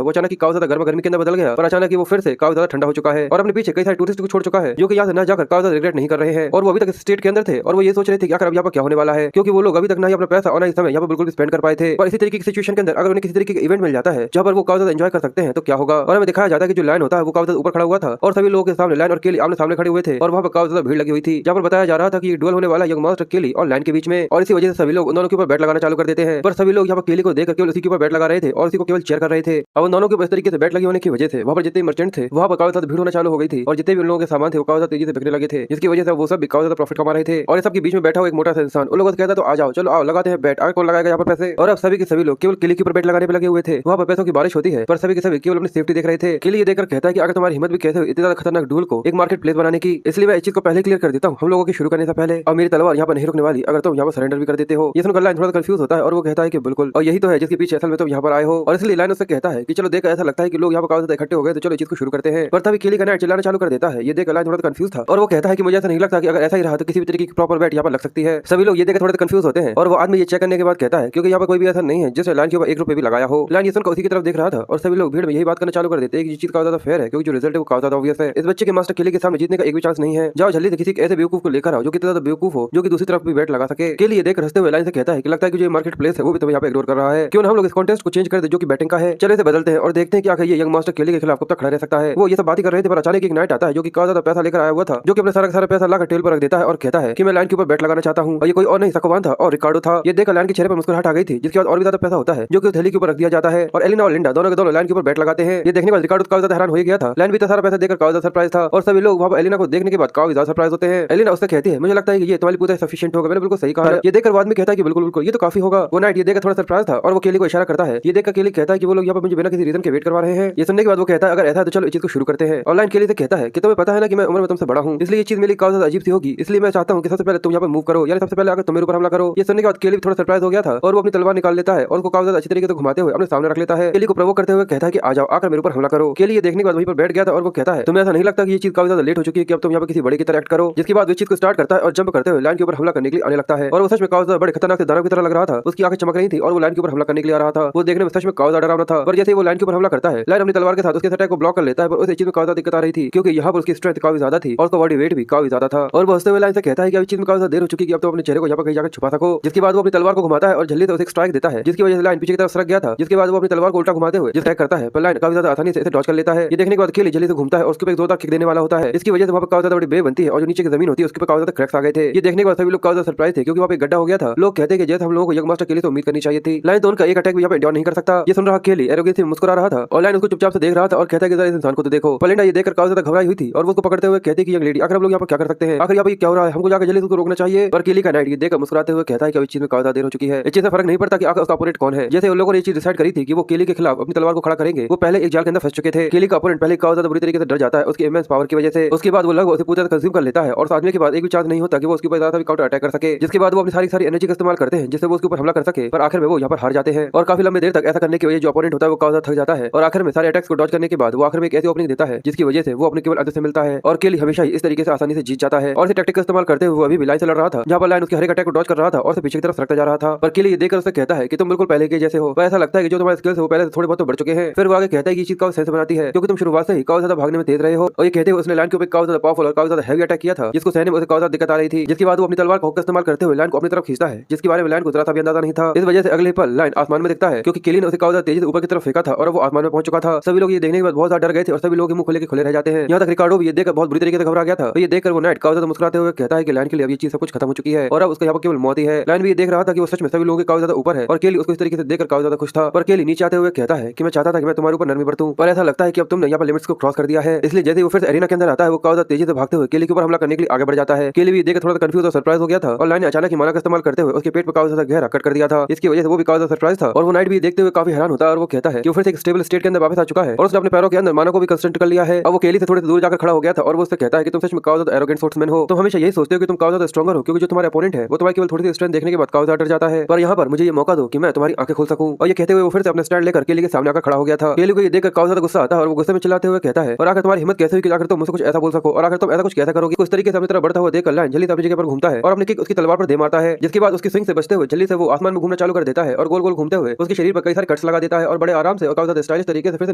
वो अचानक काफी ज्यादा गर्मा गर्मी के अंदर बदल गया और अचानक वो फिर से काफी ज्यादा ठंडा हो चुका है और अपने पीछे कई सारे टूरिस्ट को छोड़ चुका है जो कि यहाँ से न जाकर काफी ज्यादा रिग्रेट नहीं कर रहे हैं। और वो अभी तक स्टेट के अंदर थे और वो ये सोच रहे थे कि आखिर अब यहाँ पर क्या होने वाला है, क्योंकि वो लोग अभी तक ना ही अपना पैसा और ना ही समय यहाँ पर बिल्कुल भी स्पेंड कर पाए थे। और इसी तरीके की सिचुएशन के अंदर अगर उन्हें किसी तरीके का इवेंट मिल जाता है जहाँ पर वो काफी ज्यादा एंजॉय कर सकते हैं तो क्या होगा। और हमें दिखाया जाता है कि जो लायन होता है वो काफी ज्यादा ऊपर खड़ा हुआ था और सभी लोगों के सामने लायन और केली आमने सामने खड़े हुए थे और वहाँ पर काफी ज्यादा भीड़ लगी हुई थी, जहाँ पर बताया जा रहा था कि डुएल होने वाला यंग मास्टर केली और लायन के बीच में। और इसी वजह से सभी लोग उन दोनों के ऊपर बैट लगाना चालू कर देते हैं, पर सभी लोग यहाँ पर केली को देखकर केवल उसी के ऊपर बैट लगा रहे थे और उसी को केवल चेयर कर रहे थे। अब उन दोनों के ऊपर इस तरीके से बैट लगी होने की वजह से वहाँ पर जितने मर्चेंट थे वहाँ पर काफी ज्यादा भीड़ होना चालू हो गई थी और जितने भी उन लोगों के सामान थे वो काफी ज्यादा तेजी से बिकने लगे थे, जिसकी वजह से वो सब काफी ज्यादा प्रॉफिट कमा रहे थे। और इस सबके बीच में बैठा हुआ एक मोटा सा इंसान उन लोगों से कहता तो आ जाओ चलो आओ लगाते हैं बैट, आगे कौन लगाएगा यहाँ पर पैसे। और अब सभी के सभी लोग केवल केली के ऊपर बैट लगाने पर लगे हुए थे। वहाँ पर पैसों की बारिश होती है पर सभी के सभी केवल अपनी सेफ्टी देख रहे थे। केली ये देखकर कहता है कि अगर तुम्हारी हिम्मत भी कैसे हो इतनी ज्यादा खतरनाक डूल को एक मार्केट प्लेस बनाने की, इसलिए मैं इस चीज को पहले क्लियर कर देता हूँ हम लोगों की शुरू करने से पहले, और मेरी तलवार यहाँ पर नहीं रुकने वाली अगर तुम यहाँ पर सरेंडर भी कर देते हो। ये सुनकर लाइन थोड़ा कंफ्यूज होता है और वो कहता है कि बिल्कुल, और यही तो है जिसके पीछे असल में तुम यहाँ पर आए हो। और इसलिए लाइन उससे कहता है कि चलो देख ऐसा लगता है कि लोग यहाँ पर काफी ज्यादा इकट्ठे हो गए तो चलो इस चीज को शुरू करते हैं। पर तभी केली का नाइट चिल्लाना चालू कर देता है। ये देख लाइन थोड़ा कंफ्यूज था और वो कहता है कि मुझे ऐसा नहीं लगता कि अगर ऐसा ही रहा तो किसी भी तरीके की प्रॉपर बैट यहाँ पर लग सकती है। सभी लोग ये देखकर थोड़ा कंफ्यूज होते हैं और वो आदमी ये चेक करने के बाद कहता है क्योंकि यहाँ पर कोई भी ऐसा नहीं है जिसने लाइन के ऊपर ₹1 भी लगाया हो। लाइन ये सुनकर उसी की तरफ देख रहा था और सभी लोग भीड़ में यही बात करना चालू कर देते हैं कि ये चीज काफी ज्यादा फेयर है क्योंकि जो रिजल्ट है वो काफी ज्यादा ऑब्वियस है। इस बच्चे के मास्टर केली के सामने जीतने का एक भी चांस नहीं है। जाओ जल्दी से किसी ऐसे बेवकूफ को लेकर आओ जो कितना ज्यादा बेवकूफ हो जो कि दूसरी तरफ भी बैट लगा सके। केली ये देखकर हंसते हुए लाइन से कहता है कि लगता है कि जो मार्केट प्लेस है वो भी तुम्हें यहाँ पे इग्नोर कर रहा है, क्यों ना हम लोग इस कॉन्टेस्ट को चेंज कर दे जो कि बैटिंग का है। चले से बदलते हैं और देखते हैं कि आखिर ये यंग मास्टर केली के खिलाफ कब तक खड़ा रह सकता है। वो ये सब बात ही कर रहे थे पर अचानक एक नाइट आता है जो कि काफी ज्यादा पैसा लेकर आया हुआ था, जो कि अपने सारा पैसा लाकर टेबल पर रख देता है और कहता है कि मैं लाइन के ऊपर बैट लगाना चाहता हूँ। और ये कोई और नहीं सकवान था और रिकार्डो था। ये देखकर लाइन के चेहरे पर मुस्कुराहट आ गई थी, जिसके बाद और भी ज्यादा पैसा होता है जो कि उस थैली के ऊपर रख दिया जाता है और एलिना और लिंडा दोनों के दोनों लाइन के ऊपर बैट लगाते हैं। ये देखने के बाद रिकार्डो काफी ज्यादा हैरान हो गया था। लाइन भी सारा पैसा देकर काफी ज्यादा सरप्राइज था और सभी लोग वहाँ पर एलिना को देखने के बाद काफी ज्यादा सरप्राइज होते हैं। एलिना उससे कहती है मुझे लगता है कि ये तुम्हारी पूरा सफिशिएंट होगा। मैंने बिल्कुल सही कहा। ये देखकर आदमी कहता है कि बिल्कुल बिल्कुल ये तो काफी होगा। वो नाइट ये देखकर थोड़ा सरप्राइज था और वो केली को इशारा करता है। ये देखकर केली कहता है कि वो लोग यहाँ पर मुझे बिना किसी रीजन के वेट करवा रहे हैं। ये सुनने के बाद वो कहता है अगर ऐसा है तो चलो इस चीज को शुरू करते हैं। ऑनलाइन केली से कहता है कि तुम्हें पता है ना कि मैं उम्र में तुमसे बड़ा हूँ, इसलिए ये चीज मेरे लिए काफी ज्यादा अजीब सी होगी, इसलिए मैं चाहता हूँ कि सबसे पहले तुम यहाँ पर मूव करो, यानी सबसे पहले आकर तुम मेरे ऊपर हमला करो। ये सुनने के बाद केली थोड़ा सरप्राइज हो गया था और वो अपनी तलवार निकाल लेता है और उसको काफी ज्यादा अच्छी तरीके से घुमाते हुए अपने सामने रख लेता है। केली को प्रोवोक करते हुए कहता है कि आ जाओ आकर मेरे ऊपर हमला करो। केली ये देखने के बाद वहीं पर बैठ गया था और वो कहता है तुम्हें ऐसा नहीं लगता कि ये चीज काफी ज्यादा लेट हो चुकी है कि अब तुम यहाँ पर किसी बड़े की तरह एक्ट करो। जिसके बाद वो चीज को स्टार्ट करता है और जंप करते हुए लाइन के ऊपर हमला करने के लिए आने लगता है और वो सच में काफी ज्यादा बड़े खतरनाक से दानव की तरह लग रहा था। उसकी आंखें चमक रही थी और वो लाइन के ऊपर हमला करने के लिए आ रहा था। वो देखने में सच में काफी ज्यादा डरावना था। पर जैसे वो लाइन के ऊपर हमला करता है लाइन अपनी तलवार के साथ उसके अटैक को ब्लॉक कर लेता है, पर उस चीज में काफी ज्यादा दिक्कत आ रही थी क्योंकि यहाँ पर उसकी स्ट्रेंथ काफी ज्यादा थी और उसका बॉडी वेट भी काफी ज्यादा था। और वो हंसते हुए लाइन से कहता है कि अब चीज में काफी ज्यादा देर हो चुकी है कि अब तो अपने चेहरे को यहाँ पर कहीं जाकर छुपा सको। जिसके बाद वो अपनी तलवार को घुमाता है और जल्दी से उसे स्ट्राइक देता है, जिसकी वजह से लाइन पीछे की तरफ सरक गया था। जिसके बाद वो अपनी तलवार को उल्टा घुमाते हुए जिस अटैक करता है पर लाइन काफी ज्यादा आसानी से इसे डॉज कर लेता है। ये देखने के बाद केली जल्दी से घूमता है और उसके ऊपर एक जोरदार किक देने वाला होता है। इसकी वजह से वहाँ पर काफी ज्यादा बड़ी बेव बनती है और जो नीचे की जमीन होती है उसके ऊपर काफी ज्यादा क्रैक्स आ गए थे। ये देखने के बाद सभी लोग काफी ज्यादा सरप्राइज थे क्योंकि वहाँ पे गड्ढा हो गया था। लोग कहते हैं कि जैसे हम लोगों को यंग मास्टर केली से उम्मीद करनी चाहिए थी। लाइन तो उनका एक अटैक भी यहाँ पे एंड्योर नहीं कर सकता। ये सुन रहा केली एरोगेंस से मुस्कुरा रहा था और लाइन उसको चुपचाप से देख रहा था और कहता है कि जरा इस इंसान को तो देखो। पलिंडा ये देखकर काफी ज्यादा घबराई हुई थी और वो उसको पकड़ते हुए कहती है कि यंग लेडी आखिर हम लोग यहाँ पर क्या कर सकते हैं, आखिर यहाँ पे क्या हो रहा है, हमको जाकर जल्दी उसको रोकना चाहिए। पर केली का नाइट ये देखकर मुस्कुराते हुए कहता है कि अब इस चीज में काफी ज्यादा देर हो चुकी है, इस चीज से फर्क नहीं पड़ता कि आखिर उसका अपोनेंट कौन है। जैसे उन लोगों ने ये चीज डिसाइड करी थी कि वो केली के खिलाफ अपनी तलवार को खड़ा करेंगे, वो पहले एक जाल के अंदर फंस चुके थे। केली का अपोनेंट पहले काफी ज्यादा बुरी तरीके से डर जाता है उसकी इमेंस पावर की वजह से। उसके बाद वो लगभग उसे पूरी तरह कंज्यूम कर लेता है और आदमी के बाद एक भी चांस नहीं होता कि वो उसके ऊपर ज्यादा भी काउंटर अटैक कर सके। जिसके बाद वो अपनी सारी एनर्जी का इस्तेमाल करते हैं जिससे वो उसके ऊपर हमला कर सके, पर आखिर में वो यहाँ पर हार जाते हैं। और काफी लंबे देर तक ऐसा करने की वजह जो अपोनेंट होता है वो काफी ज्यादा थक जाता है और आखिर में सारे अटैक्स को डॉज करने के बाद वो आखिर में एक ऐसी ओपनिंग देता है जिसकी वजह से वो अपने केवल अंदर से मिलता है। और केली हमेशा ही इस तरीके से आसानी से जीत जाता है और इस टैक्टिक का इस्तेमाल करते हुए वो अभी भी लाइन से लड़ रहा था जहाँ पर लाइन उसके हर एक अटैक को डॉज कर रहा था और पीछे की तरफ सरकता जा रहा था। पर केली ये देखकर उससे कहता है कि तुम बिल्कुल पहले के जैसे हो, पर ऐसा लगता है कि जो तुम्हारे स्किल्स है वो पहले से थोड़े बहुत तो बढ़ चुके हैं। फिर वो आगे कहता है कि चीज काफी सेंस बनाती है क्योंकि तुम शुरुआत से ही काफी ज्यादा भागने में तेज रहे हो। और ये कहते हुए उसने लाइन के ऊपर काफी ज्यादा पावरफुल और काफी ज्यादा हैवी अटैक किया था जिसको सहने में उसे काफी ज्यादा दिक्कत आ रही थी। जिसके बाद वो अपनी तलवार का इस्तेमाल करते हुए लाइन को अपनी तरफ खींचता है जिसके बारे में लाइन को जरा सा भी अंदाजा नहीं था। इस वजह से अगले पल लाइन आसमान में दिखता है क्योंकि केली ने उसे काफी ज्यादा तेजी से ऊपर की तरफ फेंका था और वो आसमान में पहुंच चुका था। सभी लोग ये देखने के बाद बहुत ज्यादा डर गए थे और सभी लोग मुंह खुले के खुले रह जाते हैं। यहाँ तक रिकार्डो भी ये देखकर बहुत बुरी तरीके से घबरा गया था। ये देखकर वो नाइट काफी ज्यादा मुस्कुराते हुए कहता है कि लाइन के लिए अब ये चीज सब कुछ खत्म हो चुकी है और अब उसका यहाँ पर केवल मौत ही है। लाइन भी ये देख रहा था कि वो सच में सभी लोगों के काफी ज्यादा ऊपर है और केली उसको इस तरीके से देखकर काफी ज्यादा खुश था। पर केली नीचे आते हुए कहता है कि मैं चाहता था कि मैं तुम्हारे ऊपर नरमी बरतूं, पर ऐसा लगता है कि अब तुमने यहाँ पर लिमिट्स को क्रॉस कर दिया है। इसलिए जैसे वो फिर से एरिना के अंदर आता है वो काफी ज्यादा तेजी से भागते हुए केली के ऊपर हमला करने के लिए आगे बढ़ जाता है। केली भी देखकर थोड़ा सा कंफ्यूज और सरप्राइज हो गया था और लाइन ने अचानक ही माला का इस्तेमाल करते हुए उसके पेट पर काफी ज्यादा गहरा कट कर दिया था। इसकी वजह से वो भी काफी ज्यादा सरप्राइज था और वो नाइट भी देखते हुए काफी हैरान होता है और वो कहता है कि वो फिर से एक स्टेबल स्टेट के अंदर वापस आ चुका है और उसने अपने पैरों के अंदर माना को भी कंस्ट्रेंट कर लिया है। और वो केली से थोड़ी दूर जाकर खड़ा हो गया था और वो उससे कहता है कि तुम सच में काफी ज्यादा एरोगेंट स्पोर्ट्समैन हो, तुम हमेशा यही सोचते हो कि तुम काफी ज्यादा स्ट्रॉन्गर हो क्योंकि जो तुम्हारे अपोनेंट है वो तुम्हारी केवल थोड़ी सी स्ट्रेंथ देखने के बाद काफी ज्यादा डर जाता है। पर यहाँ पर मुझे ये मौका दो कि मैं तुम्हारी आंखें खोल सकूं। और ये कहते हुए वो फिर से अपना स्टैंड लेकर केली के सामने आकर खड़ा हो गया था। केली को ये देखकर काफी ज्यादा गुस्सा आता है और वो गुस्से में चिल्लाते हुए कहता है और आखिर तुम्हारी हिम्मत कैसे हुई कि आखिर तुम मुझसे कुछ ऐसा बोल सको और आखिर तुम ऐसा कुछ कैसा करोगे। कुछ तरीके से अपनी तरफ बढ़ता हुआ देखकर लायन जल्दी से अपनी जगह पर घूमता है और अपनी किक उसकी तलवार पर दे मारता है, जिसके बाद उसकी स्विंग से बचते हुए जल्दी से वो आसमान में घूमना चालू कर देता है और गोल गोल घूमते हुए उसके शरीर पर कई सारे कट्स लगा देता है और बड़े आराम से और काफी ज्यादा स्टाइलिश तरीके से फिर से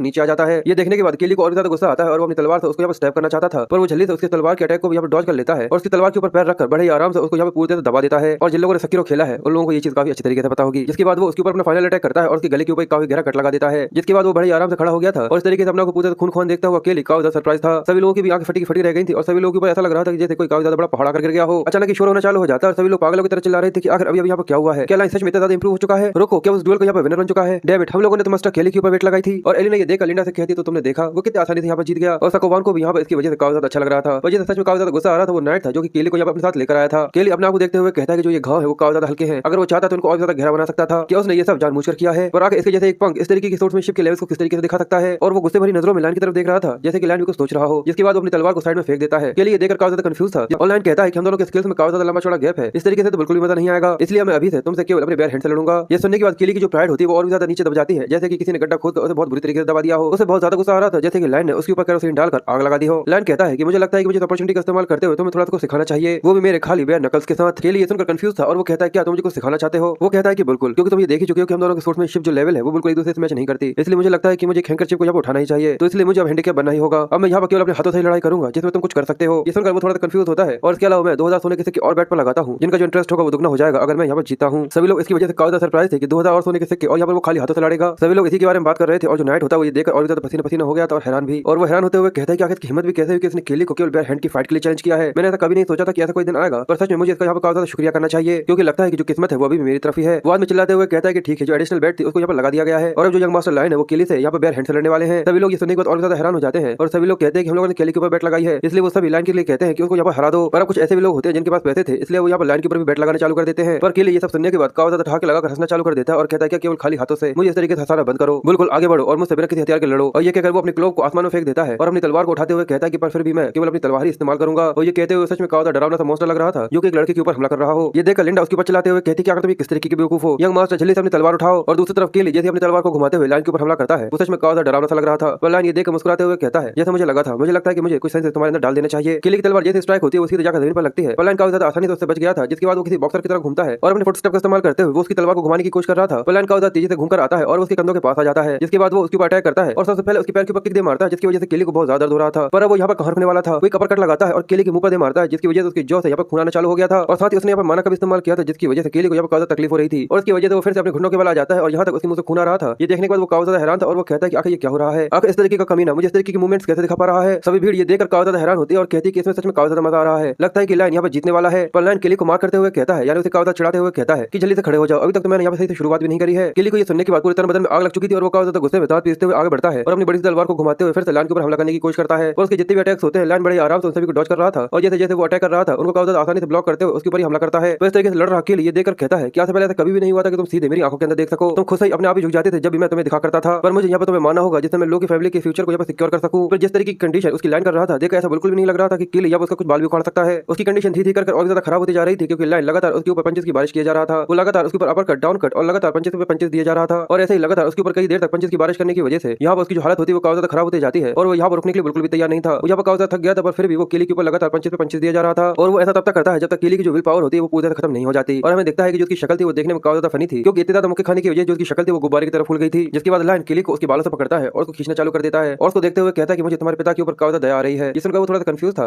नीचे आ जाता है। ये देखने के बाद केली को और ज्यादा गुस्सा आता है और वो अपनी तलवार से उसको यहाँ पर स्टैप करना चाहता था, पर वो जल्दी से उसकी तलवार के अटैक को यहाँ पर डॉज कर लेता है और उसकी तलवार के ऊपर पैर रखकर बड़े ही आराम से उसको यहाँ पर पूरी तरह दबा देता है। और जिन लोगों ने सकीरो खेला है उन लोगों को ये चीज काफी अच्छी तरीके से पता होगी। जिसके बाद वो उसके ऊपर अपना फाइनल अटैक करता है और उसके गले के ऊपर काफी गहरा कट लगा देता है, जिसके बाद वो बड़े आराम से खड़ा हो गया था और इस तरीके से अपना को पूरे खून खोन देखता हुआ केली काफी ज्यादा सरप्राइज था। सभी लोगों की भी आंखें फटी की फटी रह गई थी और सभी लोगों के ऊपर ऐसा लग रहा था कि जैसे कोई काफी ज्यादा बड़ा पहाड़ आकर गिर गया हो। अचानक शोर होना चालू हो जाता है और सभी लोग पागलों की तरह चिल्ला रहे थे कि आखिर अभी यहाँ पर क्या हुआ है, क्या लाइन सच में इतना ज्यादा इंप्रूव हो चुका है, रुको क्या उस डुएल का यहाँ पर विनर बन चुका है। डेविड, हम लोगों ने तो मास्टर केली के ऊपर वेट लगाई थी और एली ने ये देखकर लिंडा से कहती तो तुमने देखा वो कितनी आसानी से यहाँ पर जीत गया। और सकोवान को भी यहाँ पर इसकी वजह से काफी ज्यादा अच्छा लग रहा था, वजह से सच में काफी ज्यादा गुस्सा आ रहा था वो नाइट था जो कि केली को यहाँ पर अपने साथ लेकर आया था। केली अपने आप को देखते हुए कहता है कि जो ये घाव है वो काफी ज्यादा हल्के हैं, अगर वो चाहता तो उनको और ज्यादा गहरा बना सकता था। क्या उसने ये सब जानबूझकर किया है और आगे इसके जैसे एक पंख इस तरीके की सोर्समैनशिप के लेवल्स को किस तरीके से दिखा सकता है। और वो गुस्से भरी नजरों में लाइन की तरफ देख रहा था जैसे कि लाइन भी कुछ सोच रहा हो, जिसके बाद वो अपनी तलवार को साइड में फेंक देता है। केली ये देखकर काफी ज्यादा कंफ्यूज था और लाइन कहता है कि हम दोनों के स्किल्स में काफी ज्यादा लंबा चौड़ा गैप है, इस तरीके से तो बिल्कुल भी मजा नहीं आएगा, इसलिए मैं अभी से तुमसे केवल अपने बेयर हैंड से लड़ूंगा। ये सुनने के बाद केली की जो प्राइड होती है वो और भी ज्यादा नीचे दब जाती है, जैसे कि किसी ने गड्ढा खोद कर उसे बहुत बुरी तरीके से दबा दिया हो। उसे बहुत ज्यादा गुस्सा आ रहा था जैसे कि लाइन ने उसके ऊपर केरोसिन डालकर आग लगा दी हो। लाइन कहता है कि मुझे लगता है कि मुझे अपॉर्चुनिटी का इस्तेमाल करते हुए तुम्हें थोड़ा सा सिखाना चाहिए, वो भी मेरे खाली बेयर नकल्स के साथ। केली ये सुनकर कंफ्यूज था और वो कहता है क्या तुम मुझे कुछ सिखाना चाहते हो। वो कहता है कि बिल्कुल, क्योंकि तुम ये देख ही चुके हो कि हम दोनों के स्पोर्ट्समैनशिप जो लेवल है वो बिल्कुल एक दूसरे से मैच नहीं करती, इसलिए मुझे लगता है कि मुझे हैंकरशिप को यहाँ उठाना ही चाहिए, तो इसलिए मुझे अब हैंडीकैप बनना ही होगा। अब मैं यहाँ पर केवल अपने हाथों से लड़ाई करूंगा जिसमें तुम कुछ कर सकते हो। ये सुनकर वो थोड़ा सा कंफ्यूज होता है और इसके अलावा मैं 2000 सोने के सिक्के और बैट पर लगाता हूँ जिनका जो इंटरेस्ट होगा वो दुगना हो जाएगा अगर मैं यहाँ पर जीता हूँ। सभी लोग इसकी वजह से काफी ज्यादा सरप्राइज थे कि 2000 और सोने के सिक्के और यहाँ पर वो खाली हाथों से लड़ेगा। सभी लोग इसी के बारे में बात कर रहे थे और जो नाइट होता है वो ये देखकर और ज्यादा पसीना पसीना हो गया था और हैरान भी। और वो हैरान होते हुए कहता है कि आखिर की हिम्मत भी कैसे हुई कि इसने केली को केवल बेयर हैंड की फाइट के लिए चैलेंज किया है। मैंने ऐसा कभी नहीं सोचा था कि ऐसा कोई दिन आएगा, पर सच में मुझे इसका यहाँ पर काफी ज्यादा शुक्रिया करना चाहिए क्योंकि लगता है कि जो किस्मत है वो अभी भी मेरी तरफ ही है। वो आदमी चिल्लाते हुए कहता है कि ठीक है, जो एडिशनल बेट थी उसको यहाँ पर लगा दिया गया है और अब जो यंग मास्टर लाइन है वो केली से यहाँ पर बेयर हैंड से लड़ने वाले हैं। सभी लोग ये सुनने के बाद और ज्यादा हैरान हो जाते हैं और सभी लोग कहते हैं कि हम लोगों ने केली के ऊपर बेट लगाई है, इसलिए वो सभी लाइन के लिए कहते हैं कि उसको यहाँ पर हरा दो। पर अब कुछ ऐसे भी लोग होते हैं जिनके पास पैसे थे इसलिए वो यहाँ पर लाइन के ऊपर भी बेट लगाना चालू कर देते हैं। पर केली ये सब सुनने के बाद काफी ज्यादा ठहाके लगाकर हंसना चालू कर देता है और कहता है कि केवल खाली हाथों से मुझे इस तरीके से हंसाना बंद करो, बिल्कुल आगे बढ़ो और मुझसे बिना किसी हथियार के लड़ो। और ये कहकर वो अपने क्लोव को आसमान में फेंक देता है और अपनी तलवार को उठाते हुए कहता है कि पर फिर भी मैं केवल अपनी तलवार ही इस्तेमाल करूंगा। और ये कहते हुए सच में काफी ज्यादा डरावना सा मॉन्स्टर लग रहा था जो कि एक लड़के के ऊपर हमला कर रहा हो। ये देखकर लिंडा उसके ऊपर चलाते हुए कहती कि अगर तुम किस तरीके की बेवकूफ हो, यंग मास्टर जल्दी से अपनी तलवार उठाओ। और दूसरी तरफ केली जैसे अपनी तलवार को घुमाते हुए लाइन के ऊपर हमला करता है वो सच में काफी ज्यादा डरावना सा लग रहा था। पर लाइन ये देखकर मुस्कुराते हुए कहता है जैसे मुझे लगा था, मुझे लगता है कि मुझे कुछ सेंस तुम्हारे अंदर डाल देना चाहिए। केली की तलवार जैसे स्ट्राइक होती है उसकी जाकर जमीन पर लगती है। पर लाइन काफी ज्यादा आसानी से उससे बच गया था, जिसके बाद वो किसी बॉक्सर की तरह घूमता है और अपने फुटस्टेप का इस्तेमाल करते हुए वो उसकी तलवार को घुमाने की कोशिश कर रहा था। पर लाइन काफी ज्यादा तेजी से घूमकर आता है और उसके कंधों के पास आ जाता है, जिसके बाद वो उसके ऊपर अटैक करता है और सबसे पहले उसके पैर के ऊपर किक दे मारता है जिसकी वजह से केली को बहुत ज्यादा दर्द हो रहा था। पर वो यहाँ पर कहाँ रुकने वाला था, कोई कपर कट लगाता है और केली के मुंह पर दे मारता है जिसकी वजह से उसकी जौ से यहाँ पर खून आना चालू हो गया था और साथ ही उसने यहाँ पर माना का भी इस्तेमाल किया था जिसकी वजह से केली को यहाँ पर काफी तकलीफ हो रही थी और इसकी वजह से वो फिर से अपने घुटनों के बल आ जाता है और यहाँ तक उसके मुंह से खून आ रहा था। ये देखने के बाद वो काफी ज्यादा हैरान था और वो कहता है कि आखिर ये क्या हो रहा है, आखिर इस तरीके का कमीना मुझे इस तरीके की मूवमेंट्स कैसे दिखा पा रहा है। सभी भीड़ ये देखकर काफी ज्यादा हैरान होती है और कहती है कि इसमें सच में काफी ज्यादा मजा आ रहा है, लगता है कि लाइन यहाँ पर जीतने वाला है। पर लाइन केली को मार करते हुए कहता है, यानी उसे काफी ज्यादा चिढ़ाते हुए कहता है कि जल्दी से खड़े हो जाओ, अभी तक तो मैंने यहाँ पर सही से शुरुआत भी नहीं करी है। केली को ये सुनने के बाद पूरे तन बदन में आग लग चुकी थी और वो काफी ज्यादा गुस्से में दांत पीसते हुए आगे बढ़ता है और अपनी बड़ी तलवार को घुमाते हुए फिर से लाइन के ऊपर हमला करने की कोशिश करता है। और उसके जितने भी अटैक्स होते हैं लाइन बड़े आराम से उन सभी को डॉज कर रहा था और जैसे जैसे वो अटैक कर रहा था उनको काफी ज्यादा आसानी से ब्लॉक करते हुए उसके ऊपर ही हमला करता है। तो इस तरीके से लड़ रहा केली ये देखकर कहता है कि आज से पहले ऐसा कभी भी नहीं हुआ था कि तुम सीधे मेरी आंखों के अंदर देख सको, तुम खुद से ही अपने आप ही झुक जाते थे जब भी मैं तुम्हें दिखा करता था। पर मुझे यहाँ पर तुम्हें मानना होगा जिससे मैं लोगों की फैमिली के फ्यूचर को यहाँ पर सिक्योर कर सकूं। पर जिस तरीके की कंडीशन उसकी लाइन कर रहा था देखकर ऐसा बिल्कुल भी नहीं लग रहा था कि केली यहाँ पर उसका कुछ बाल भी उखाड़ सकता है। उसकी कंडीशन धीरे धीरे कर और ज्यादा खराब होती जा रही थी क्योंकि लाइन लगातार उसके ऊपर पंचेस की बारिश किया जा रहा था। वो लगातार उसके ऊपर अपर कट डाउन कट और लगातार पंचेस पे पंचेस दिया जा रहा था और ऐसे ही लगातार उसके ऊपर कई देर तक पंचेस की बारिश करने की वजह से यहाँ पर उसकी जो हालत होती है वो काफी ज्यादा खराब होती जाती है और वो यहाँ पर रुकने के लिए बिल्कुल भी तैयार नहीं था। वो यहाँ पर काफी ज्यादा थक गया था पर फिर भी वो केली के ऊपर लगातार पंचेस पे पंचेस दिया जा रहा था और वो ऐसा तब तक करता है जब तक केली की जो विल पावर होती है वो पूरी तरह खत्म नहीं हो जाती। और हमें दिखता है कि जो उसकी शक्ल थी वो देखने में काफी ज्यादा फनी थी क्योंकि इतने ज्यादा मुख्य खाने की वजह जो उसकी शक्ल थी वो गुब्बारे की तरफ फूल गई थी। जिसके बाद लाइन केली को उसके बालों से पकड़ता है और उसको खींचना चालू कर देता है और उसको देखते हुए कहता है कि मुझे तुम्हारे पिता के ऊपर काफी ज्यादा दया आ रही है। जिसका वो थोड़ा सा कंफ्यूज था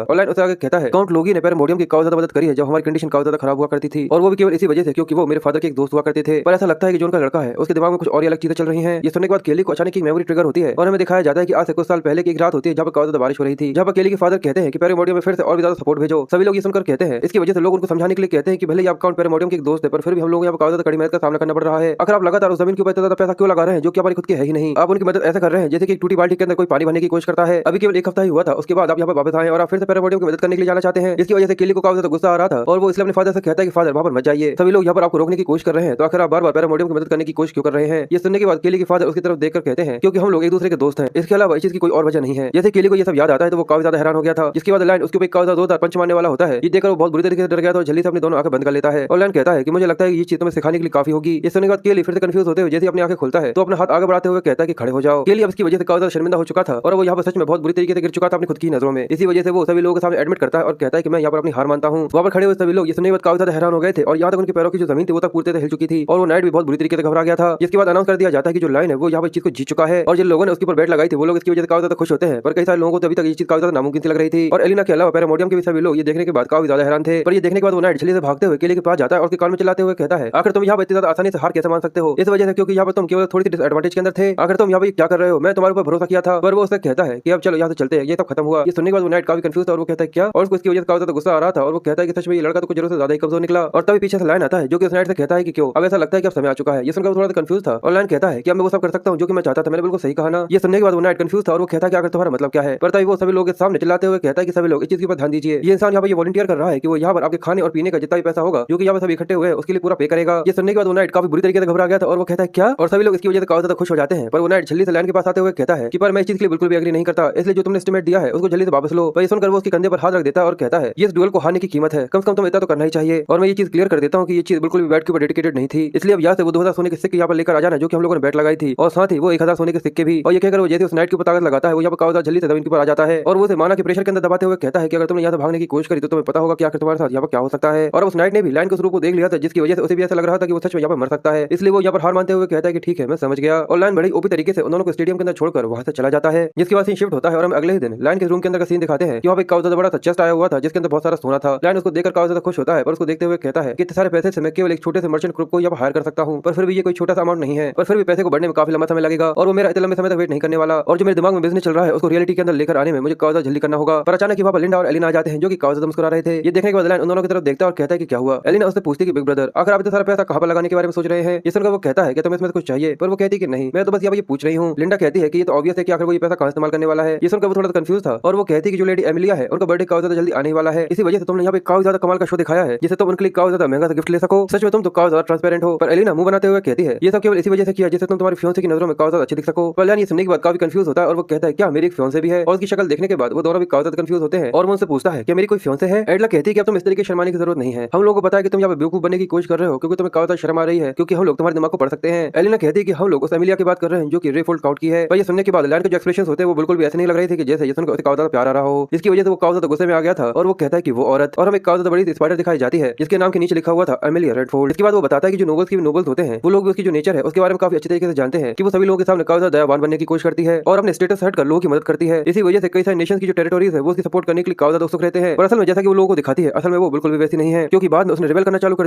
और लाइन उससे आगे कहता है काउंट लोगी ने पैरामोडियम की काफी ज्यादा मदद करी है जब हमारी कंडीशन काफी ज्यादा खराब हुआ करती थी और वो भी केवल इसी वजह से क्योंकि वो मेरे फादर के एक दोस्त हुआ करते थे। पर ऐसा लगता है कि जो उनका लड़का है उसके दिमाग में कुछ और अलग चीजें चल रही हैं। ये सुनने के बाद केली को अचानक एक मेमोरी ट्रिगर होती है और हमें दिखाया जाता है कि आज से कुछ साल पहले की एक रात होती है जहाँ पर काफी ज्यादा बारिश हो रही थी, जहाँ पर केली के फादर कहते हैं कि पैरामोडियम में फिर से और भी ज्यादा सपोर्ट भेजो। सभी लोग ये सुनकर कहते हैं इसकी वजह से लोग उनको समझाने के लिए कहते हैं कि भले ही आप काउंट पैरामोडियम के एक दोस्त है पर फिर भी हम लोग यहाँ पर काफी ज्यादा कड़ी मेहनत का सामना करना पड़ रहा है। अगर आप लगातार उस जमीन के ऊपर इतना ज्यादा पैसा क्यों लगा रहे हैं जो कि हमारी खुद की है ही नहीं, आप उनकी मदद ऐसा कर रहे हैं जैसे कि एक टूटी बाल्टी के अंदर कोई पानी भरने की कोशिश करता है। अभी केवल एक हफ्ता ही हुआ था उसके बाद आप यहाँ पर वापस आए और आप फिर से पैरामोडियम की मदद करने के लिए जाना चाहते हैं। इसकी वजह से केली को काफी ज्यादा गुस्सा आ रहा था और वो इसलिए अपने फादर से कहता है कि फादर वहां पर मत जाइए, सभी लोग यहाँ पर आपको रोकने की कोशिश कर रहे हैं तो आखिर आप बार बार पैरामोडियम की मदद करने की कोशिश क्यों कर रहे हैं। ये सुनने के बाद केली के फादर उसकी तरफ देखकर कहते हैं क्योंकि हम लोग एक दूसरे के दोस्त हैं, इसके अलावा इस चीज की कोई और वजह नहीं है। जैसे केली को ये सब याद आता है तो वो काफी ज्यादा हैरान हो गया था। जिसके बाद लाइन उसके ऊपर काफी ज्यादा जोरदार पंच मारने वाला होता है। ये देखकर वो बहुत बुरी तरीके से डर गया था और जल्दी से अपनी दोनों आंखें बंद कर लेता है और लाइन कहता है कि मुझे लगता है ये चीज तुम्हें सिखाने के लिए काफी होगी। ये सुनने के बाद केली फिर से कंफ्यूज होते हुए जैसे अपनी आंखें खोलता है तो अपना हाथ आगे बढ़ाते हुए कहता है कि खड़े हो जाओ। केली अब इसकी वजह से काफी ज्यादा शर्मिंदा हो चुका था और वो यहाँ पर सच में बहुत बुरी तरीके से गिर चुका था अपनी खुद की नजरों में। इसी वजह से वो सभी लोगों के सामने एडमिट करता है और कहता है कि मैं यहाँ पर अपनी हार मानता हूँ। वहाँ पर खड़े हुए सभी लोग ये सुनने के बाद काफी ज्यादा हैरान हो गए थे और यहाँ तक उनके पैरों की जो जमीन थी वो तक पूरी तरह हिल चुकी थी और वो नाइट भी बहुत बुरी तरीके से घबरा गया था। जिसके बाद अनाउंस कर दिया जाता है कि जो लाइन है वो यहाँ पर चीज को जीत चुका है और जिन लोगों ने उसके ऊपर बैट लगाई थी वो लोग इसकी वजह से काफी ज्यादा खुश होते हैं। पर कई सारे लोगों को तो अभी तक ये चीज काफी ज्यादा नामुमकिन सी लग रही थी और एलिना के अलावा पैरामोडियम के भी सभी लोग ये देखने के बाद काफी ज्यादा हैरान थे। पर ये देखने के बाद वो नाइट छली से भागते हुए किले के पास जाता है और उसके कान में चिल्लाते हुए कहता है, आखिर तुम यहाँ पर इतनी ज्यादा आसानी से हार कैसे मान सकते हो? इस वजह से क्योंकि यहाँ पर तुम केवल थोड़ी सी डिसएडवांटेज के अंदर थे। आखिर तुम यहाँ पर क्या कर रहे हो? मैं तुम्हारे ऊपर भरोसा किया था। पर वो उससे कहता है कि अब चलो यहाँ से चलते हैं, ये सब खत्म हुआ। ये सुनने के बाद वो नाइट काफी कंफ्यूज था और वो कहता है क्या, और उसको इसकी वजह से काफी ज्यादा गुस्सा आ रहा था और वो कहता है कि सच में ये लड़का तो कुछ जरूर से ज्यादा ही कमजोर निकला। और तभी पीछे से लाइन आता है जो कि उस नाइट से कहता है कि क्यों, अब ऐसा लगता है कि अब समय आ चुका है। ये सुनकर वो थोड़ा सा कंफ्यूज था और लाइन कहता है कि अब मैं वो सब कर सकता हूँ जो कि मैं चाहता था। मैंने बिल्कुल सही कहा ना? ये सुनने के बाद वो नाइट कंफ्यूज था और वो कहता है कि आखिर तुम्हारा मतलब क्या है? पर तभी वो सभी लोगों के सामने चिल्लाते हुए कहता है कि सभी लोग इस चीज के ऊपर ध्यान दीजिए। ये इंसान यहाँ पर ये वॉलंटियर कर रहा है कि वो यहाँ पर आपके खाने और पीने का जितना भी पैसा होगा जो कि यहाँ पर सभी इकट्ठे हुए उसके लिए पूरा पे करेगा। ये सुनने के बाद वो नाइट काफी बुरी तरीके से घबरा गया था और वो कहता है क्या, और सभी लोग इसकी वजह से काफी ज्यादा खुश हो जाते हैं। पर वो नाइट जल्दी से लाइन के पास आते हुए कहता है कि पर मैं इस चीज के लिए बिल्कुल भी एग्री नहीं करता, इसलिए जो तुमने एस्टीमेट दिया है उसको जल्दी से वापस लो। पर ये सुनकर वो उसके कंधे पर हाथ रख देता है और कहता है ये इस डुएल को हारने की कीमत है, कम से कम तुम्हें इतना तो करना ही चाहिए। और मैं ये चीज क्लियर कर देता हूँ कि ये चीज बिल्कुल भी बैट के ऊपर डेडिकेटेड नहीं थी, इसलिए अब यहाँ से वो 2000 सोने के सिक्के यहाँ पर लेकर आ जाना जो कि हम लोगों ने बैट लगाई थी, और साथ ही वो 1000 सोने के सिक्के भी। और ये कहकर वो जैसे उस नाइट के ऊपर ताकत लगाता है वो यहाँ पर काफी जल्दी से जमीन के ऊपर आ जाता है और वो उसे माना के प्रेशर के अंदर दबाते हुए कहता है कि अगर तुमने यहाँ से भागने की कोशिश करी तो तुम्हें पता होगा कि आखिर तुम्हारे साथ यहाँ पर क्या हो सकता है। और उस नाइट ने भी लाइन के स्वरूप को देख लिया था जिसकी वजह से उसे भी ऐसा लग रहा था कि वो सच में यहाँ पर मर सकता है, इसलिए वो यहाँ पर हार मानते हुए कहता है कि ठीक है मैं समझ गया। और लाइन बड़ी ओपी तरीके से उन्होंने स्टेडियम के अंदर छोड़कर वहां से चला जाता है। जिसके बाद सीन शिफ्ट होता है और हम अगले ही दिन लाइन के रूम के अंदर का सीन दिखाते हैं कि वहाँ पे काफी ज्यादा बड़ा चेस्ट आया हुआ था जिसके अंदर बहुत सारा सोना था। लाइन उसको देखकर काफी ज्यादा खुश होता है पर उसको देखते हुए कहता है कि इतने सारे पैसे से मैं केवल एक छोटे से मर्चेंट ग्रुप को यहाँ हायर कर सकता हूँ, पर फिर भी ये कोई छोटा सा अमाउंट नहीं है, पर फिर भी पैसे को बढ़ने में काफी लंबा समय लगेगा और वो मेरा इतने लंबे समय तक वेट नहीं करने वाला। और जो मेरे दिमाग में बिजनेस चल रहा है उसको रियलिटी के अंदर लेकर आने में मुझे काफी ज्यादा जल्दी करना होगा। पर अचानक वहाँ पर लिंडा और एलिना आ जाते हैं जो कि काफी ज्यादा मुस्कुरा रहे थे। ये देखने के बाद लाइन उन दोनों की तरफ देखता है और कहता है कि क्या हुआ। एलिना उससे पूछती है कि बिग ब्रदर आखिर आप इतना सारा पैसा कहाँ पर लगाने के बारे में सोच रहे हैं? ये सुनकर वो कहता है कि तुम्हें इसमें कुछ चाहिए, पर वो कहती है कि नहीं मैं तो बस यहाँ ये पूछ रही हूँ। लिंडा कहती है कि ये तो ऑब्वियस है कि आखिर वो ये पैसा कहाँ इस्तेमाल करने वाला है। ये सुनकर वो थोड़ा कंफ्यूज था और वो कहती है कि जो लेडी एमिलिया है उनका बर्थडे काफी ज्यादा जल्दी आने वाला है, इसी वजह से तुमने यहाँ पे काफी ज्यादा कमाल का शो दिखाया है जिससे तुम उनके लिए काफी ज्यादा महंगा सा गिफ्ट ले सको। सच में तुम तो काफी ज्यादा ट्रांसपेरेंट हो। पर एलिना मुंह बनाते हुए कहती है ये सब केवल इसी वजह से किया जिससे तुम तुम्हारी फियांसे की नजरों में काफी ज्यादा अच्छे दिख सको। पर ये सुनने के बाद काफी कंफ्यूज होता है और वो कहता है क्या मेरी एक फियांसे भी है? और उसकी शक्ल देखने के बाद वो दोनों भी काफी ज्यादा कंफ्यूज होते हैं और वो उनसे पूछता है कि मेरी कोई फियांसे है? एडला कहती है कि अब तुम इस तरीके शर्माने की जरूरत नहीं है, हम लोगों को पता है कि तुम यहाँ पे बेवकूफ बनने की कोशिश कर रहे हो क्योंकि तुम्हें काफी ज्यादा शर्म आ रही है क्योंकि हम लोग तुम्हारे दिमाग को पढ़ सकते हैं। एलिना कहती है कि हम लोग उस एमिलिया की बात कर रहे हैं जो कि रेफोल्ड काउंट की है। पर ये सुनने के बाद लाइन के जो एक्सप्रेशंस होते हैं वो बिल्कुल भी ऐसे नहीं लग रहे थे कि जैसे ये सुनकर उसे काफी ज्यादा प्यार आ रहा हो, इसकी वजह से वो काफी ज्यादा गुस्से में आ गया था और वो कहता है कि वो औरत और हमें काफी ज्यादा बड़ी स्पाइडर दिखाई जाती है जिसके नाम के नीचे लिखा हुआ था एमिलिया रेडफोल्ड। इसके बाद वो बताता है कि जो नोबल्स की नोबल्स होते हैं वो लोग उसकी जो नेचर है उसके बारे में काफी अच्छे तरीके से जानते हैं कि वो सभी लोगों के सामने काफी ज्यादा दयावान बनने की कोशिश करती है और अपने स्टेटस हट कर लोगों की मदद करती है। इसी वजह से कई सारे नेशंस की जो टेरिटोरीज है वो उसकी सपोर्ट करने के लिए काफी ज्यादा उत्सुक रहते हैं। पर असल में जैसा कि वो लोगों को दिखाती है असल में वो बिल्कुल भी वैसी नहीं है क्योंकि बाद में उसने रिबेल करना चालू कर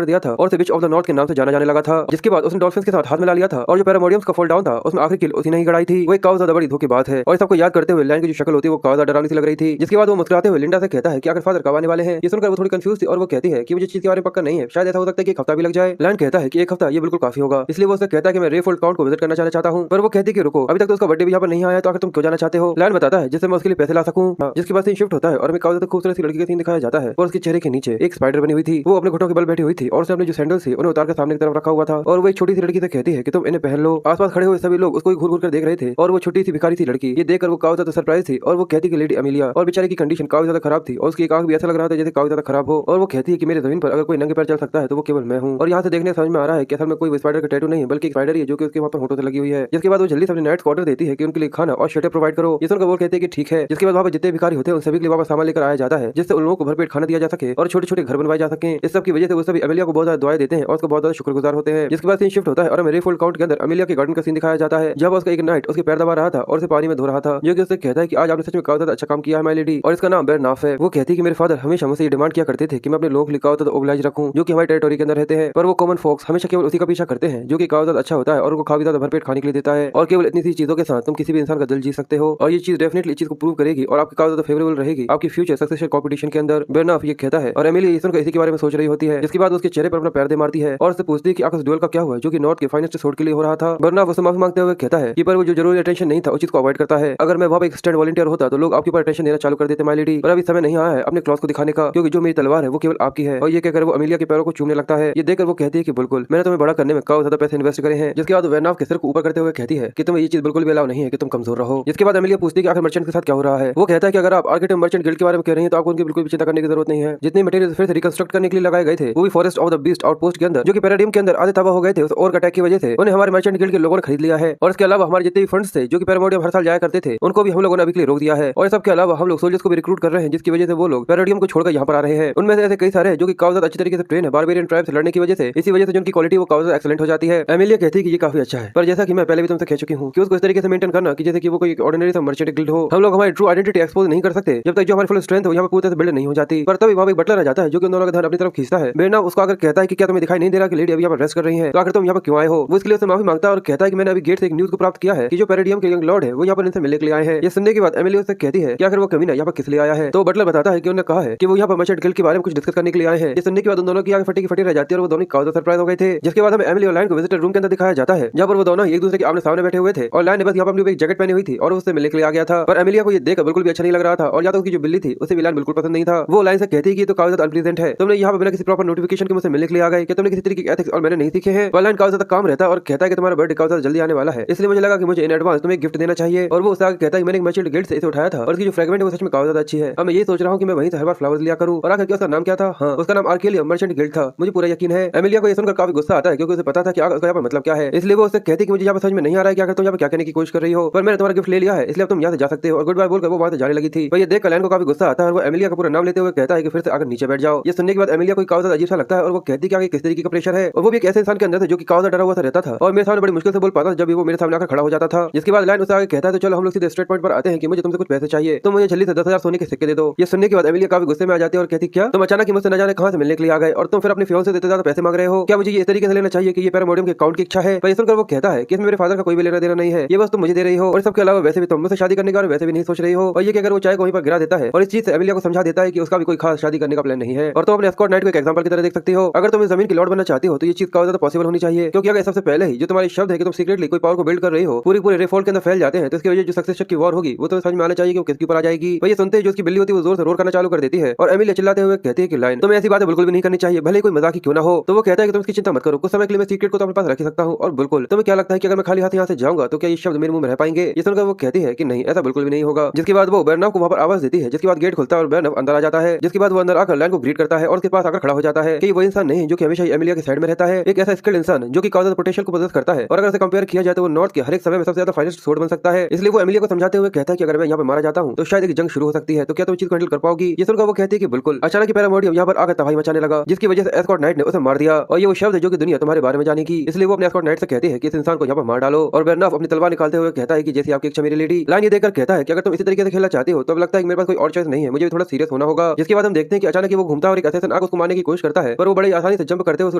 दिया था और विच ऑफ द नॉर्थ के नाम से जाना जाने लगा था। जिसके बाद उसने डॉल्फिन्स के साथ हाथ मिला लिया था और जो पैरामोडियम्स का फॉल डाउन था उसमें आखिरी किल उसी ने ही गड़ाई थी। वो एक काफी ज्यादा बड़ी धोखे बात है और सबको याद करते हुए लाइन की जो शक्ल होती है वो काफी ज्यादा डरावनी सी लग रही थी। जिसके बाद वो मुस्कुराते हुए लिंडा से कहता है कि आखिर फादर कब आने वाले हैं। ये सुनकर वो थोड़ी कंफ्यूज थी और वो कहती है कि मुझे चीज के बारे में पक्का नहीं है, शायद ऐसा हो सकता है कि एक हफ्ता भी लग जाए। लाइन कहता है कि एक हफ्ता ये बिल्कुल काफी होगा, इसलिए वो उससे कहता है कि मैं रेफोल्ड काउंट को विजिट करना चाहता हूँ। पर वो कहती है कि रुको अभी तक तो उसका बर्थडे भी यहाँ पर नहीं आया तो आखिर तुम क्यों जाना चाहते हो? लाइन बताता है जिससे मैं उसके लिए पैसे ला सकूं। जिसके बाद सीन शिफ्ट होता है और मैं काफी ज्यादा खूबसूरत सी लड़की का सीन दिखाया जाता है और उसके चेहरे के नीचे एक स्पाइडर बनी हुई थी। वो अपने घुटनों के बल बैठी हुई थी और उसने अपने जो सैंडल थी उन्हें उतार कर सामने की तरफ रखा हुआ था और वो एक छोटी सी लड़की से कहती है कि तुम इन्हें पहन लो। आसपास खड़े हुए सभी लोग उसको घूर घूर कर देख रहे थे और वो छोटी सी भिखारी सी लड़की ये देखकर वो काफी ज्यादा सरप्राइज थी और वो कहती कि लेडी अमिलिया और बेचारी की कंडीशन काफी ज्यादा खराब थी और उसकी एक आंख भी ऐसा लग रहा था जैसे काफी ज्यादा खराब हो। और वो कहती है कि मेरे जमीन पर अगर कोई नंगे पैर चल सकता है तो वो केवल मैं हूँ। और यहाँ से देखने समझ में आ रहा है कि असल में कोई स्पाइडर का टैटू नहीं है बल्कि एक स्पाइडर ही है जो कि उसके वहाँ पर होठों से लगी हुई है। जिसके बाद वो जल्दी से अपने नाइट्स को ऑर्डर देती है कि उनके लिए खाना और शेल्टर प्रोवाइड करो। ये सुनकर वो कहते हैं कि ठीक है। जिसके बाद वहाँ पर जितने भिखारी होते हैं उन सभी के लिए वापस सामान लेकर आया जाता है जिससे उन लोगों को भरपेट खाना दिया जा सके और छोटे छोटे घर बनवाए जा सके। इस सब की वजह से वो सभी अमिलिया को बहुत ज्यादा दुआएं देते हैं और उसको बहुत ज्यादा शुक्रगुजार होते हैं। जिसके बाद सीन शिफ्ट होता है और हमें रेफोल्ड काउंट के अंदर अमिलिया के गार्डन का सीन दिखाया जाता है जब उसका एक नाइट उसके पैर दबा रहा था और उसे पानी में धो रहा था जो कि उससे कहता है कि आज आपने सच में काफी ज्यादा अच्छा काम किया है माय लेडी और इसका नाम बेरनाफ है। वो कहती है कि मेरे फादर हमेशा मुझसे ये डिमांड किया करते थे कि मैं अपने लोगों के लिए काफी ज्यादा ओबलाइज रखूं जो कि हमारी टेरिटोरी के अंदर रहते हैं। पर वो कॉमन फोक्स हमेशा केवल उसी का पीछा करते हैं जो कि काफी ज्यादा अच्छा होता है और उनको काफी ज्यादा भरपेट खाने के लिए देता है और केवल इतनी सी चीजों के साथ तुम किसी भी इंसान का दिल जीत सकते हो और ये चीज डेफिनेटली इस चीज को प्रूव करेगी और आपकी काफी ज्यादा फेवरेबल रहेगी आपकी फ्यूचर सक्सेसफुल कॉम्पिटिशन के अंदर। बेरनाफ ये कहता है और एमिली इसी के बारे में सोच रही होती है। जिसके बाद उसके चेहरे पर अपना पैर दे मारती है और उससे पूछती है कि आखिर डुएल का क्या हुआ जो कि नॉर्थ के फाइनेस्ट सोड के लिए हो रहा था। बेरनाफ उससे माफी मांगते हुए कहता है कि पर वो जो जरूरी अटेंशन नहीं था उस चीज को अवॉइड करता है। अगर मैं वहाँ एक स्टैंड वॉलंटियर होता तो लोग आपके ऊपर अटेंशन देना चालू कर देते माय लेडी, पर अभी समय नहीं आया है अपने क्लॉथ को दिखाने का क्योंकि जो मेरी तलवार है वो केवल आपकी है। और ये कहकर वो अमिलिया के पैरों को चूमने लगता है। ये देखकर वो कहती है कि बिल्कुल मैंने तुम्हें बड़ा करने में काफी ज्यादा पैसे इन्वेस्ट करे हैं। जिसके बाद बेरनाफ के सिर को ऊपर करते हुए कहती है कि तुम्हें ये चीज बिल्कुल भी अलाउ नहीं है कि तुम कमजोर रहो। जिसके बाद अमिलिया पूछती है कि आखिर मर्चेंट के साथ क्या हो रहा है। वो कहता है कि अगर आप आर्किटेक्ट मर्चेंट गिल्ड के बारे में कह रही हैं तो आपको उनकी बिल्कुल भी चिंता करने की जरूरत नहीं है। जितने मटेरियल फिर से रिकंस्ट्रक्ट करने के लिए लगाए गए थे वो भी forest of the beast outpost के अंदर जो कि पैराडाइम के अंदर आधे तबाह हो गए थे उस और अटैक की वजह से उन्हें हमारे मर्चेंट गिल्ड के लोगों ने खरीद लिया है। और इसके अलावा हमारे जितने भी फंड्स थे जो कि पैरामोडियम हर साल जाया करते थे उनको भी हम लोगों ने अभी के लिए रोक दिया है और सबके अलावा हम लोग सोल्जर्स को भी रिक्रूट कर रहे हैं, जिसकी वजह से वो लोग पैराडियम को छोड़कर यहाँ पर आ रहे हैं। उनमें से ऐसे कई सारे जो कि काफी ज्यादा अच्छी तरीके से ट्रेन है बारबेरियन ट्राइब से लड़ने की वजह से, इसी वजह से जिनकी क्वालिटी वो काफी ज्यादा एक्सीलेंट हो जाती है। एमिलिया कहती है कि ये काफी अच्छा है, पर जैसा कि मैं पहले भी तुमसे कह चुकी हूँ कि उसको इस तरीके से मेंटेन करना कि जैसे कि वो कोई ऑर्डिनरी सा मर्चेंट गिल्ड हो। हम लोग हमारी ट्रू आइडेंटिटी एक्सपोज नहीं कर सकते जब तक जो हमारी फुल स्ट्रेंथ हो यहाँ पर पूरी तरह से बिल्ड नहीं हो जाती। पर तभी वहाँ एक बटलर आ जाता है जो कि उन दोनों का ध्यान अपनी तरफ खींचता है। बेरना उसको अगर कहता है कि क्या तुम्हें दिखाई नहीं दे रहा कि लेडी अभी यहाँ पर रेस्ट कर रही है, तो आखिर तुम यहाँ पर क्यों आए हो। वो इसके लिए उससे माफी मांगता है और कहता है कि मैंने अभी गेट से एक न्यूज को प्राप्त किया है कि जो पैराडियम के यंग लॉर्ड है वो यहाँ पर इनसे मिलने के लिए आए हैं। ये सुनने के बाद एमिली उससे कहती है कि आखिर वो कमीना यहाँ पर किस लिए आया है। तो बटलर बताता है कि उन्होंने कहा है कि वो यहाँ पर मर्चेंट गिल्ड के बारे में कुछ डिस्कस करने के लिए आए हैं। ये सुनने के बाद उन दोनों की आंखें फटी की फटी रह जाती है और वो दोनों काफी सरप्राइज हो गए थे। जिसके बाद हमें एमिली और लाइन को विजिटर रूम के अंदर दिखाया जाता है, जहाँ पर वो दोनों एक दूसरे के आमने सामने बैठे हुए थे और लाइन ने बस यहाँ पर अपनी एक जैकेट पहनी हुई थी और उससे मिलने के लिए आ गया था। पर एमिलिया को ये देखकर बिल्कुल भी अच्छा नहीं लग रहा था और या तो उसकी जो बिल्ली थी उसे भी लाइन बिल्कुल पसंद नहीं था। वो लाइन से कहती है कि तो काफी ज्यादा अनप्लीजेंट है, तुमने यहाँ पर बिना किसी प्रॉपर नोटिफिकेशन के मुझसे मिलने के लिए आ गए, क्या तुमने किसी तरीके के एथिक्स और मैंने नहीं सीखे हैं। पर लाइन काफी ज्यादा काम रहता है और कहता है कि तुम्हारा बर्थडे काफी ज्यादा जल्दी आने वाला है, इसलिए मुझे लगा कि मुझे इन एडवांस तुम्हें गिफ्ट देना चाहिए। और वो उससे आगे कहता है कि मैंने एक मर्चेंट गिल्ड से इसे उठाया था और इसकी जो फ्रेगमेंट है वो सच में काफी ज्यादा अच्छी है। अब मैं ये सोच रहा हूँ कि मैं वहीं से हर बार फ्लावर्स लिया करूँ। और आखिर उसका नाम क्या था? हाँ, उसका नाम आर्केलियम मर्चेंट गिल्ड था। मुझे पूरा यकीन है। एमिलिया को ये सुनकर काफी गुस्सा आता है क्योंकि उसे पता था कि उसका यहाँ पर मतलब क्या है, इसलिए वो उससे कहती है कि मुझे यहाँ पर समझ में नहीं आ रहा है कि आखिर तुम यहाँ पर क्या कहने की कोशिश कर रही हो, पर मैंने तुम्हारा गिफ्ट ले लिया है इसलिए अब तुम यहाँ से जा सकते हो। और गुड बाय बोलकर वो वहाँ से जाने लगी थी। पर ये देखकर लाइन को काफी गुस्सा आता है और वो एमिलिया का पूरा नाम लेते हुए कहता है कि फिर से आकर नीचे बैठ जाओ। ये सुनने के बाद एमिलिया को काफी ज्यादा अजीब सा लगता है और वो कहती है कि किस तरीके का प्रेशर है। और वो भी एक ऐसे इंसान के अंदर से जो कि काफी ज्यादा डरा हुआ सा रहता था और मेरे सामने बड़ी मुश्किल से बोल पाता जब भी वो मेरे सामने आकर खड़ा हो जाता था। जिसके बाद लाइन उसे आगे कहता है तो चलो हम लोग सीधे स्ट्रेट पॉइंट पर आते हैं कि मुझे तुमसे कुछ पैसे चाहिए, तो मुझे जल्दी से 10,000 सोने के सिक्के दे दो। ये सुनने के बाद एमिलिया काफी गुस्से में आ जाती है और कहती क्या तुम अचानक मुझसे न जाने कहां से मिलने के लिए आ गए और तुम फिर अपने फियांसे से इतने ज्यादा पैसे मांग रहे हो, क्या मुझे ये इस तरीके से लेना चाहिए कि ये पैरामोडियम के अकाउंट की इच्छा है। पर ये सुनकर वो कहता है कि इसमें मेरे फादर का कोई भी लेना देना नहीं है, ये बस तुम मुझे दे रही हो और सबके अलावा वैसे भी तुम मुझसे शादी करने का वैसे भी नहीं सोच रही हो। और ये कहकर वो चाय को वहीं पर गिरा देता है और इस चीज से एमिलिया को समझा देता है कि उसका भी कोई खास शादी करने का प्लान नहीं है और तुम अपने एस्कॉर्ट नाइट को एक एग्जांपल की तरह देख सकती हो। अगर तुम इस जमीन की लॉर्ड बनना चाहती हो तो ये चीज काफी ज्यादा पॉसिबल होनी चाहिए, क्योंकि अगर सबसे पहले ही जो तुम्हारी शब्द है कि तुम सीक्रेटली कोई पावर को बिल्ड कर रही हो पूरे रेफोल्ड के अंदर फैल जाते हैं, तो इसकी वजह जो सक्सेशन की वॉर होगी वो तो समझ में आना चाहिए कि वो किसके ऊपर आ जाएगी। वही सुनते ही जो उसकी बिल्ली होती है वो जोर से रोर करना चालू कर देती है और एमिलिया चिल्लाते हुए कहती है कि लाइन तुम्हें ऐसी बातें बिल्कुल भी नहीं करनी चाहिए, भले कोई मजाक ही क्यों ना हो। तो वो कहता है कि तुम इसकी चिंता मत करो, कुछ समय के लिए मैं सीक्रेट को तो अपने पास रख सकता हूँ और बिल्कुल तुम्हें क्या लगता है कि अगर मैं खाली हाथ यहाँ से जाऊंगा तो क्या ये शब्द मेरे मुंह में रह पाएंगे। ये सुनकर वो कहती है कि नहीं, ऐसा बिल्कुल भी नहीं होगा। जिसके बाद वो बर्नव को वहाँ पर आवाज देती है, जिसके बाद गेट खुलता है और बर्नव अंदर आ जाता है। जिसके बाद वो अंदर आकर लाइन को ग्रीट करता है और उसके पास आकर खड़ा हो जाता है कि वो इंसान नहीं जो कि हमेशा एमिलिया के साइड में रहता है, एक ऐसा स्किल्ड इंसान जो कि काफी पोटेंशियल को पोजेस करता है और अगर उसे कंपेयर किया जाए तो वो नॉर्थ के हर एक समय में सबसे ज्यादा फाइनेस्ट सोर्ड बन सकता है। इसलिए वो एमिलिया को समझाते हुए कहता है कि अगर मैं यहाँ पर मारा जाता हूँ तो शायद एक जंग शुरू हो सकती है, तो क्या तुम चीज को हैंडल कर पाओगी। ये सुनकर वो कहती है कि बिल्कुल। अचानक पैरामोडियम यहाँ पर आकर तबाही मचाने लगा, जिसकी वजह से एस्कॉर्ट नाइट ने उसे मार दिया और ये वो शब्द है जो कि दुनिया तुम्हारे बारे में जानेगी। इसलिए वो अपने एस्कॉर्ट नाइट से कहती है कि इस इंसान को यहाँ पर मार डालो और बर्नव अपनी तलवार निकालते हुए कहता है कि जैसी आपकी इच्छा मेरी लेडी। लाइन ये देखकर कहता है कि अगर तुम इसी तरीके से खेलना चाहती हो तो अब लगता है कि मेरे पास कोई और चॉइस नहीं है, मुझे भी थोड़ा सीरियस होना होगा। जिसके बाद हम देखते हैं कि अचानक वो घूमता है और एक असैसिन आकर उसको मारने की कोशिश करता है, पर वो बड़ी आसानी से जंप करते हुए उसको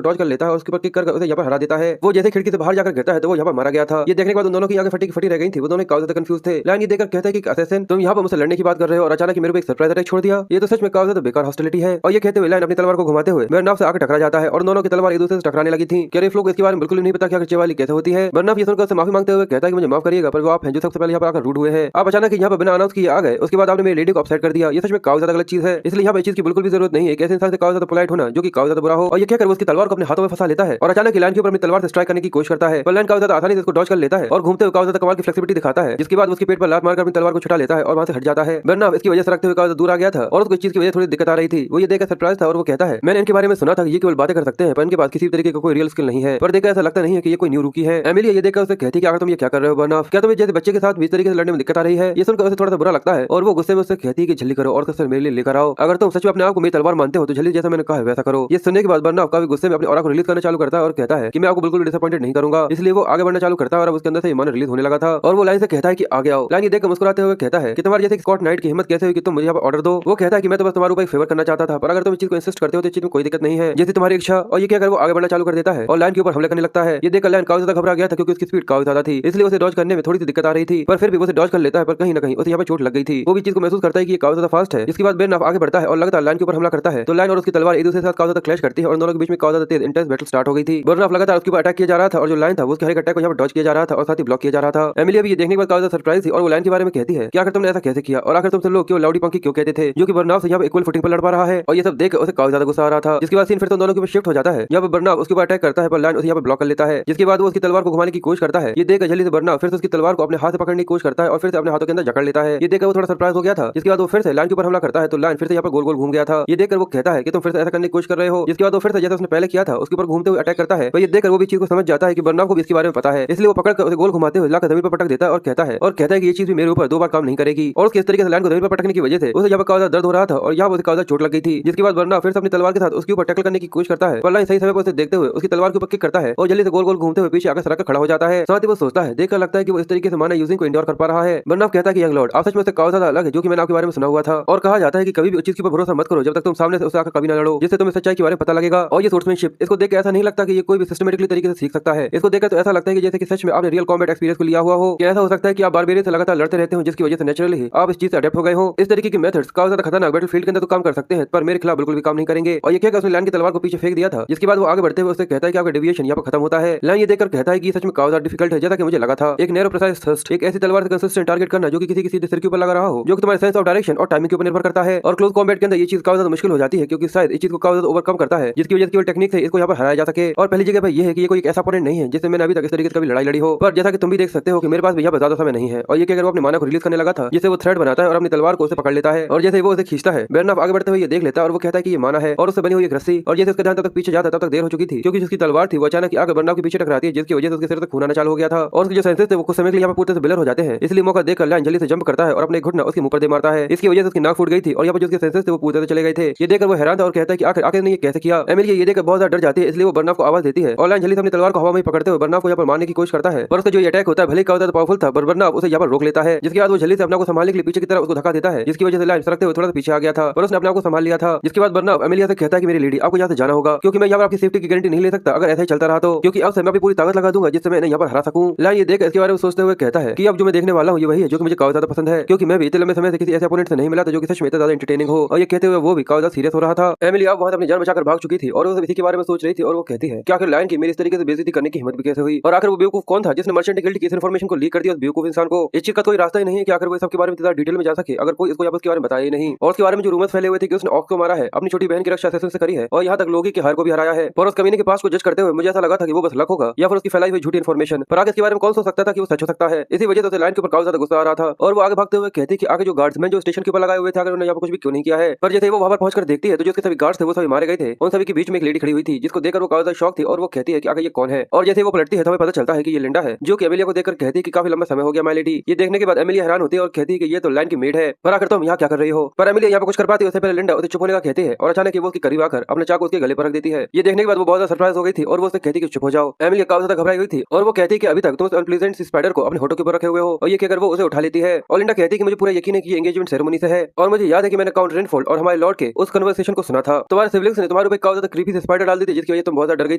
डॉज कर लेता है और उसके ऊपर किक कर उसे यहाँ पर हरा देता है। वो जैसे खिड़की से बाहर जाकर गिरता है तो वो यहाँ पर मारा गया था। ये देखने के बाद उन दोनों की आंखें फटी फटी रह गई थी, वो दोनों काफी ज्यादा कंफ्यूज थे। लाइन ये देखकर कहता है कि असैसिन तुम यहाँ पर मुझसे लड़ने की बात कर रहे हो और अचानक मेरे को एक सरप्राइज अटैक छोड़ दिया, ये तो सच में काफी ज्यादा बेकार हॉस्टिलिटी है। और ये कहते हुए लाइन अपनी तलवार को घुमाते हुए बर्नव से आकर टकरा जाता है और दोनों की तलवार एक दूसरे से टकराने लगी थी। क्या फ्लो को इसके बारे में बिल्कुल नहीं पता कि आखिर वाली कैसे होती है। बर्नव ये सुनकर माफी मांगते हुए कहता है कि मुझे माफ करिएगा, पर वो आप हैं जो सबसे पहले यहाँ पर आकर रूड हुए हैं। आप अचानक यहाँ पर बिना अनाउंस किए आ गए, उसके बाद आपने मेरी लेडी को अपसेट कर दिया, ये सच में काफी ज्यादा गलत चीज है। इसलिए यहाँ पर चीज की बिल्कुल भी जरूरत नहीं है। एक ऐसे इंसान से काफी ज्यादा पोलाइट होना जो कि काफी ज्यादा बुरा हो। और ये कहकर वो उसकी तलवार को अपने हाथों में फंसा लेता है और अचानक लाइन के ऊपर अपनी तलवार से स्ट्राइक करने की कोशिश करता है, पर लाइन काफी ज्यादा आसानी से उसको डॉज कर लेता है और घूमते हुए काफी ज्यादा कमाल की फ्लेक्सिबिलिटी दिखाता है। जिसके बाद उसके पेट पर लात मारकर अपनी तलवार को छुटा लेता है और वहां से हट जाता है। बर्नव इसकी वजह से रखते हुए काफी दूर आ गया था और उसको इस चीज की वजह थोड़ी दिक्कत आ रही थी। वो ये देखकर सरप्राइज था और वो कहता है मैंने इनके बारे में सुना था कि ये केवल बातें कर सकते हैं पर इनके पास किसी तरीके का कोई रियल स्किल नहीं है, पर देखकर ऐसा लगता नहीं है कि ये कोई न्यू रूकी है। एमिलिया ये देखकर उसे कहती है कि आखिर तुम ये क्या कर रहे हो बर्नव, क्या तुम्हें जैसे बच्चे के साथ इस तरीके से लड़ने में दिक्कत आ रही है। ये सुनकर उसे थोड़ा सा बुरा लगता है और वो गुस्से में उससे कहती है कि जल्दी करो और उससे मेरे लिए लेकर आओ, अगर तुम सच में अपने आप को मेरी तलवार मानते हो तो जल्दी जैसा मैंने कहा वैसा करो। ये सुनने के बाद बर्नव काफी गुस्से में अपनी ऑरा को रिलीज करना चालू करता है और कहता है कि मैं आपको बिल्कुल डिसअपॉइंटेड नहीं करूंगा। इसलिए वो आगे बढ़ना चालू करता है और उसके अंदर से ईमान रिलीज होने लगा था और वो लाइन से कहता है कि आगे आओ। लाइन ये देखकर मुस्कुराते हुए कहता है कि तुम्हारे जैसे स्कॉट नाइट की हिम्मत कैसे हुई कि तुम मुझे यहाँ पर ऑर्डर दो। वो कहता है कि मैं तो बस तुम्हारे ऊपर एक फेवर करना चाहता था, पर अगर तुम इस चीज को इंसिस्ट करते हो तो इस चीज में कोई दिक्कत नहीं है, जैसे तुम्हारी इच्छा। और ये कहकर वो आगे बढ़ना चालू कर देता है और लाइन के ऊपर हमला करने लगता है। ये देखकर लाइन काफी ज्यादा घबरा गया था क्योंकि उसकी स्पीड काफी ज्यादा थी, इसलिए उसे डॉज करने में थोड़ी सी दिक्कत आ रही थी, पर फिर भी उसे डॉज कर लेता है। पर कहीं ना कहीं उसे यहाँ पर चोट लग गई थी। वो भी चीज को महसूस करता है कि ये काफी ज्यादा फास्ट है। इसके बाद बर्नव आगे बढ़ता है और लगातार लाइन के ऊपर हमला करता है, तो लाइन और उसकी तलवार एक दूसरे के साथ काफी ज्यादा क्लैश करती है और दोनों के बीच में काफी ज्यादा तेज इंटेंस बैटल स्टार्ट हो गई थी। बर्नव लगातार उसके ऊपर अटैक किया जा रहा था और जो लाइन था वो उसके हर एक अटैक को यहाँ पर डॉज किया जा रहा था और साथ ही ब्लॉक किया जा रहा था। एमिलिया भी ये देखने के बाद काफी ज्यादा सरप्राइज थी और वो लाइन के बारे में कहती है कि आखिर तुमने ऐसा कैसे किया और आखिर तुमसे लोग क्यों लाउडी पंकी क्यों कहते थे, जो कि बर्नव से यहाँ पर इक्वल फुटिंग पर लड़ पा रहा है। और ये सब देख उसे काफी ज्यादा गुस्सा आ रहा था। जिसके बाद सीन फिर तो दोनों के ऊपर शिफ्ट हो जाता है, यहाँ पर बर्नव उसके ऊपर अटैक करता है पर लाइन उसे यहाँ पर ब्लॉक कर लेता है। जिसके बाद वो उसकी तलवार को घुमाने की कोशिश करता है। ये देखकर जल्दी से बर्नव फिर से उसकी तलवार को अपने हाथ से पकड़ने की कोशिश करता है और फिर से अपने हाथों के अंदर जकड़ लेता है। ये देखकर वो थोड़ा सरप्राइज हो गया था। जिसके बाद वो फिर से लाइन के ऊपर हमला करता है तो लाइन फिर से यहाँ पर गोल गोल घूम गया था। ये देखकर वो कहता है कि तुम फिर से ऐसा करने की कोशिश कर रहे हो। जिसके बाद वो फिर से जैसे उसने पहले किया था उसके ऊपर घूमते हुए अटैक करता है। तो ये देखकर वो भी चीज को समझ जाता है कि बर्नव को भी इसके बारे में पता है, इसलिए वो पकड़ कर उसे गोल घुमाते हुए लाकर जमीन पर पटक देता है और कहता है कि ये चीज चीज भी मेरे ऊपर 2 बार काम नहीं करेगी। और उसके इस तरीके से लाइन को जमीन पर पटकने की वजह से उसे यहाँ पर काफी दर्द हो रहा था और यहाँ पर काफी चोट लग गई थी, जिसके बाद बर्नाफ फिर से अपनी तलवार के साथ उसके ऊपर टैकल करने की कोशिश करता है, पर लाइन सही समय पर उसे देखते हुए उसकी तलवार के ऊपर किक करता है और जल्दी से गोल गोल घूमते हुए पीछे आकर सड़क खड़ा हो जाता है। साथ ही वो सोचता है, देखकर लगता है कि वो इस तरीके से माना यूजिंग को इंडोर कर पा रहा है। बर्नाफ कहता है कि यंग लॉर्ड, आप सच में उससे काफी ज्यादा अलग है जो कि मैंने आपके बारे में सुना हुआ था, और कहा जाता है कि कभी भी उस चीज के ऊपर भरोसा मत करो जब तक तुम सामने से उसे आकर कभी ना लड़ो, जिससे तुम्हें सच्चाई के बारे में पता लगेगा। और ये सोर्समैनशिप, इसको देख के ऐसा नहीं लगता कि ये कोई भी सिस्टमेटिकली तरीके से सीख सकता है। इसको देखकर तो ऐसा लगता है कि जैसे कि सच में आपने रियल कॉम्बैट एक्सपीरियंस को लिया हुआ हो। क्या ऐसा हो सकता है कि आप बारबेरियन से लगातार लड़ते रहते हो जिसकी वजह से नेचुरली ही आप इस चीज से अडेप्ट हो गए हो। इस तरीके की मेथड्स काफी ज्यादा खतरनाक बैटलफील्ड के अंदर तो काम कर सकते हैं, पर मेरे खिलाफ बिल्कुल भी काम नहीं करेंगे। और ये कहकर उसने लाइन की तलवार को पीछे फेंक दिया था, जिसके बाद वो आगे बढ़ते हुए उससे कहता है कि आपका डेविएशन यहाँ पर खत्म होता है। लाइन ये देखकर कहता है कि सच में काफी ज्यादा डिफिकल्ट है जैसा कि मुझे लगा था। एक नैरो प्रिसाइज थ्रस्ट, एक ऐसी तलवार से कंसिस्टेंट टारगेट करना जो कि किसी के सीधे सिर के ऊपर लगा रहा हो, जो कि तुम्हारे सेंस ऑफ डायरेक्शन और टाइमिंग के ऊपर निर्भर करता है। और क्लोज कॉम्बैट के अंदर ये चीज काफी ज्यादा मुश्किल हो जाती है, क्योंकि शायद इस चीज को काफी ज्यादा ओवरकम करता है, जिसकी वजह से केवल टेक्निक से इसको यहाँ पर हराया जा सके। और पहली जगह पर यह है कि ये कोई एक ऐसा अपोनेंट नहीं है जिससे मैंने अभी तक इस तरीके से कभी लड़ाई लड़ी हो। पर जैसा कि तुम भी देख सकते हो कि मेरे पास भी यहाँ पर ज्यादा समय नहीं है, और ये अगर वो अपने माना को रिलीज करने लगा था, जिससे वो थ्रेड बनाता है और अपनी तलवार को उसे पकड़ लेता है, और जैसे वो उसे खींचता है बर्नाफ आगे बढ़ते हुए ये देख लेता है और वो कहता है कि ये माना है और उससे बनी हुई एक रस्सी। और जैसे उसका ध्यान तब तक पीछे जाता तब तक देर हो चुकी थी, क्योंकि जिसकी तलवार थी वो अचानक आगे बर्नाफ के पीछे टकराती है, जिसकी वजह से उसके सिर से खून आना चालू हो गया था। और उसके जो सेंसेस थे वो कुछ समय के लिए यहाँ पर पूरे से ब्लर हो जाते हैं। इसलिए मौका देखकर लाइन जल्दी से जंप करता है और अपने घुटना उसके मुंह पर दे मारता है। इसकी वजह से उसकी नाक फूट गई थी और यहाँ पर जो उसके सेंसेस थे वो पूरे से चले गए थे। ये देखकर वो हैरान था और कहता है कि आखिर आखिर ने ये कैसे किया। एमिली ये देखकर बहुत ज्यादा डर जाती है, इसलिए वो बर्नाफ को आवाज देती है और लाइन जल्दी से अपनी तलवार को हवा में पकड़ते हुए बर्नाफ को यहाँ पर मारने की कोशिश करता है। पर उसका जो अटैक होता है भले ही पावरफुल था, पर बर्नाफ उसे यहाँ पर रोक लेता है, जिसके बाद वो जल्दी से अपना को संभालने के लिए पीछे की तरफ उसको धक्का देता है, जिसकी वजह से लाइन सरकते हुए थोड़ा सा पीछे आ गया था, पर उसने अपने आप को संभाल लिया था। जिसके बाद बर्नाफ एमिलिया से कहता है कि मेरी लेडी आपको यहाँ से जाना होगा, क्योंकि मैं यहाँ पर आपकी सेफ्टी की गारंटी नहीं ले सकता अगर ऐसा ही चलता रहा तो, क्योंकि अब से मैं अपनी पूरी ताकत लगा दूंगा जिससे मैं इन्हें यहाँ पर हरा सकूं। लाइन ये देख इसके बारे में सोचते हुए कहता है कि अब जो मैं देखने वाला हूँ ये वही है जो कि मुझे काफी ज्यादा पसंद है, क्योंकि मैं भी इतने लंबे समय से किसी ऐसे अपोनेंट से नहीं मिला था जो कि सच में इतना ज्यादा एंटरटेनिंग हो। और ये कहते हुए वो भी काफी ज्यादा सीरियस हो रहा था। एमिली अब बहुत अपनी जान बचाकर भाग चुकी थी और वो इसी के बारे में सोच रही थी, और वो कहती है कि आखिर लाइन की मेरी इस तरीके से बेइज्जती करने की हिम्मत भी कैसे हुई, और आखिर वो बेवकूफ कौन था जिसने मर्चेंट गिल्ड की इस इन्फॉर्मेशन को लीक कर दिया उस बेवकूफ इंसान को। इस चीज का कोई रास्ता ही नहीं है कि आखिर वो सबके बारे में डिटेल में जा सके अगर कोई इसको आपस के बारे में बताया ही नहीं। और उसके बारे में जो रूमर्स फैले हुए थे कि उसने ऑक्स को मारा है, अपनी छोटी बहन की रक्षा असेसिन से करी है, और यहाँ तक लोगी के हार को भी हराया है। पर उस कमीने के पास को जज करते हुए मुझे ऐसा लगा था कि वो बस लक होगा या फिर उसकी फैलाई हुई झूठी इन्फॉर्मेशन, पर आगे इसके बारे में कौन सोच सकता था कि वो सच हो सकता है। इसी वजह से उसे लाइन के ऊपर काफी ज्यादा गुस्सा आ रहा था और वो आगे भागते हुए कहती कि आगे जो गार्ड्समैन जो स्टेशन के ऊपर लगाए हुए थे अगर उन्होंने यहाँ पर कुछ भी क्यों नहीं किया है। पर जैसे वो वहां पर पहुंचकर देखती है तो जो उसके सभी गार्ड्स थे वो सभी मारे गए थे। उन सभी के बीच में एक लेडी खड़ी हुई थी जिसको देखकर वो काफी ज्यादा शॉक थी और वो कहती है कि आगे ये कौन है। और जैसे वो पलटती है तो हमें पता चलता है कि ये लिंडा है, जो कि एमिलिया को देखकर कहती है कि काफी लंबा समय हो गया माय लेडी। ये देखने के बाद एमिलिया हैरान होती है और कहती है कि ये तो लाइन की मेड है, पर आखिर तुम यहाँ क्या कर रही हो। पर एमिलिया यहाँ पर कुछ कर पाती है उससे पहले लिंडा उसे चुप होने का कहती है और अचानक वो उसके करीब आकर अपना चाकू उसके गले पर रख देती है। ये देखने के बाद वो बहुत ज्यादा सरप्राइज हो गई थी और वो उससे कहती है कि चुप हो जाओ। एमिलिया काफी ज्यादा घबराई हुई थी और वो कहती है कि अभी तक तुम उस अनप्लीजेंट स्पाइडर को अपने होठों के ऊपर रखे हुए हो, और ये कहकर वो उसे उठा लेती है। और लिंडा कहती है कि मुझे पूरा यकीन है कि ये एंगेजमेंट सेरेमनी से है, और मुझे याद है कि मैंने काउंट रेनफोल्ड और हमारे लॉर्ड के उस कन्वर्सेशन को सुना था। तुम्हारे सिबलिंग्स ने तुम्हारे ऊपर काफी ज्यादा क्रीपी स्पाइडर डाल दी थी जिसकी वजह तुम बहुत ज्यादा डर गई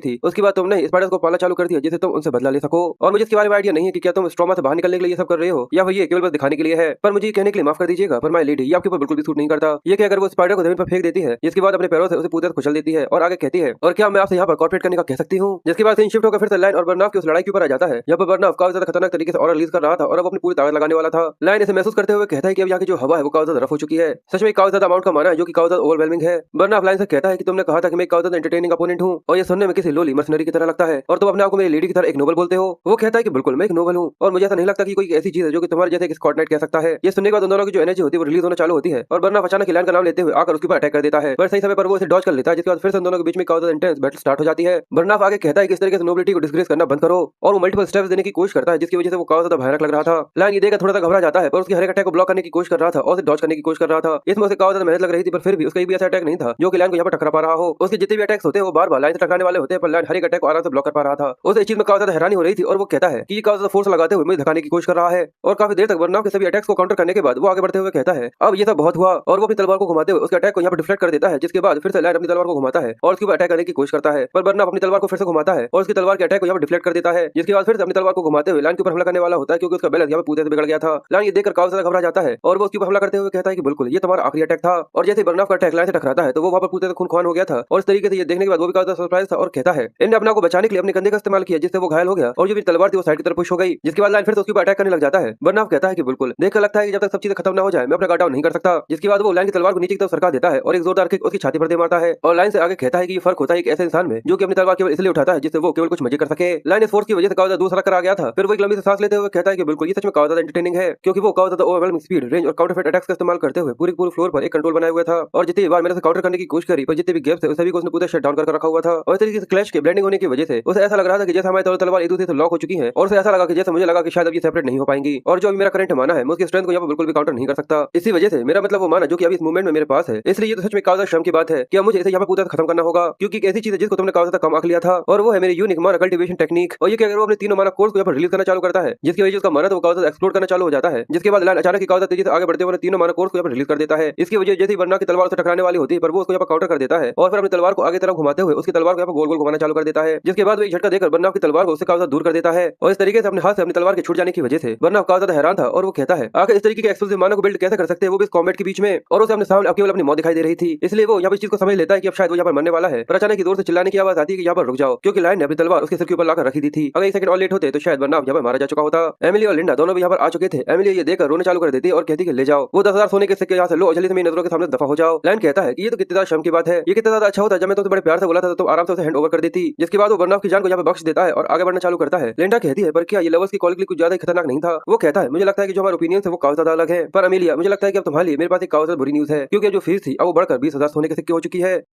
थी। उसके बाद तुमने स्पाइडर्स को पालना चालू कर दिया जिससे तुम उनसे बदला ले सको। और मुझे इसके बारे में आइडिया नहीं है कि क्या तुम स्ट्रॉमा से बाहर निकलने के लिए ये सब कर रहे हो या फिर ये केवल बस दिखाने के लिए है। पर मुझे ये कहने के लिए माफ कर दीजिएगा, पर माय लेडी ये आपके ऊपर बिल्कुल भी सूट नहीं करता। ये कहकर वो स्पाइडर को जमीन पर फेंक देती है, जिसके बाद अपने पैरों से उसे पूरी तरह कुचल देती है और आगे कहती है और क्या मैं आपसे यहाँ पर कॉर्पोरेट करने का कह सकती हूँ। जिसके बाद सीन शिफ्ट होकर फिर से लाइन और बर्नाफ की उस लड़ाई के ऊपर आ जाता है। यहाँ पर बर्नाफ काफी ज्यादा खतरनाक तरीके से ऑर्डर रिलीज कर रहा था और अब अपनी पूरी ताकत लगाने वाला था। लाइन इसे महसूस करते हुए कहता है कि अब यहाँ की जो हवा है वो काफी ज्यादा रफ हो चुकी है। सच में काफी ज्यादा अमाउंट का माना है जो कि काफी ज्यादा ओवरवेलमिंग है। बर्नाफ लाइन से कहता है कि तुमने कहा था कि मैं काफी ज्यादा एंटरटेनिंग अपोनेंट हूँ और ये सुनने में किसी लोली मर्सनरी की तरह लगता है, और तुम अपने आप को मेरी लेडी की तरह एक नोबल बोलते हो। वो कहता है कि बिल्कुल मैं एक नोबल हूँ और मुझे ऐसा नहीं लगता कि कोई ऐसी चीज है जो कि तुम्हारे जैसे एक स्कॉट नाइट कह सकता है। ये सुनने के बाद उन दोनों की जो एनर्जी होती है वो रिलीज होना चालू होती है और बर्नाफ अचानक लाइन का नाम लेते हुए आकर उसके ऊपर अटैक कर देता है, पर सही समय पर वो इसे डॉज कर लेता है, जिसके बाद फिर से उन दोनों के बीच में काफी ज्यादा इंटेंस बैटल स्टार्ट हो जाती है। बर्नाफ आगे कहता है कि इस तरीके से नोबिलिटी को डिस्ग्रेस करना बंद करो, और वो मल्टीपल स्टेप्स देने की कोशिश करता है जिसकी वजह से वो काफी ज्यादा भयानक लग रहा था। लाइन ये देखकर थोड़ा सा घबरा जाता है पर उसके हर एक अटैक को ब्लॉक करने की कोशिश कर रहा था और उसे डॉज करने की कोशिश कर रहा था। इसमें उसे काफी ज्यादा मेहनत लग रही थी, पर फिर भी उसका एक भी ऐसा अटैक नहीं था जो कि लाइन को यहाँ पर टकरा पा रहा हो। उसके जितने भी अटैक्स होते हैं वो बार बार लाइन से टकराने वाले होते हैं, पर लाइन हर एक अटैक को आराम से ब्लॉक कर पा रहा था। उसे इस चीज में काफी ज्यादा हैरानी हो रही थी और वो कहता है कि ये काफी ज्यादा फोर्स लगाते हुए मुझे धकाने की कोशिश कर रहा है। और काफी देर तक बर्नाफ के सभी अटैक्स को काउंटर करने के बाद वो आगे बढ़ते हुए कहता है अब ये सब बहुत हुआ, और वो अपनी तलवार को घुमाते हुए उसके अटैक को यहाँ पर डिफ्लेक्ट कर देता है, जिसके बाद फिर से लाइन अपनी तलवार को घुमाता है और उसके ऊपर अटैक करने की कोशिश करता है। पर बर्नाफ अपनी तलवार को फिर से घुमाता है और उसकी तलवार के अटैक को यहाँ पर डिफ्लेक्ट कर देता है, जिसके बाद फिर से अपनी तलवार को घुमाते हुए लाइन के ऊपर हमला करने वाला होता है, क्योंकि उसका बैलेंस यहाँ पर पूरे से बिगड़ गया था। लाइन ये देखकर काफी ज्यादा घबरा जाता है और वो उसके ऊपर हमला करते हुए कहता है कि बिल्कुल ये तुम्हारा आखिरी अटैक था। और जैसे बर्नाफ का अटैक लाइन से टकराता है तो वो वहाँ पर पूरे से खून हो गया था, और इस तरीके से ये देखने के बाद वो भी काफी सरप्राइज था और कहता है इन्हें अपना को बचाने के लिए अपने कंधे का इस्तेमाल किया जिससे वो घायल हो गया और जो भी तलवार थी वो साइड की तरफ पुश हो गई, जिसके बाद लाइन फिर से उसके ऊपर अटैक करने लग जाता है। बर्नाफ कहता है कि बिल्कुल देखकर लगता है कि जब तक सब चीजें खत्म ना हो जाए मैं अपना गार्ड डाउन नहीं कर सकता। जिसके बाद वो लाइन की तलवार को नीचे की तरफ सरका देता है और एक जोरदार किक उसकी छाती पर दे मारता है, और लाइन से आगे कहता है कि ये फर्क होता है एक ऐसे इंसान में जो कि अपनी तलवार केवल इसलिए उठाता है जिससे वो केवल कुछ मजे कर सके। लाइन इस फोर्स की वजह से काफी दूर सरक कर आ गया था। फिर वो एक लंबी सांस लेते हुए कहता है कि बिल्कुल ये सच में काफी ज्यादा एंटरटेनिंग है, क्योंकि वो काफी ज्यादा ओवरवेलमिंग स्पीड, रेंज और काउंटरफेट अटैक्स का इस्तेमाल करते हुए पूरे फ्लोर पर एक कंट्रोल बनाया हुआ था, और जितनी बार मैंने उसे काउंटर करने की कोशिश करी पर जितने भी गैप्स थे सभी को उसने पूरा शट डाउन कर रखा हुआ था। और इस तरीके से क्लैश के ब्लेंडिंग होने की वजह से उसे ऐसा लग रहा था कि जैसे हमारी तलवार एक दूसरे से लॉक हो चुकी है, और उसे ऐसा लगा कि जैसे मुझे लगा कि शायद अब ये सेपरेट नहीं हो पाएंगी। और और जो अभी मेरा करंट माना है मैं उसकी स्ट्रेंथ को यहाँ पर बिल्कुल भी काउंटर नहीं कर सकता। इसी वजह से मेरा मतलब वो माना जो कि अभी इस मूवमेंट में मेरे पास है। इसलिए ये तो सच में काफी श्रम की बात है कि अब मुझे इसे यहाँ पर पूरा खत्म करना होगा, क्योंकि एक ऐसी चीज है जिसको तुमने काफी ज्यादा कम आंक लिया था, और वो है मेरी यूनिक माना कल्टीवेशन टेक्निक। और ये कि अगर वो अपने तीनों माना कोर्स को यहाँ पर रिलीज करना चालू करता है, जिसकी वजह से उसका माना तो वो काफी ज्यादा एक्सप्लोर करना चालू हो जाता है, जिसके बाद लाइन अचानक काफी तेजी से आगे बढ़ते हुए तीनों माना कोर्स को यहाँ पर रिलीज कर देता है। इसकी वजह जैसे ही वरना की तलवार से टकराने वाली होती है, पर वो उसको यहाँ पर काउंटर कर देता है और फिर अपनी तलवार को आगे तरफ घुमाते हुए उसकी तलवार को यहाँ पर गोल गोल घुमाना चालू कर देता है, जिसके बाद वो एक झटका देकर वरना की तलवार को उससे काफी ज्यादा दूर कर देता है। और इस तरीके से अपने हाथ से अपनी तलवार के छूट जाने की वजह से वरना काफी ज्यादा हैरान था और वो कहता है आखिर इस तरीके के एक्सप्लोसिव माना को बिल्ड कैसे कर सकते हैं वो भी इस कॉम्बैट के बीच में। और उसे अपने सामने केवल अपनी मौत दिखाई दे रही थी, इसलिए वो यहाँ पर इस चीज को समझ लेता है कि अब शायद वो यहाँ पर मरने वाला है। पर अचानक जोर से चिल्लाने की आवाज आती है कि यहाँ पर रुक जाओ, क्योंकि लायन ने अपनी तलवार उसके सिर के ऊपर लाकर रखी दी थी। अगर एक सेकंड और लेट होते तो शायद वरना यहाँ पर मारा जा चुका होता। एमिली और लिंडा दोनों भी यहाँ पर आ चुके थे। एमिली ये देखकर रोने चालू कर देती और कहती कि ले जाओ वो 10,000 सोने के सिक्के यहाँ से लो और जल्दी से मेरी नजरों के सामने दफा हो जाओ। लायन कहता है कि ये तो कितनी ज्यादा शर्म की बात है, ये कितना ज्यादा अच्छा होता जब मैं तुमसे बड़े प्यार से बोला था तो तुम आराम से उसे हैंड ओवर कर देती। जिसके बाद वो वरना की जान को यहाँ पर बख्श देता है और आगे बढ़ना चालू करता है। लिंडा कहती है पर क्या ये लवर्स की कॉल के लिए कुछ ज्यादा खतरनाक नहीं था? वो कहता है मुझे लगता है कि जो हमारे ओपिनियन है वो काफी ज्यादा अलग है, पर अमेलिया मुझे लगता है कि अब तुम्हारे लिए मेरे पास एक काफी बुरी न्यूज है, क्योंकि जो फीस थी अब वो बढ़कर 20,000 सोने के सिक्के हो चुकी है।